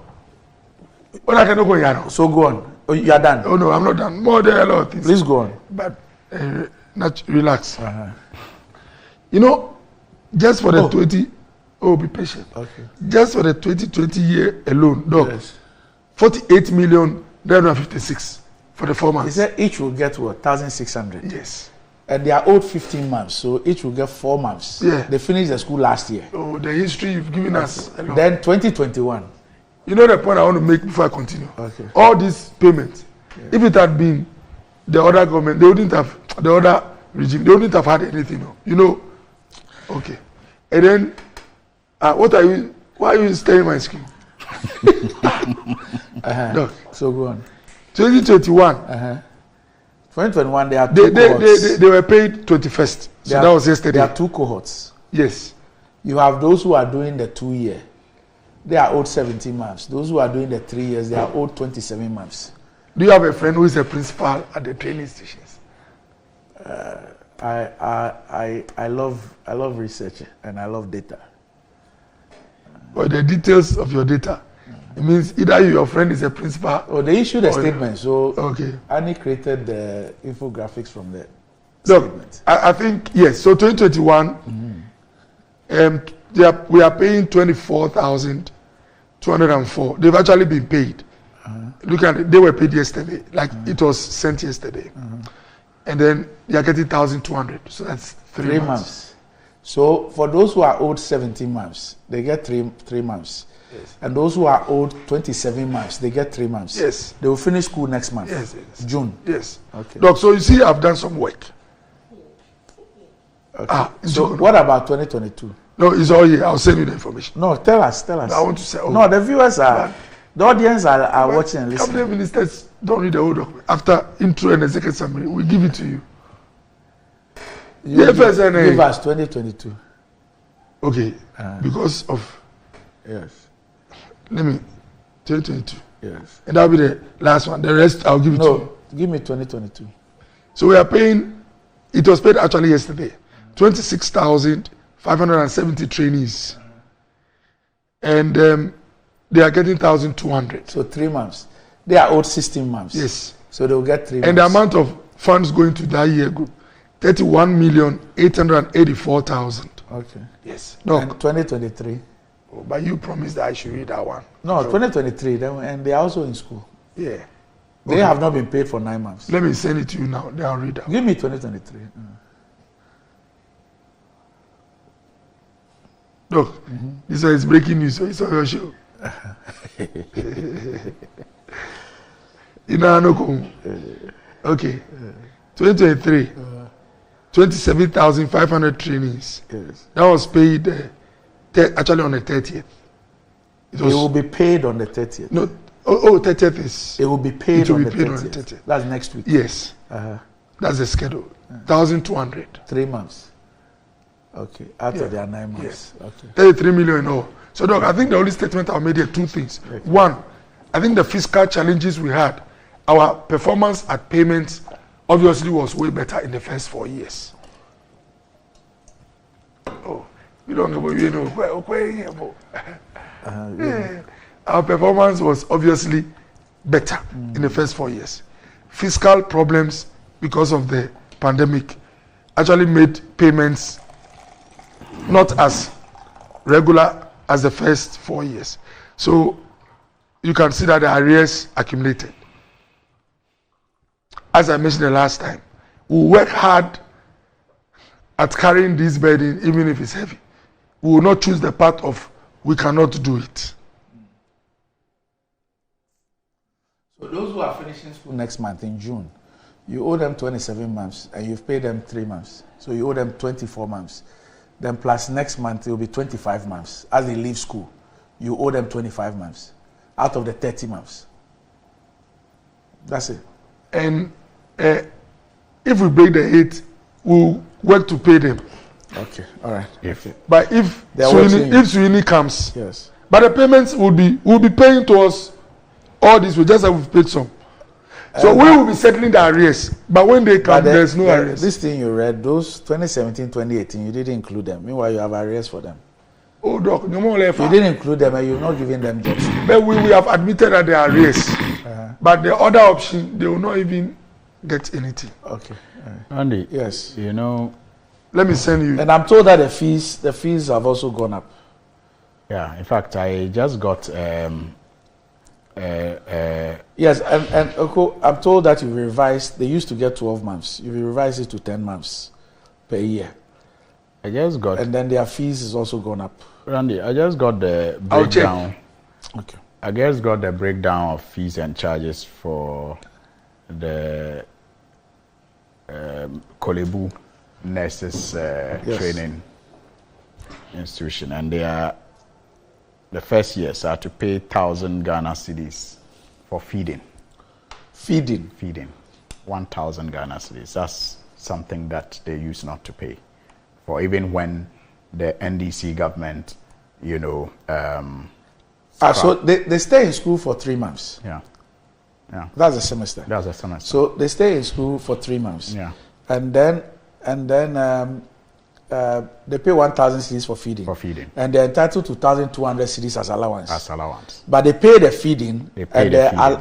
what I cannot go here. So go on. Oh, you are done. Oh no, I'm not done. More than a lot of things. Please go on. But not relax. You know, just for the 20. Oh, be patient. Okay. Just for the 2020 year alone, Doc, 48,956 for the 4 months. He said each will get what? 1,600. Yes. And they are owed 15 months, so each will get 4 months. Yeah. They finished the school last year. Oh, the history you've given us. Alone. Then 2021. You know the point I want to make before I continue. Okay. All these payments, if it had been the other government, they wouldn't have, the other regime, they wouldn't have had anything. You know. Okay. And then, what are you? Why are you staring my screen? Look. So go on. 2021. 2021, there are two cohorts. They were paid 21st. So that was yesterday. There are 2 cohorts. Yes. You have those who are doing the 2 year. They are owed 17 months. Those who are doing the 3 years, they are owed 27 months. Do you have a friend who is a principal at the training stations? I love research and I love data. But the details of your data, it means either your friend is a principal. Oh, they issued a statement. So okay. Annie created the infographics from the statement. I think yes. So 2021, we are paying 24,204. They've actually been paid. Look at it. They were paid yesterday. Like it was sent yesterday. And then they are getting 1,200. So that's 3 months. So for those who are owed 17 months, they get 3 months. Yes. And those who are owed 27 months, they get 3 months. Yes. They will finish school next month. Yes. June. Yes. Okay. Doc, so you see, I've done some work. Okay. So what about 2022? No, it's all here. I'll send you the information. No, tell us. I want to say. No, the viewers are, the audience are watching and listening. Cabinet ministers don't read the whole document. After intro and executive summary, we give it to you. Give us 2022. Okay, because of... Yes. Let me... 2022. Yes. And that'll be the last one. The rest, I'll give it to you. No, give me 2022. So we are paying... It was paid actually yesterday. 26,570 trainees. And they are getting 1,200. So 3 months. They are owed 16 months. Yes. So they will get 3 months. And the amount of funds going to that year group, 31,884,000. Okay. Yes. No. And 2023. Oh, but you promised that I should read that one. No, 2023. And they are also in school. Yeah. They have not been paid for 9 months. Let me send it to you now. Then I'll read that. Give me 2023. Look, this one is breaking news, so it's on your show. Okay. 2023. 27,500 trainees. Yes. That was paid actually on the 30th. It will be paid on the 30th. No, 30th is... It will be paid, on the 30th. That's next week. Yes. That's the schedule. 1,200. 3 months. Okay. After their 9 months. Yes. Okay. 33 million in all. So, Doc, I think the only statement I made here, 2 things. Okay. One, I think the fiscal challenges we had, our performance at payments obviously was way better in the first 4 years. Oh, you don't know, you know, our performance was obviously better in the first 4 years. Fiscal problems because of the pandemic actually made payments not as regular as the first 4 years. So you can see that the arrears accumulated. As I mentioned the last time, we work hard at carrying this burden even if it's heavy. We will not choose the path of we cannot do it. So those who are finishing school next month in June, you owe them 27 months and you've paid them 3 months. So you owe them 24 months. Then plus next month it will be 25 months. As they leave school, you owe them 25 months out of the 30 months. That's it. And if we break the 8, we'll work to pay them. Okay, all right. But if Sweeney comes, yes. But the payments will be paying to us all this. We just have we've paid some. So we will be settling the arrears. But when they come, there's no arrears. This thing you read, those 2017, 2018, you didn't include them. Meanwhile, you have arrears for them. Oh, Doc, no more left. You didn't include them and you're not giving them jobs. But we have admitted that they are arrears. But the other option, they will not even get anything. Okay. Andy, yes. You know, let me send you. And I'm told that the fees have also gone up. Yeah, in fact, I just got. Yes, and I'm told that you revised. They used to get 12 months. You revised it to 10 months per year. I just got. And then their fees is also gone up. Randy, I just got the breakdown. Okay. I just got the breakdown of fees and charges for the Kolebu Nurses Training Institution, and they are the first years are to pay 1,000 Ghana cedis for feeding. Feeding. 1,000 Ghana cedis. That's something that they used not to pay for, even when the NDC government, so they stay in school for 3 months. Yeah. That's a semester. So they stay in school for 3 months. Yeah. And then they pay 1,000 cedis for feeding. And they're entitled to 1,200 cedis as allowance. But they pay the feeding,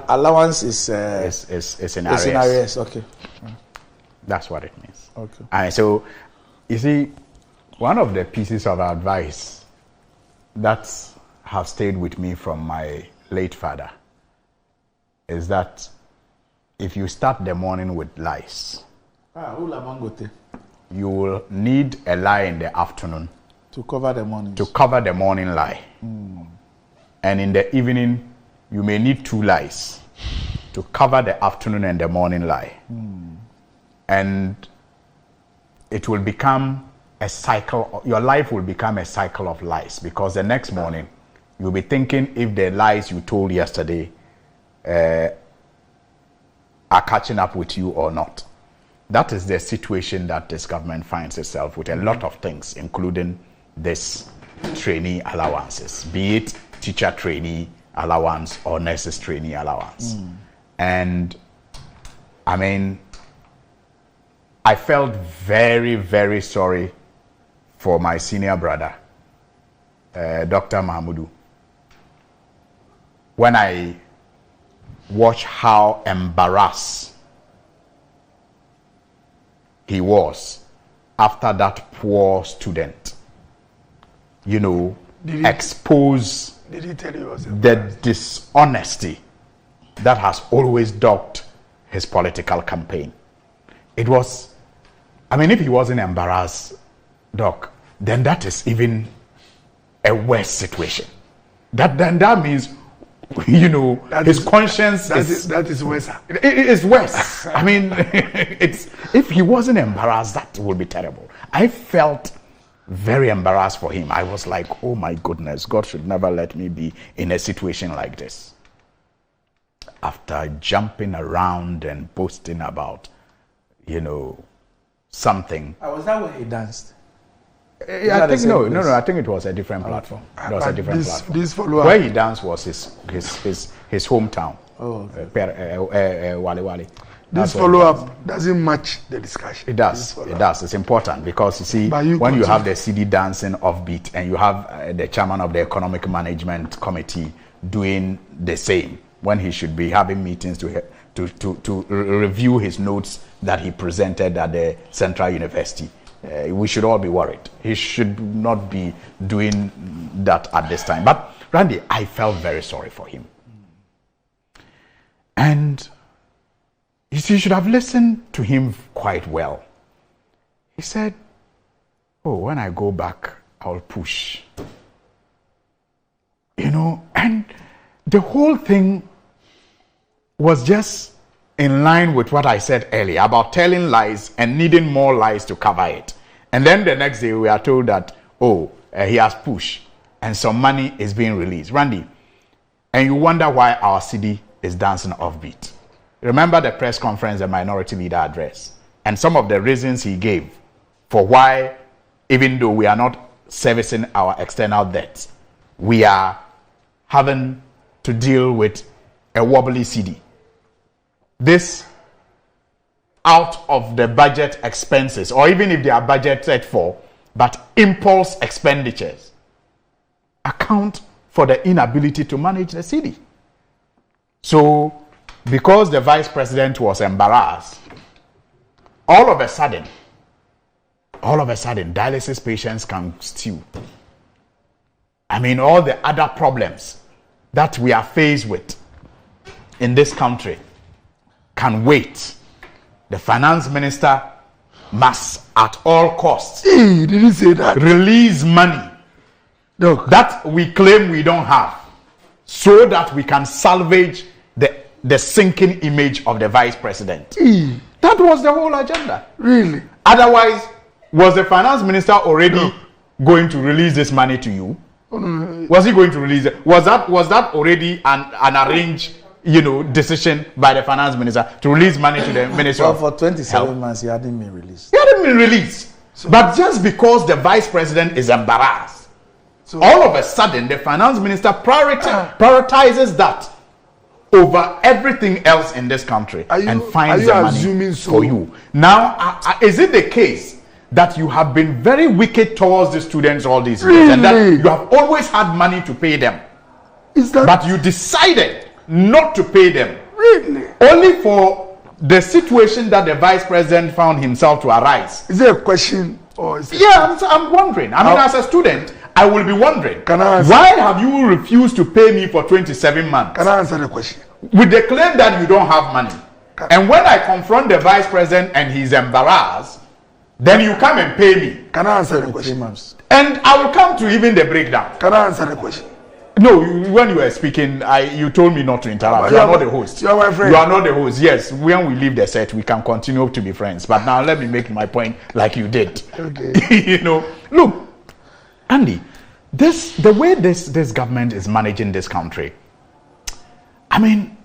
allowance is in arrears. In arrears. Okay. That's what it means. Okay. And so, you see, one of the pieces of advice that have stayed with me from my late father is that if you start the morning with lies, you will need a lie in the afternoon to cover the morning. Lie. And in the evening, you may need 2 lies to cover the afternoon and the morning lie. And it will become a cycle. Your life will become a cycle of lies, because the next morning you'll be thinking if the lies you told yesterday are catching up with you or not. That is the situation that this government finds itself with a lot of things, including this trainee allowances, be it teacher trainee allowance or nurses trainee allowance. And I mean, I felt very, very sorry for my senior brother, Dr. Mahmoudou, when I watched how embarrassed he was after that poor student, you know, expose Did he tell you the dishonesty that has always dogged his political campaign? It was, I mean, if he wasn't embarrassed, Doc, then that is even a worse situation. That means, you know, his conscience that is worse. It is worse. I mean, if he wasn't embarrassed, that would be terrible. I felt very embarrassed for him. I was like, oh my goodness, God should never let me be in a situation like this. After jumping around and boasting about, you know, something. Was that where he danced? I think no. I think it was a different platform. It was a different platform. This follow-up. Where he danced was his hometown. Oh, okay. Wale Wale. This follow-up doesn't match the discussion. It does. It does. It's important because you see, when you have the CD dancing offbeat and you have the chairman of the Economic Management Committee doing the same, when he should be having meetings to review his notes that he presented at the Central University. We should all be worried. He should not be doing that at this time. But Randy, I felt very sorry for him. And you see, you should have listened to him quite well. He said, oh, when I go back, I'll push. You know, and the whole thing was just in line with what I said earlier about telling lies and needing more lies to cover it. And then the next day we are told that, he has pushed and some money is being released. Randy, and you wonder why our city is dancing offbeat. Remember the press conference the minority leader addressed and some of the reasons he gave for why, even though we are not servicing our external debts, we are having to deal with a wobbly city. This out of the budget expenses, or even if they are budgeted for, but impulse expenditures account for the inability to manage the city. So, because the vice president was embarrassed, all of a sudden, dialysis patients can stew. I mean, all the other problems that we are faced with in this country can wait. The finance minister must, at all costs, didn't say that. Release money that we claim we don't have, so that we can salvage the sinking image of the vice president. That was the whole agenda. Really? Otherwise, was the finance minister already going to release this money to you? Was he going to release it? Was that already an arranged, decision by the finance minister to release money to the minister? Well, for 27 months, he hadn't been released. But just because the vice president is embarrassed, all of a sudden the finance minister prioritizes that over everything else in this country and finds the money for you. Now, is it the case that you have been very wicked towards the students all these years and that you have always had money to pay them, but you decided not to pay them only for the situation that the vice president found himself to arise? Is there a question or is it I'm wondering. I mean, as a student, I will be wondering, why have you refused to pay me for 27 months? Can I answer the question? With the claim that you don't have money. And when I confront the vice president and he's embarrassed, then you come and pay me. Can I answer the question? And I will come to even the breakdown. Can I answer the question? No, when you were speaking, you told me not to interrupt. You are not the host. You are my friend. You are not the host. Yes, when we leave the set, we can continue to be friends. But now let me make my point like you did. Okay. Look, Andy, the way this government is managing this country, I mean,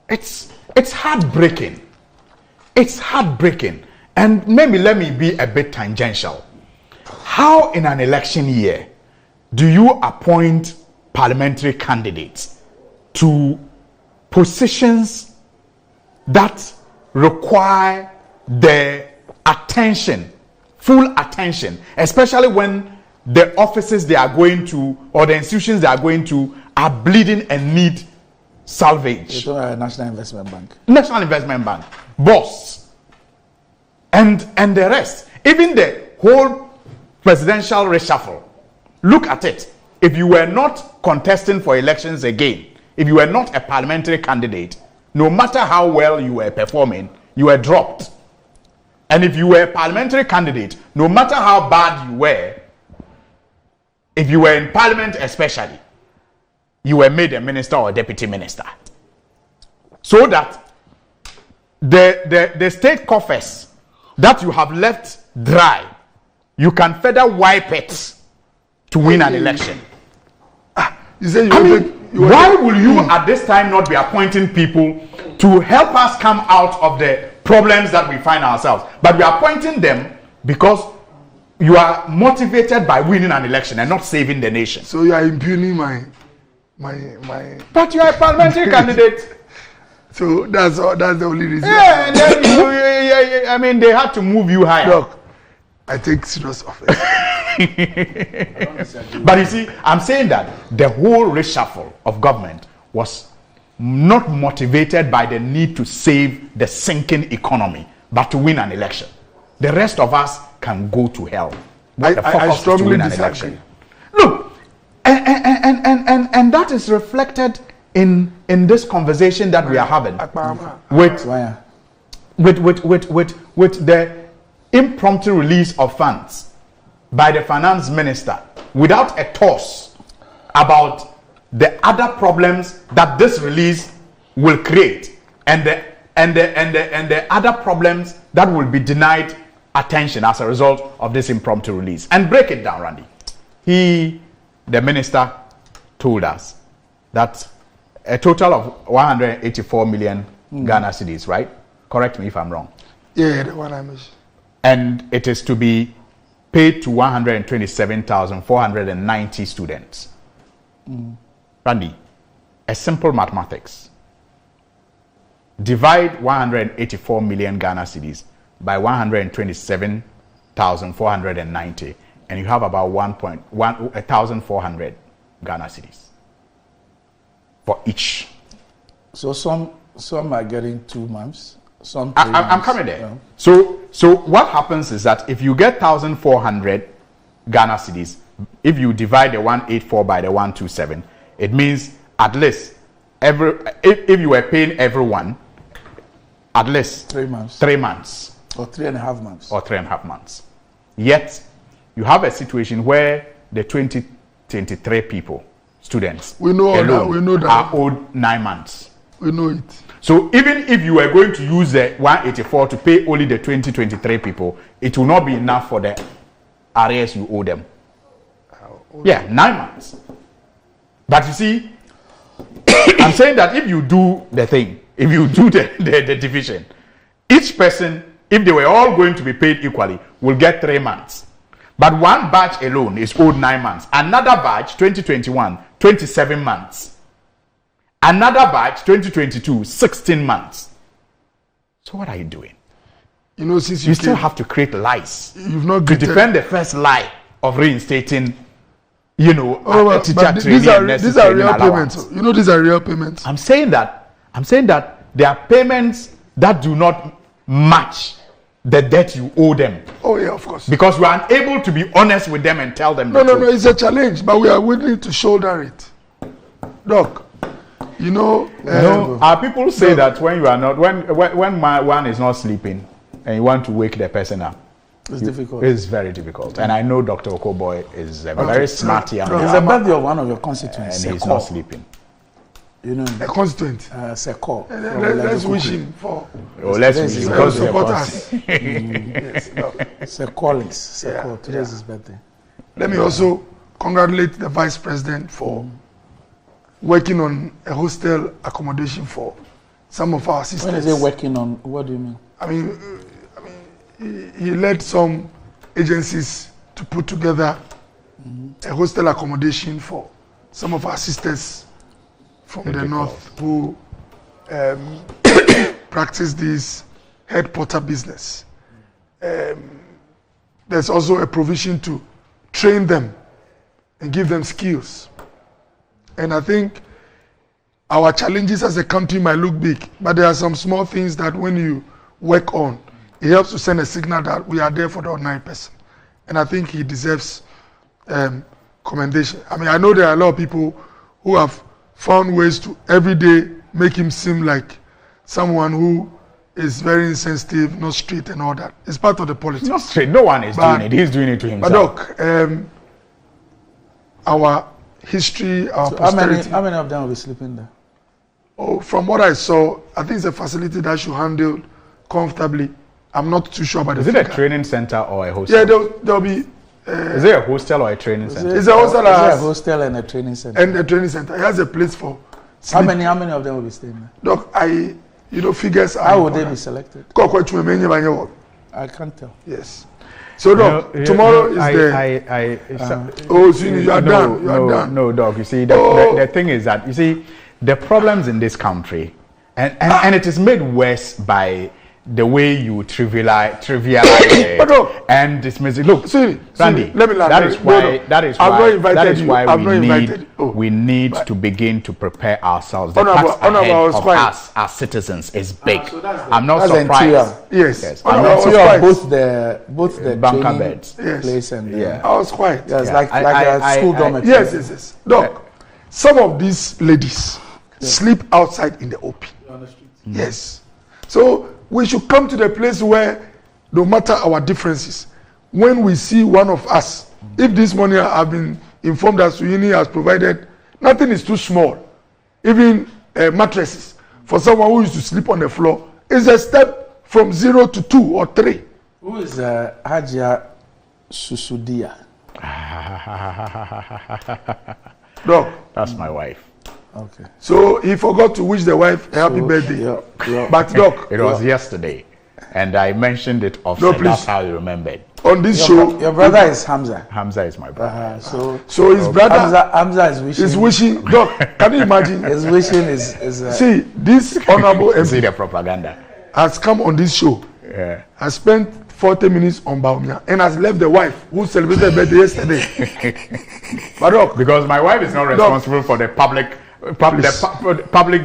it's heartbreaking. It's heartbreaking. And maybe let me be a bit tangential. how in an election year do you appoint parliamentary candidates to positions that require their attention, full attention, especially when the offices they are going to or the institutions they are going to are bleeding and need salvage? National Investment Bank. National Investment Bank, BOSS, and the rest. Even the whole presidential reshuffle. Look at it. If you were not contesting for elections again, if you were not a parliamentary candidate, no matter how well you were performing, you were dropped. And if you were a parliamentary candidate, no matter how bad you were, if you were in parliament especially, you were made a minister or a deputy minister. So that the state coffers that you have left dry, you can further wipe it to win an election. Why will you at this time not be appointing people to help us come out of the problems that we find ourselves? But we are appointing them because you are motivated by winning an election and not saving the nation. So you are impugning my. But you are a parliamentary candidate. So that's the only reason. Yeah, and then I mean, they had to move you higher. Look, I take serious offense. But you see, I'm saying that the whole reshuffle of government was not motivated by the need to save the sinking economy, but to win an election. The rest of us can go to hell. I strongly disagree. Look, and that is reflected in this conversation that we are having with the impromptu release of funds by the finance minister without a toss about the other problems that this release will create and the other problems that will be denied attention as a result of this impromptu release. And break it down, Randy. The minister told us that a total of 184 million Ghana cedis, right? Correct me if I'm wrong. Yeah, the one I missed. And it is to be paid to 127,490 students. Randy, a simple mathematics. Divide 184 million Ghana cedis by 127,490 and you have about 1,400 Ghana cedis for each. So some are getting 2 months. I'm coming there. Yeah. So what happens is that if you get 1,400 Ghana cedis, if you divide the 184 by the 127, it means at least if you were paying everyone at least 3 months. 3 months. Or 3.5 months. Or 3.5 months. Yet you have a situation where the 2023 people, students, we know that are owed 9 months. We know it. So even if you were going to use the 184 to pay only the 2023 people, it will not be enough for the arrears you owe them. Yeah, 9 months. But you see, I'm saying that if you do the thing, if you do the division, each person, if they were all going to be paid equally, will get 3 months. But one batch alone is owed 9 months. Another batch, 2021, 27 months. Another batch, 2022, 16 months. So what are you doing? You know, since you still have to create lies. You've not to defend the first lie of reinstating, teacher training. These are real payments. You know, these are real payments. I'm saying that there are payments that do not match the debt you owe them. Oh yeah, of course. Because you are unable to be honest with them and tell them No, it's a challenge, but we are willing to shoulder it. Doc, you know, our people say that when you are not, when one is not sleeping and you want to wake the person up, it's difficult. It's very difficult. And I know Dr. Okoboy is a very smart young man. It's the birthday of one of your constituents. And he's not sleeping. You know, a constituent. Seko. Let's wish him for. Let's wish him because support us. Seko. Today's his birthday. Let me also congratulate the Vice President for working on a hostel accommodation for some of our sisters. When is it working on? What do you mean? I mean, he led some agencies to put together a hostel accommodation for some of our sisters from the north who practice this head porter business. There's also a provision to train them and give them skills. And I think our challenges as a country might look big, but there are some small things that when you work on, it helps to send a signal that we are there for the ordinary person. And I think he deserves commendation. I mean, I know there are a lot of people who have found ways to every day make him seem like someone who is very insensitive, not straight and all that. It's part of the politics. Not straight. No one is doing it. He's doing it to himself. But look, our history, our posterity. How many of them will be sleeping there? Oh, from what I saw, I think it's a facility that should handle comfortably. I'm not too sure about the figure. Is it a training center or a hostel? Yeah, there'll be. Is it a hostel or a training center? It's a hostel. It's a hostel and a training center. And a training center. It has a place for sleep. How many of them will be staying there? Doc, figures are. How would they be selected? I can't tell. Yes. So, Doc, tomorrow is the. So you are done. You are done. No, Doc. You see, the thing is that, you see, the problems in this country, and it is made worse by the way you trivialize it and dismiss it. Look, Randy, that is why we need to begin to prepare ourselves. The task ahead of us as citizens is big. I'm not surprised. Yes. I'm not surprised. Both the bunker beds place and I was quiet. Yes, like a school dormitory. Yes. Doc, some of these ladies sleep outside in the open. Yes. So we should come to the place where, no matter our differences, when we see one of us, if this morning I've been informed that Suyini has provided, nothing is too small. Even mattresses for someone who used to sleep on the floor is a step from 0 to 2 or 3. Who is Hajia Susudia? Doc, that's my wife. Okay. So he forgot to wish the wife a happy birthday. But Doc, it was yesterday, and I mentioned it often. No, please. That's how you remembered. On this show, your brother is Hamza. Hamza is my brother. So his brother Hamza is wishing. Is wishing. Doc, can you imagine? His wishing is. See, this honorable MP see the propaganda has come on this show. Has spent 40 minutes on Baumia and has left the wife who celebrated her birthday yesterday. But Doc, because my wife is not responsible for the public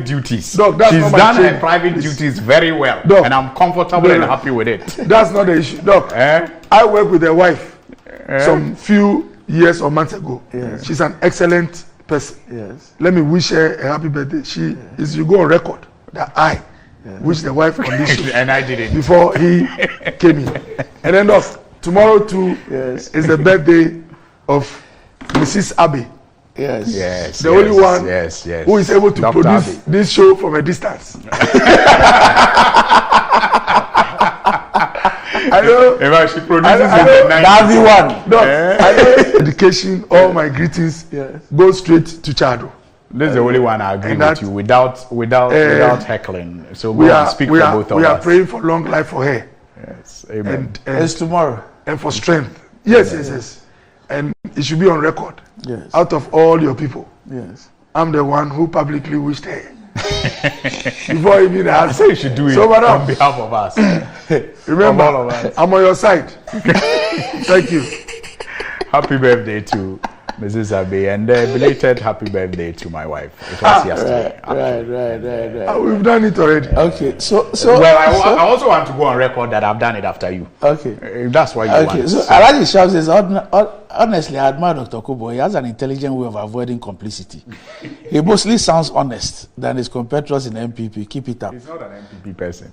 duties. Doc, she's done her private duties very well, Doc, and I'm comfortable and happy with it. That's not the issue, Doc. I worked with a wife some few years or months ago. She's an excellent person. Let me wish her a happy birthday. You go on record that I wish the wife on this show, and I did it before he came in. And then, Doc, tomorrow too is the birthday of Mrs. Abbey. Yes. The only one who is able to Dr. produce this show from a distance. I know. If she produces in the 90s. No, I know. Education, all my greetings go straight to Chado. This is the only one I agree with you without heckling. So we speak for both of us. We are praying for long life for her. Yes, amen. And it's tomorrow. And for strength. Yes. And it should be on record. Yes. Out of all your people, I'm the one who publicly wished her. Before even I say you should do it on behalf of us. Remember, all of us. I'm on your side. Thank you. Happy birthday to Mrs. Abbey, and belated happy birthday to my wife. It was yesterday. Right. We've done it already. Okay, so I also want to go on record that I've done it after you. Okay, that's why you want. So Alaji Shah says, honestly, I admire Dr. Kubo. He has an intelligent way of avoiding complicity. He mostly sounds honest than his competitors in MPP. Keep it up. He's not an MPP person.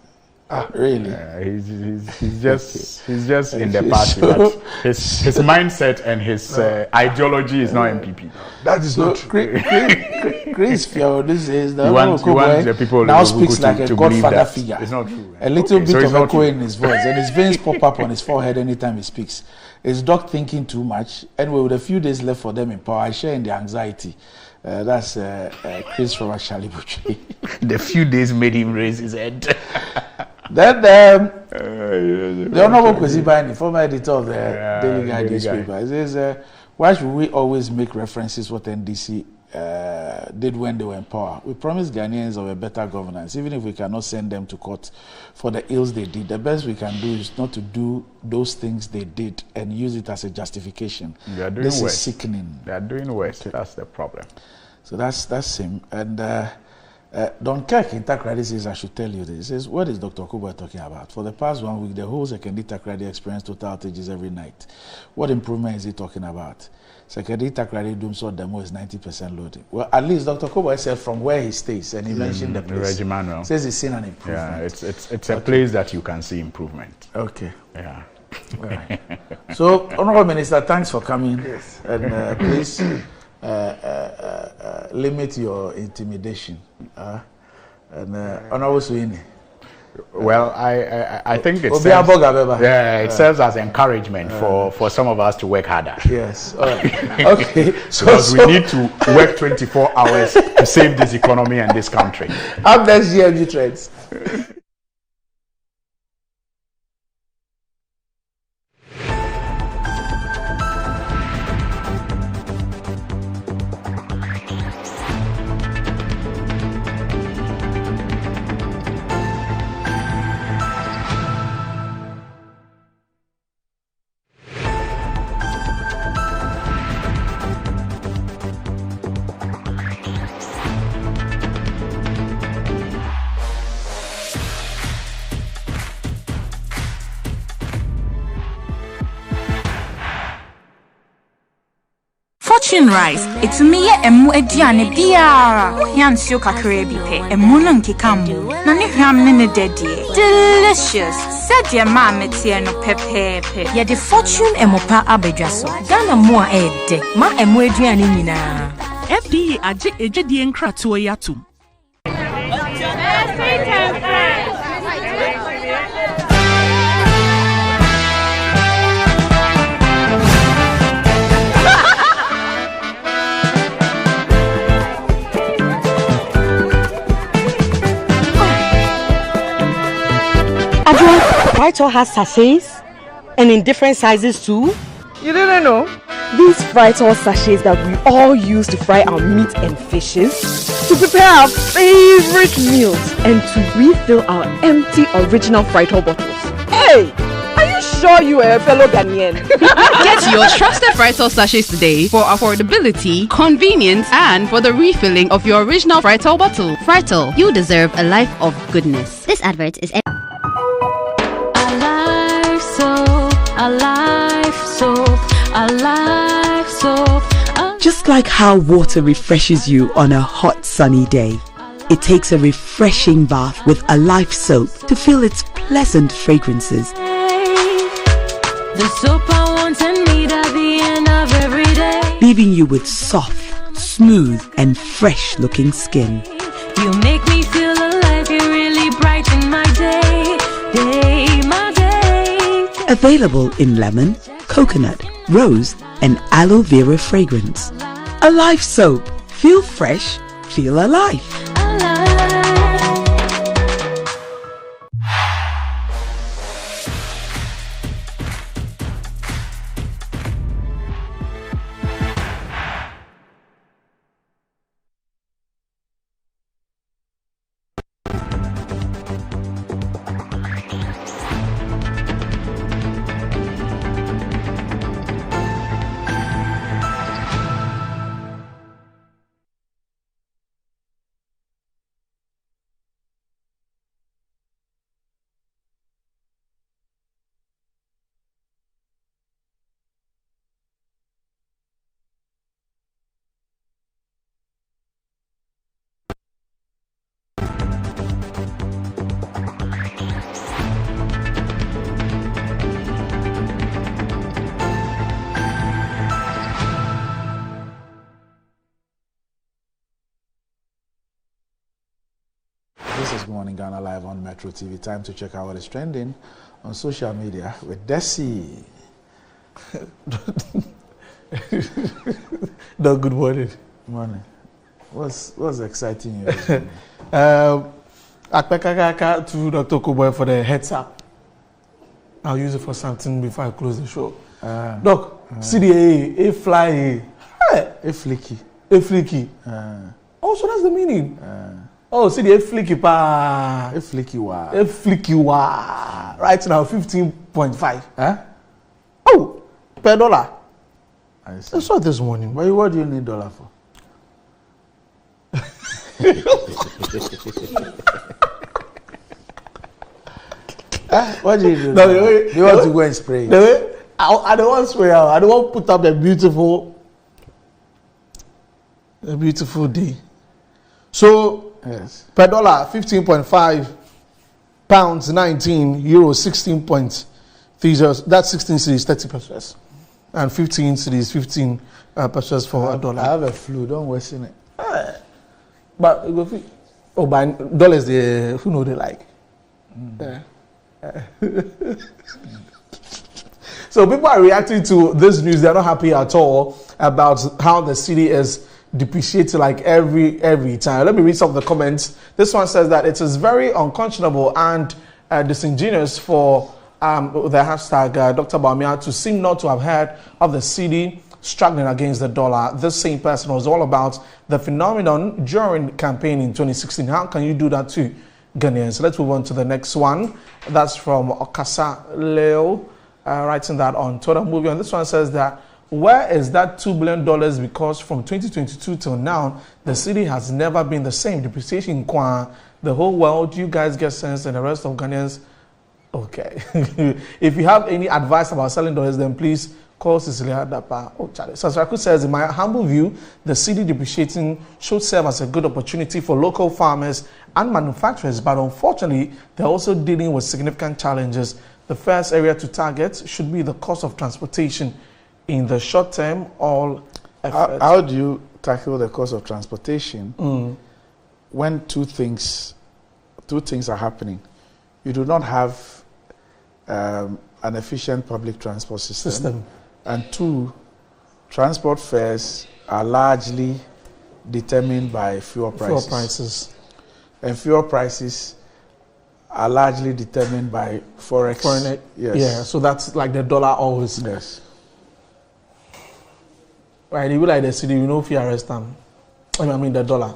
Really? He's just in the party. But his mindset and his ideology is not MPP. That is not true. Chris Fiaudis is the the people now speaks like a godfather figure. It's not true. A little bit of echo in his voice, and his veins pop up on his forehead anytime he speaks. Is Doc thinking too much? Anyway, with a few days left for them in power, I share in the anxiety. That's Chris from Ashali Butchie. The few days made him raise his head. Then The Honorable Kwesi Bani, former editor of the Daily Guide newspaper, says, why should we always make references what NDC did when they were in power? We promised Ghanaians of a better governance, even if we cannot send them to court for the ills they did. The best we can do is not to do those things they did and use it as a justification. This is sickening. They are doing worse. That's the problem. So that's him. And Don Kirk in Takrady says, I should tell you this. He says, what is Dr. Kuba talking about? For the past 1 week, the whole Sekondi Takrady experienced total outages every night. What improvement is he talking about? Sekondi Takrady Dumso demo is 90% loading. Well, at least Dr. Kuba said from where he stays, and he mentioned the place. Reggie Manuel Says he's seen an improvement. Yeah, it's a place that you can see improvement. Okay. Yeah. Right. So, Honorable Minister, thanks for coming. Yes. And please limit your intimidation. Honorable Sweeney. Well, I think it serves as encouragement for some of us to work harder. Yes. All right. Okay. Because we need to work 24 hours to save this economy and this country. Up next, GMG Trends. Fortune Rice, it's me emu ediane biara. Yansio kakere bipe, emu no nkekamu. Na ne hwam ne dedie. Delicious. Said your mama tie no pepepe. Ya the Fortune emopa abedwaso. Ghana mo a ede. Ma emu ediane nyina. FDA aje ejedi enkratuo yatum. Fritor has sachets and in different sizes too. You didn't know? These Fritor sachets that we all use to fry our meat and fishes, to prepare our favorite meals, and to refill our empty original Fritor bottles. Hey! Are you sure you are a fellow Ghanaian? Get your trusted Fritor sachets today for affordability, convenience, and for the refilling of your original Fritor bottle. Fritor, you deserve a life of goodness. This advert is Alive soap. Just like how water refreshes you on a hot sunny day, it takes a refreshing bath with Alive soap to feel its pleasant fragrances. The soap I want and need at the end of every day, leaving you with soft, smooth and fresh looking skin. You make me feel alive, you really brighten my day, my day. Available in lemon, coconut, rose and aloe vera fragrance. Alive soap. Feel fresh, feel alive. This is Morning Ghana Live on Metro TV. Time to check out what is trending on social media with Desi. No, good morning. Morning. What's exciting you? Akpekakaka to Dr. Kuboy for the heads up. I'll use it for something before I close the show. Doc, CDA, a fly, a flicky. A flicky. Oh, so that's the meaning. Oh, CDA flicky pa. A flicky wa. A flicky wa. Right now, 15.5. Oh, per dollar. I saw this morning. But what do you need dollar for? What do you do? No, you want to go and spray? I don't want to spray out. I don't want to put up a beautiful day. So, yes. Per dollar, 15.5 pounds, 19 euros, 16.30. That's 16 cedis, 30 pesos. And 15 cedis, 15 pesos for a dollar. I have a flu, don't worsen it. But, by dollars, who know they like? So people are reacting to this news. They're not happy at all about how the city is depreciating like every time. Let me read some of the comments. This one says that it is very unconscionable and disingenuous for the hashtag Dr. Bawumia to seem not to have heard of the city struggling against the dollar. This same person was all about the phenomenon during campaign in 2016. How can you do that to Ghanaians? Let's move on to the next one. That's from Okasa Leo, writing that on Twitter. Moving on. This one says that where is that $2 billion? Because from 2022 till now, the city has never been the same. Depreciation, the whole world, you guys get sense, and the rest of Ghanaians. Okay. If you have any advice about selling dollars, then please call Cecilia Dapa. Oh, Charlie. Sasraku says, in my humble view, the city depreciating should serve as a good opportunity for local farmers and manufacturers, but unfortunately, they're also dealing with significant challenges. The first area to target should be the cost of transportation. In the short term, all efforts. How do you tackle the cost of transportation when two things are happening? You do not have an efficient public transport system. And two, transport fares are largely determined by fuel prices. And fuel prices are largely determined by forex. Yes. Yeah, so that's like the dollar always. Yes. Right, you like the city, you know if you arrest them. I mean the dollar.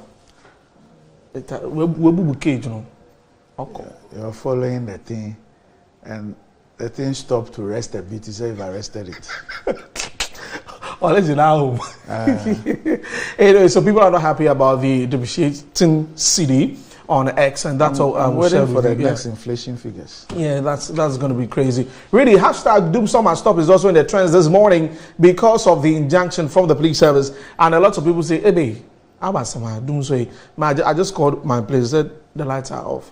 We cage, you know. Okay. You're following the thing, and the thing stopped to rest a bit. You say you've arrested it. Well, let's now. Anyway, so people are not happy about the depreciating city on X, and that's all. I'm waiting for the next inflation figures. Yeah, that's going to be crazy. Really, hashtag Doom Some and Stop is also in the trends this morning because of the injunction from the police service, and a lot of people say, "Hey, babe, how about some Doom Say?" I just called my place, said the lights are off.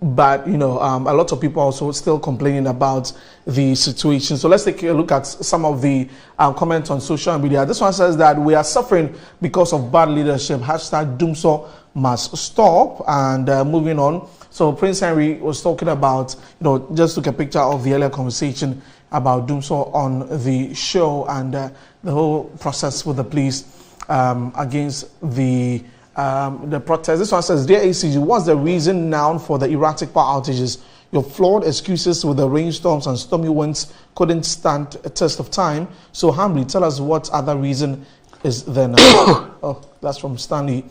But, you know, a lot of people also still complaining about the situation. So let's take a look at some of the comments on social media. This one says that we are suffering because of bad leadership. Hashtag Doomso must stop. And moving on. So Prince Henry was talking about, you know, just took a picture of the earlier conversation about Doomso on the show and the whole process with the police against the protest. This one says, dear ACG, what's the reason now for the erratic power outages? Your flawed excuses with the rainstorms and stormy winds couldn't stand a test of time. So humbly, tell us what other reason is there now. Oh, that's from Stanley.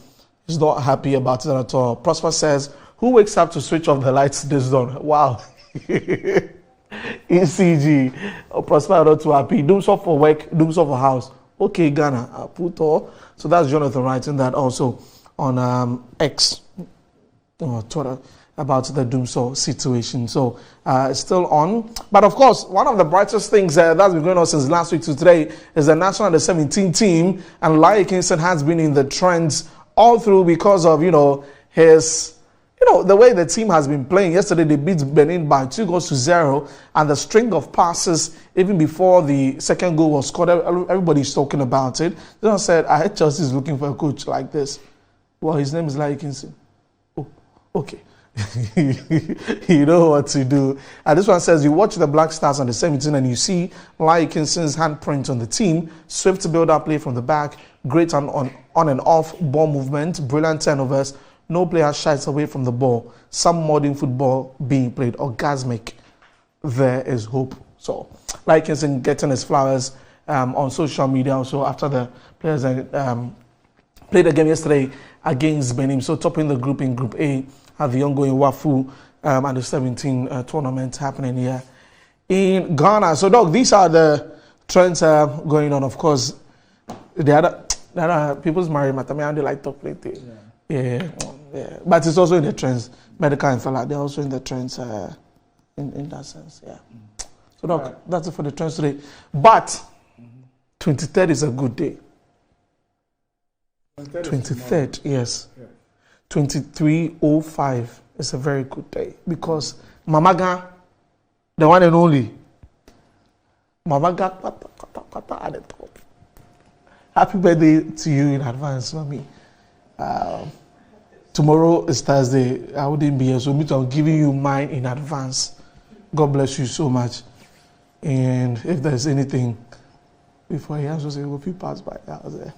He's not happy about it at all. Prosper says, who wakes up to switch off the lights this dawn? Wow. ECG. Oh, Prosper not too happy. Doomsop for work, Doomsop for house. Okay, Ghana. So that's Jonathan writing that also on X or Twitter about the Doomso situation. So it's still on. But of course, one of the brightest things that's been going on since last week to today is the National Under-17 team. And Larry Kingston has been in the trends all through because of, you know, his... You know, the way the team has been playing. Yesterday, they beat Benin by 2-0, and the string of passes, even before the second goal was scored, everybody's talking about it. Then I said, I heard Chelsea is looking for a coach like this. Well, his name is Larry Kingston. Oh, okay. You know what to do. And this one says, you watch the Black Stars under 17 and you see Larry Kingston's handprint on the team. Swift build-up play from the back, great on and off ball movement, brilliant turnovers. No player shies away from the ball. Some modern football being played. Orgasmic. there is hope. So, like Kingston getting his flowers on social media also after the players played the game yesterday against Benin. So, topping the group in Group A at the ongoing WAFU under 17 tournament happening here in Ghana. So, Doc, these are the trends going on. Of course, the other people's married matter. I they like talk plenty. Yeah. But it's also in the trends. Medical and Fala, they're also in the trends in that sense. Yeah. So, Doc, that's it for the trends today. But 23rd is a good day. 23rd, yes. 2305 is a very good day because Mamaga, the one and only, Mamaga at the top. Happy birthday to you in advance, Mommy. Tomorrow is Thursday. I wouldn't be here, so I'm giving you mine in advance. God bless you so much. And if there's anything, before he answers, say, will you pass by? I was there.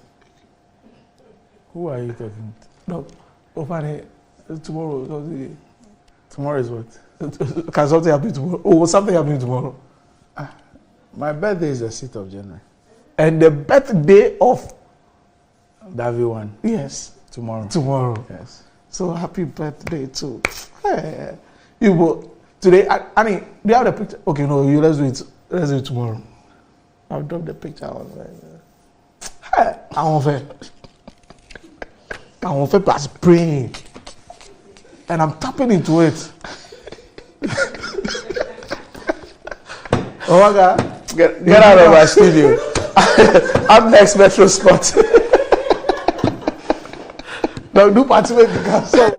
Who are you talking to? No, tomorrow. Tomorrow is what? Can something happen tomorrow? Oh, something happening tomorrow? My birthday is the 6th of January. And the birthday of? Davy one. Yes. Tomorrow. Yes. So happy birthday too. Hey. You will, today, Annie, do you have the picture? Okay, no, let's do it. Let's do it tomorrow. I'll drop the picture on. Hey, I want to plus praying. And I'm tapping into it. Oh my God. Get out of my studio. Up next, Metro Sport. Now, do participate because so.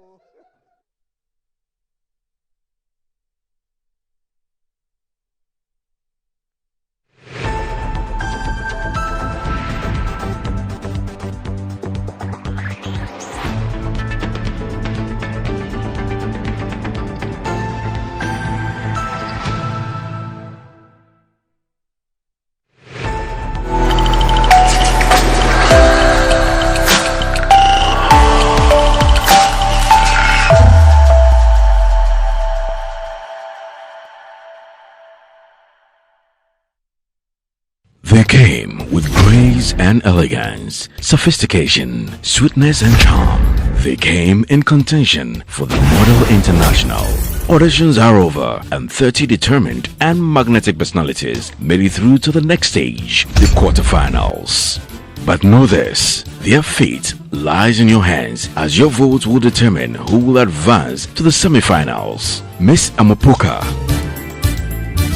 They came with grace and elegance, sophistication, sweetness and charm. They came in contention for the Model International. Auditions are over and 30 determined and magnetic personalities made it through to the next stage, the quarterfinals. But know this, their fate lies in your hands as your votes will determine who will advance to the semifinals. Miss Amapoka,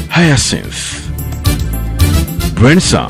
Hyacinth, Brensa,